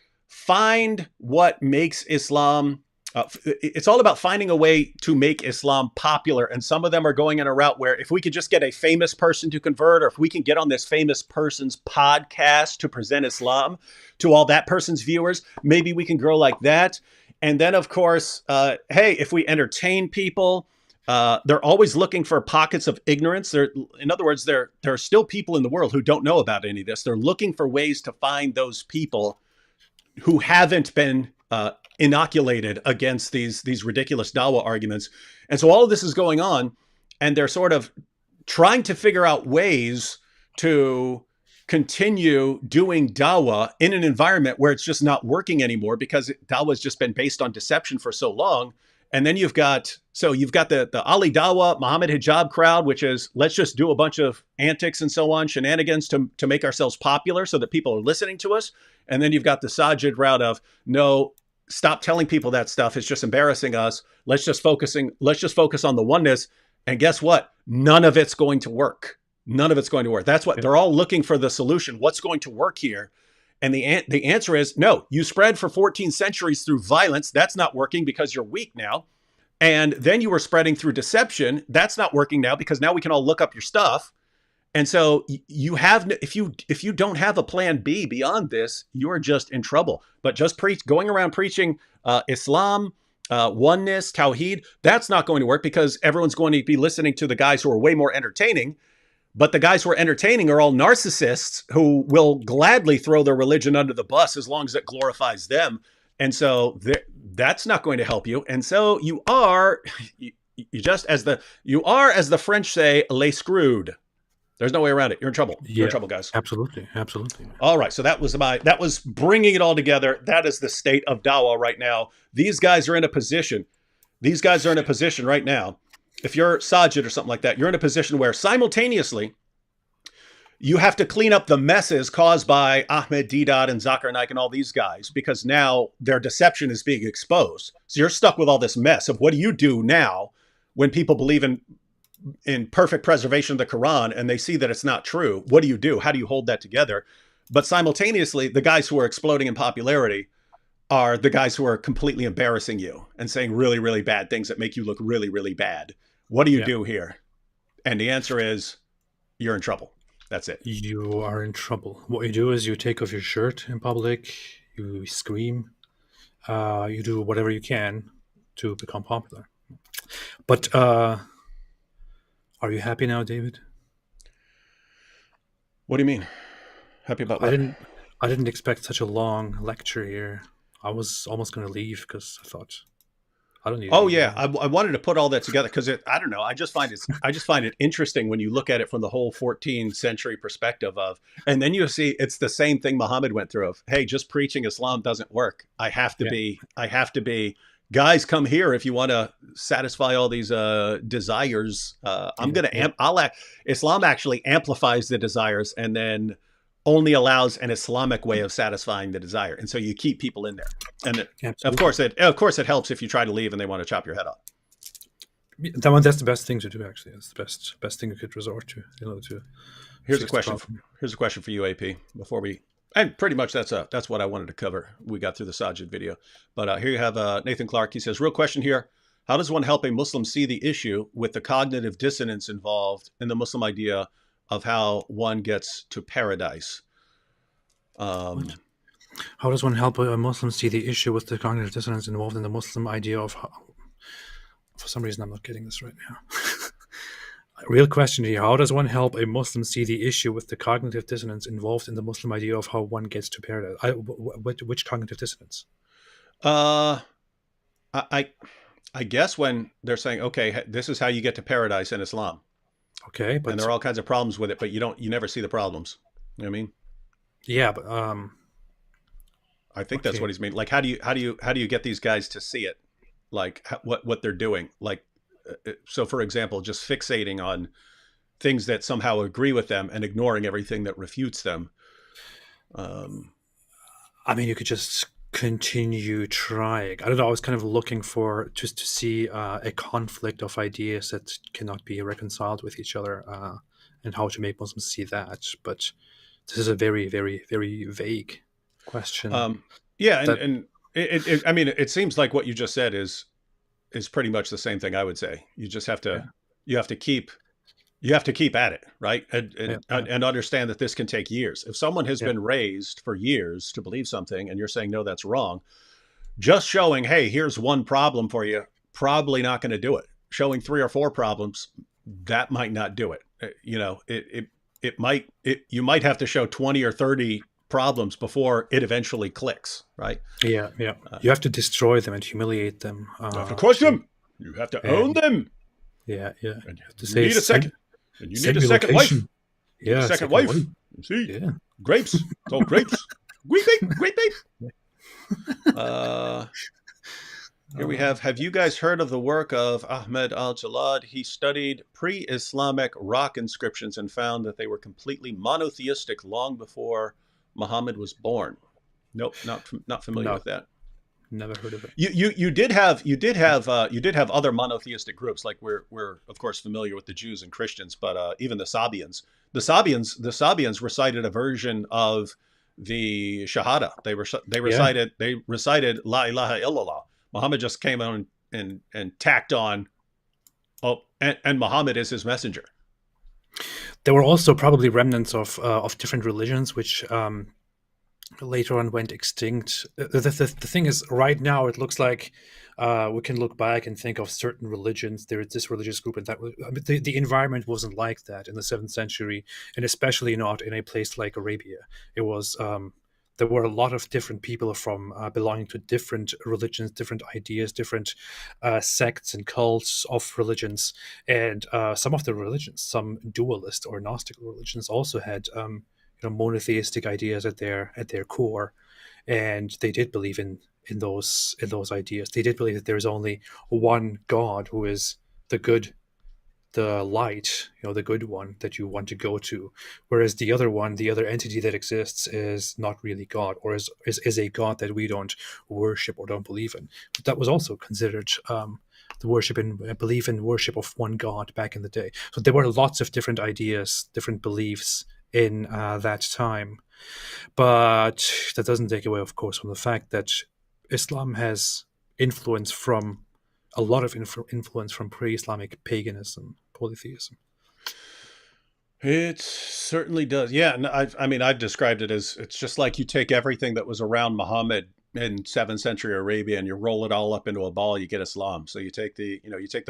Speaker 1: what makes Islam. It's all about finding a way to make Islam popular. And some of them are going in a route where if we could just get a famous person to convert, or if we can get on this famous person's podcast to present Islam to all that person's viewers, maybe we can grow like that. And then, of course, hey, if we entertain people, they're always looking for pockets of ignorance. In other words, there are still people in the world who don't know about any of this. They're looking for ways to find those people who haven't been inoculated against these ridiculous dawah arguments. And so all of this is going on, and they're sort of trying to figure out ways to continue doing dawah in an environment where it's just not working anymore, because dawah has just been based on deception for so long. And then you've got the Ali Dawah, Muhammad Hijab crowd, which is, let's just do a bunch of antics and so on, shenanigans to make ourselves popular so that people are listening to us. And then you've got the Sajid route of, no, stop telling people that stuff. It's just embarrassing us. Let's just focus on the oneness. And guess what? None of it's going to work. None of it's going to work. That's what they're all looking for, the solution. What's going to work here? And the answer is no. You spread for 14 centuries through violence. That's not working because you're weak now. And then you were spreading through deception. That's not working now because now we can all look up your stuff. And so you have, if you don't have a plan B beyond this, you're just in trouble. But just going around preaching Islam, oneness, Tawheed, that's not going to work because everyone's going to be listening to the guys who are way more entertaining. But the guys who are entertaining are all narcissists who will gladly throw their religion under the bus as long as it glorifies them. And so that's not going to help you. And so you are as the French say, les screwed. There's no way around it. You're in trouble. You're in trouble, guys.
Speaker 2: Absolutely. Absolutely.
Speaker 1: All right. So that was bringing it all together. That is the state of Dawah right now. These guys are in a position. These guys are in a position right now. If you're Sajid or something like that, you're in a position where simultaneously you have to clean up the messes caused by Ahmed Deedat and Zakir Naik and all these guys, because now their deception is being exposed. So you're stuck with all this mess of what do you do now when people believe in perfect preservation of the Quran and they see that it's not true? What do you do? How do you hold that together? But simultaneously, the guys who are exploding in popularity are the guys who are completely embarrassing you and saying really, really bad things that make you look really, really bad. What do you do here? And the answer is you're in trouble. That's it.
Speaker 2: You are in trouble. What you do is you take off your shirt in public, you scream, you do whatever you can to become popular. But are you happy now, David?
Speaker 1: What do you mean? Happy about what?
Speaker 2: I didn't expect such a long lecture here. I was almost going to leave because I thought I don't need.
Speaker 1: Oh yeah, I wanted to put all that together because I don't know. I just find it interesting when you look at it from the whole 14th century perspective of, and then you see it's the same thing Muhammad went through of, hey, just preaching Islam doesn't work. I have to be. Guys, come here if you want to satisfy all these desires. Islam actually amplifies the desires and then only allows an Islamic way of satisfying the desire. And so you keep people in there. And of course it helps if you try to leave and they want to chop your head off.
Speaker 2: That's the best thing to do, actually. It's the best thing you could resort to,
Speaker 1: Here's a question for you, AP, before we, and pretty much that's what I wanted to cover. We got through the Sajid video, but here you have Nathan Clark. He says, real question here. How does one help a Muslim see the issue with the cognitive dissonance involved in the Muslim idea of how one gets to paradise?
Speaker 2: How does one help a Muslim see the issue with the cognitive dissonance involved in the Muslim idea of how, for some reason I'm not getting this right now. Real question here. How does one help a Muslim see the issue with the cognitive dissonance involved in the Muslim idea of how one gets to paradise? Which cognitive dissonance?
Speaker 1: I guess when they're saying, okay, this is how you get to paradise in Islam.
Speaker 2: Okay, but
Speaker 1: and there are all kinds of problems with it, but you never see the problems. You know what I mean?
Speaker 2: Yeah, but
Speaker 1: I think that's what he's mean. Like, how do you get these guys to see it? Like what they're doing? Like, so for example, just fixating on things that somehow agree with them and ignoring everything that refutes them.
Speaker 2: I mean, you could just continue trying. I don't know. I was kind of looking for just to see a conflict of ideas that cannot be reconciled with each other, and how to make Muslims see that. But this is a very, very, very vague question.
Speaker 1: I mean, it seems like what you just said is pretty much the same thing I would say. You just have to you have to keep at it, right? And understand that this can take years. If someone has been raised for years to believe something and you're saying, no, that's wrong, just showing, hey, here's one problem for you, probably not going to do it. Showing 3 or 4 problems, that might not do it. You might have to show 20 or 30 problems before it eventually clicks, right?
Speaker 2: Yeah. You have to destroy them and humiliate them.
Speaker 1: You have to crush them. You have to own them.
Speaker 2: Yeah.
Speaker 1: And you have to say need a second. And you need a second wife.
Speaker 2: Yeah,
Speaker 1: second wife. You see, grapes. It's all grapes. Great babe. Here we have you guys heard of the work of Ahmed Al-Jalad? He studied pre-Islamic rock inscriptions and found that they were completely monotheistic long before Muhammad was born. Nope, not familiar with that.
Speaker 2: Never heard of it.
Speaker 1: You did have other monotheistic groups, like we're of course familiar with the Jews and Christians, but even the Sabians. The Sabians recited a version of the Shahada. They recited La ilaha illallah. Muhammad just came on and tacked on, and Muhammad is his messenger.
Speaker 2: There were also probably remnants of different religions which later on went extinct. The thing is, right now it looks like we can look back and think of certain religions. There is this religious group, and that the environment wasn't like that in the 7th century, and especially not in a place like Arabia. It was there were a lot of different people from belonging to different religions, different ideas, different sects and cults of religions, and some of the religions, some dualist or Gnostic religions, also had monotheistic ideas at their core, and they did believe in those ideas. They did believe that there is only one God who is the good, the light, the good one that you want to go to, whereas the other one, the other entity that exists, is not really God, or is a God that we don't worship or don't believe in. But that was also considered the worship and belief in worship of one God back in the day. So there were lots of different ideas, different beliefs in that time, but that doesn't take away, of course, from the fact that Islam has influence from a lot of influence from pre-Islamic paganism, polytheism.
Speaker 1: It certainly does. Yeah, and I've described it as, it's just like you take everything that was around Muhammad in 7th century Arabia and you roll it all up into a ball, you get Islam. So you take the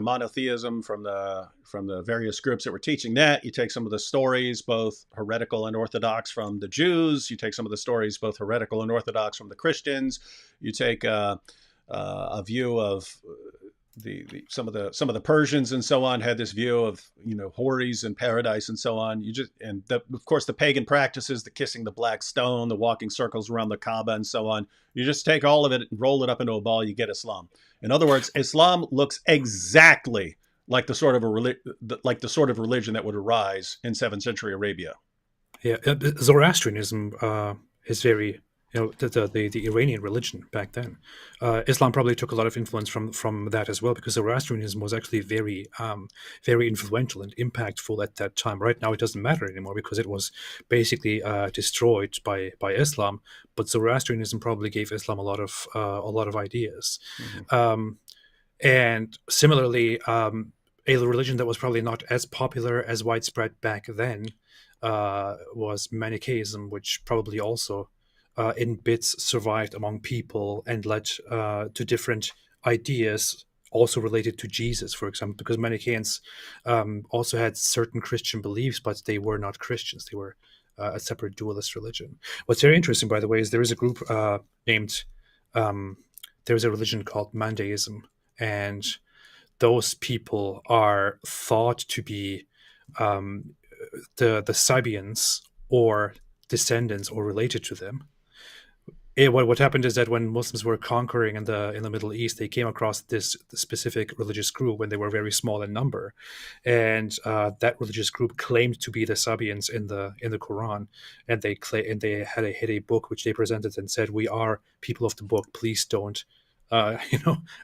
Speaker 1: monotheism from the various groups that were teaching that. You take some of the stories, both heretical and orthodox, from the Jews. You take some of the stories, both heretical and orthodox, from the Christians. You take a view of some of the Persians and so on had this view of houris and paradise and so on. Of course the pagan practices, the kissing the black stone, the walking circles around the Kaaba and so on. You just take all of it and roll it up into a ball, you get Islam. In other words, Islam looks exactly like the sort of religion that would arise in 7th century Arabia.
Speaker 2: Yeah, Zoroastrianism is very, the Iranian religion back then. Islam probably took a lot of influence from that as well, because Zoroastrianism was actually very, very influential and impactful at that time. Right now, it doesn't matter anymore because it was basically destroyed by Islam. But Zoroastrianism probably gave Islam a lot of ideas. Mm-hmm. And similarly, a religion that was probably not as popular, as widespread back then, was Manichaeism, which probably also in bits survived among people and led to different ideas also related to Jesus, for example, because Manichaeans also had certain Christian beliefs, but they were not Christians. They were a separate dualist religion. What's very interesting, by the way, is there is a group there's a religion called Mandaism, and those people are thought to be the Sabians or descendants or related to them. What happened is that when Muslims were conquering in the Middle East, they came across this specific religious group when they were very small in number, and that religious group claimed to be the Sabians in the Quran, and they had a book which they presented and said, "We are people of the book. Please don't,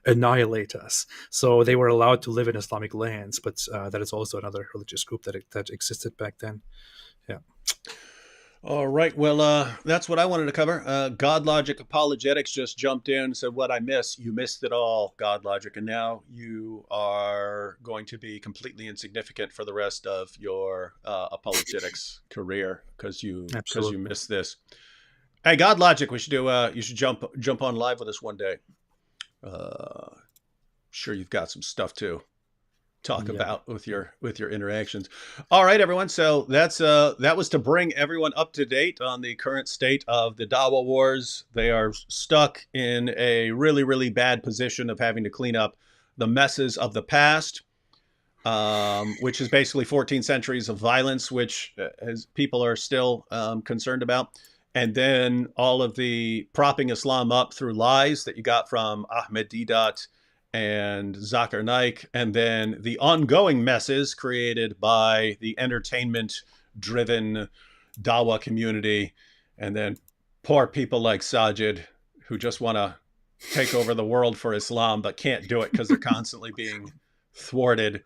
Speaker 2: annihilate us." So they were allowed to live in Islamic lands, but that is also another religious group that existed back then. Yeah.
Speaker 1: All right. Well, that's what I wanted to cover. God Logic Apologetics just jumped in and said, "What I miss, you missed it all, God Logic. And now you are going to be completely insignificant for the rest of your apologetics career because you missed this." Hey, God Logic, we should do. You should jump on live with us one day. Sure, you've got some stuff to talk about with your interactions. All right, everyone. So that was to bring everyone up to date on the current state of the DAWAH wars. They are stuck in a really, really bad position of having to clean up the messes of the past, which is basically 14 centuries of violence, which people are still concerned about. And then all of the propping Islam up through lies that you got from Ahmed Deedat and Zakir Naik, and then the ongoing messes created by the entertainment-driven DAWAH community, and then poor people like Sajid who just want to take over the world for Islam, but can't do it because they're constantly being thwarted.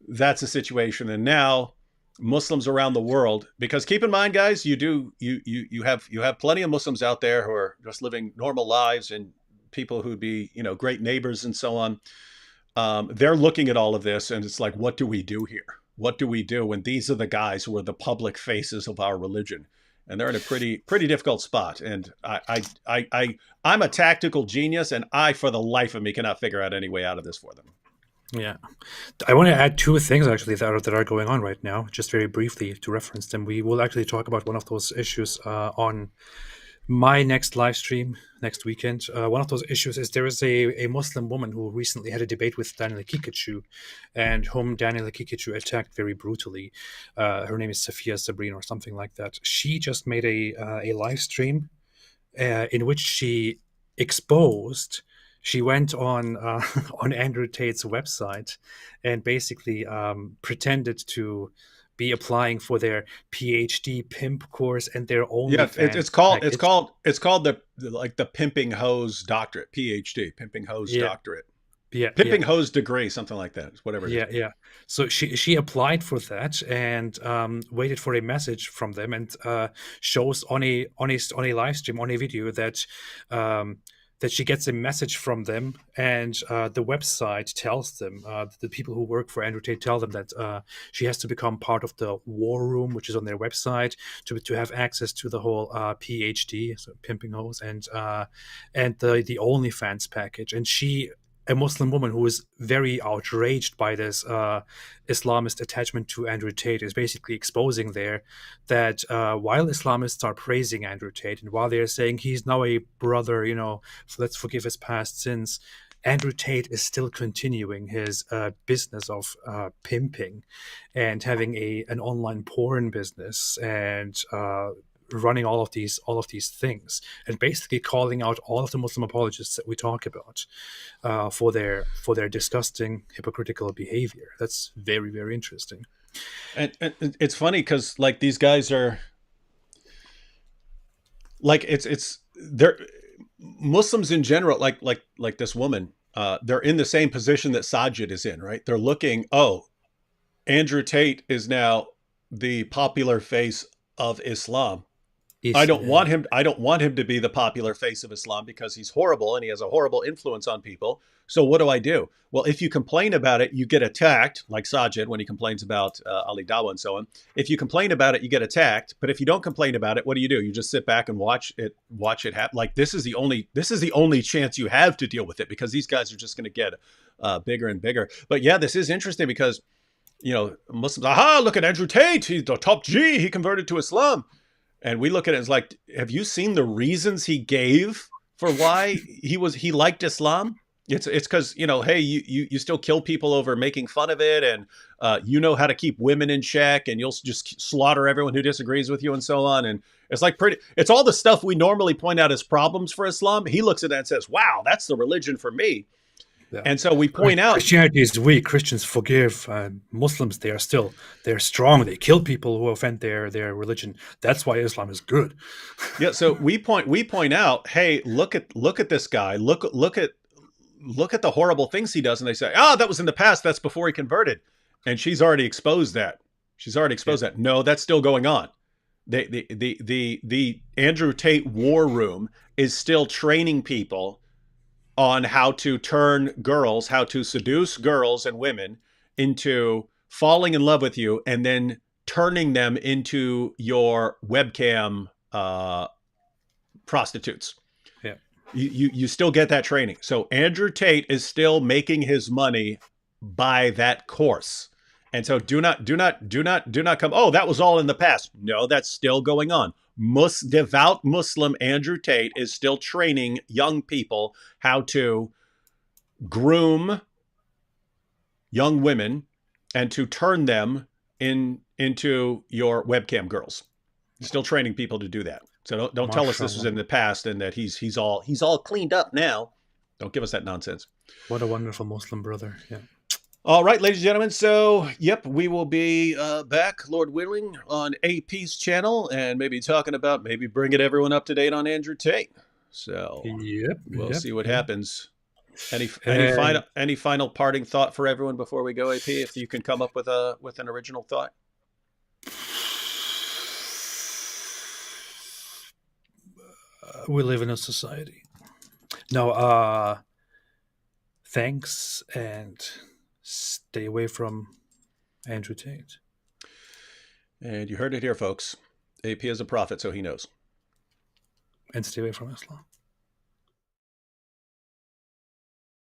Speaker 1: That's a situation. And now Muslims around the world, because keep in mind, guys, you have plenty of Muslims out there who are just living normal lives and people who'd be, great neighbors and so on. They're looking at all of this and it's like, what do we do here? What do we do when these are the guys who are the public faces of our religion? And they're in a pretty difficult spot. And I'm a tactical genius, and I, for the life of me, cannot figure out any way out of this for them.
Speaker 2: Yeah. I want to add two things actually that are going on right now, just very briefly to reference them. We will actually talk about one of those issues on my next live stream next weekend. One of those issues is there is a Muslim woman who recently had a debate with Daniel Kikachu, and whom Daniel Kikachu attacked very brutally. Her name is Safia Sabrina or something like that. She just made a live stream in which she exposed. She went on Andrew Tate's website and basically pretended to be applying for their PhD pimp course and their own.
Speaker 1: Yeah, it's called the pimping hose doctorate, PhD, pimping hose doctorate.
Speaker 2: Yeah,
Speaker 1: pimping hose degree, something like that. Whatever it is.
Speaker 2: Yeah. So she applied for that and waited for a message from them, and shows on a live stream, on a video that that she gets a message from them, and the website tells them, the people who work for Andrew Tate tell them that she has to become part of the war room, which is on their website, to have access to the whole PhD, so pimping hose, and the OnlyFans package. And she, a Muslim woman who is very outraged by this Islamist attachment to Andrew Tate, is basically exposing there that while Islamists are praising Andrew Tate and while they're saying he's now a brother, let's forgive his past sins, Andrew Tate is still continuing his business of pimping and having an online porn business and running all of these things, and basically calling out all of the Muslim apologists that we talk about for their disgusting hypocritical behavior. That's very, very interesting.
Speaker 1: And it's funny because like these guys are like they're Muslims in general, like this woman, they're in the same position that Sajid is in, right? They're looking, Andrew Tate is now the popular face of Islam. I don't want him to be the popular face of Islam because he's horrible and he has a horrible influence on people. So what do? Well, if you complain about it, you get attacked, like Sajid when he complains about Ali Dawah and so on. If you complain about it, you get attacked. But if you don't complain about it, what do? You just sit back and watch it happen. Like this is the only chance you have to deal with it, because these guys are just going to get bigger and bigger. But yeah, this is interesting because Muslims, look at Andrew Tate, he's the top G, he converted to Islam. And we look at it as like, have you seen the reasons he gave for why he liked Islam? It's because, hey, you still kill people over making fun of it, and you know how to keep women in check, and you'll just slaughter everyone who disagrees with you and so on. And it's like it's all the stuff we normally point out as problems for Islam. He looks at that and says, wow, that's the religion for me. Yeah. And so we point out
Speaker 2: Christianity is weak. Christians forgive. Muslims, they're strong. They kill people who offend their religion. That's why Islam is good.
Speaker 1: Yeah. So we point out, hey, look at this guy. Look at the horrible things he does, and they say, that was in the past. That's before he converted, and she's already exposed that. That. No, that's still going on. The Andrew Tate war room is still training people on how to turn girls, how to seduce girls and women into falling in love with you and then turning them into your webcam prostitutes.
Speaker 2: Yeah.
Speaker 1: You still get that training. So Andrew Tate is still making his money by that course. And so do not come, that was all in the past. No, that's still going on. Devout Muslim Andrew Tate is still training young people how to groom young women and to turn them into your webcam girls. Still training people to do that. So don't tell us this was in the past and that he's all cleaned up now. Don't give us that nonsense.
Speaker 2: What a wonderful Muslim brother. Yeah.
Speaker 1: All right, ladies and gentlemen. So, we will be back, Lord willing, on AP's channel and maybe talking about bringing everyone up to date on Andrew Tate. So
Speaker 2: yep,
Speaker 1: we'll see what happens. Any final parting thought for everyone before we go, AP? If you can come up with an original thought.
Speaker 2: We live in a society. No, thanks, and stay away from Andrew Tate.
Speaker 1: And you heard it here, folks. AP is a prophet, so he knows.
Speaker 2: And stay away from Islam.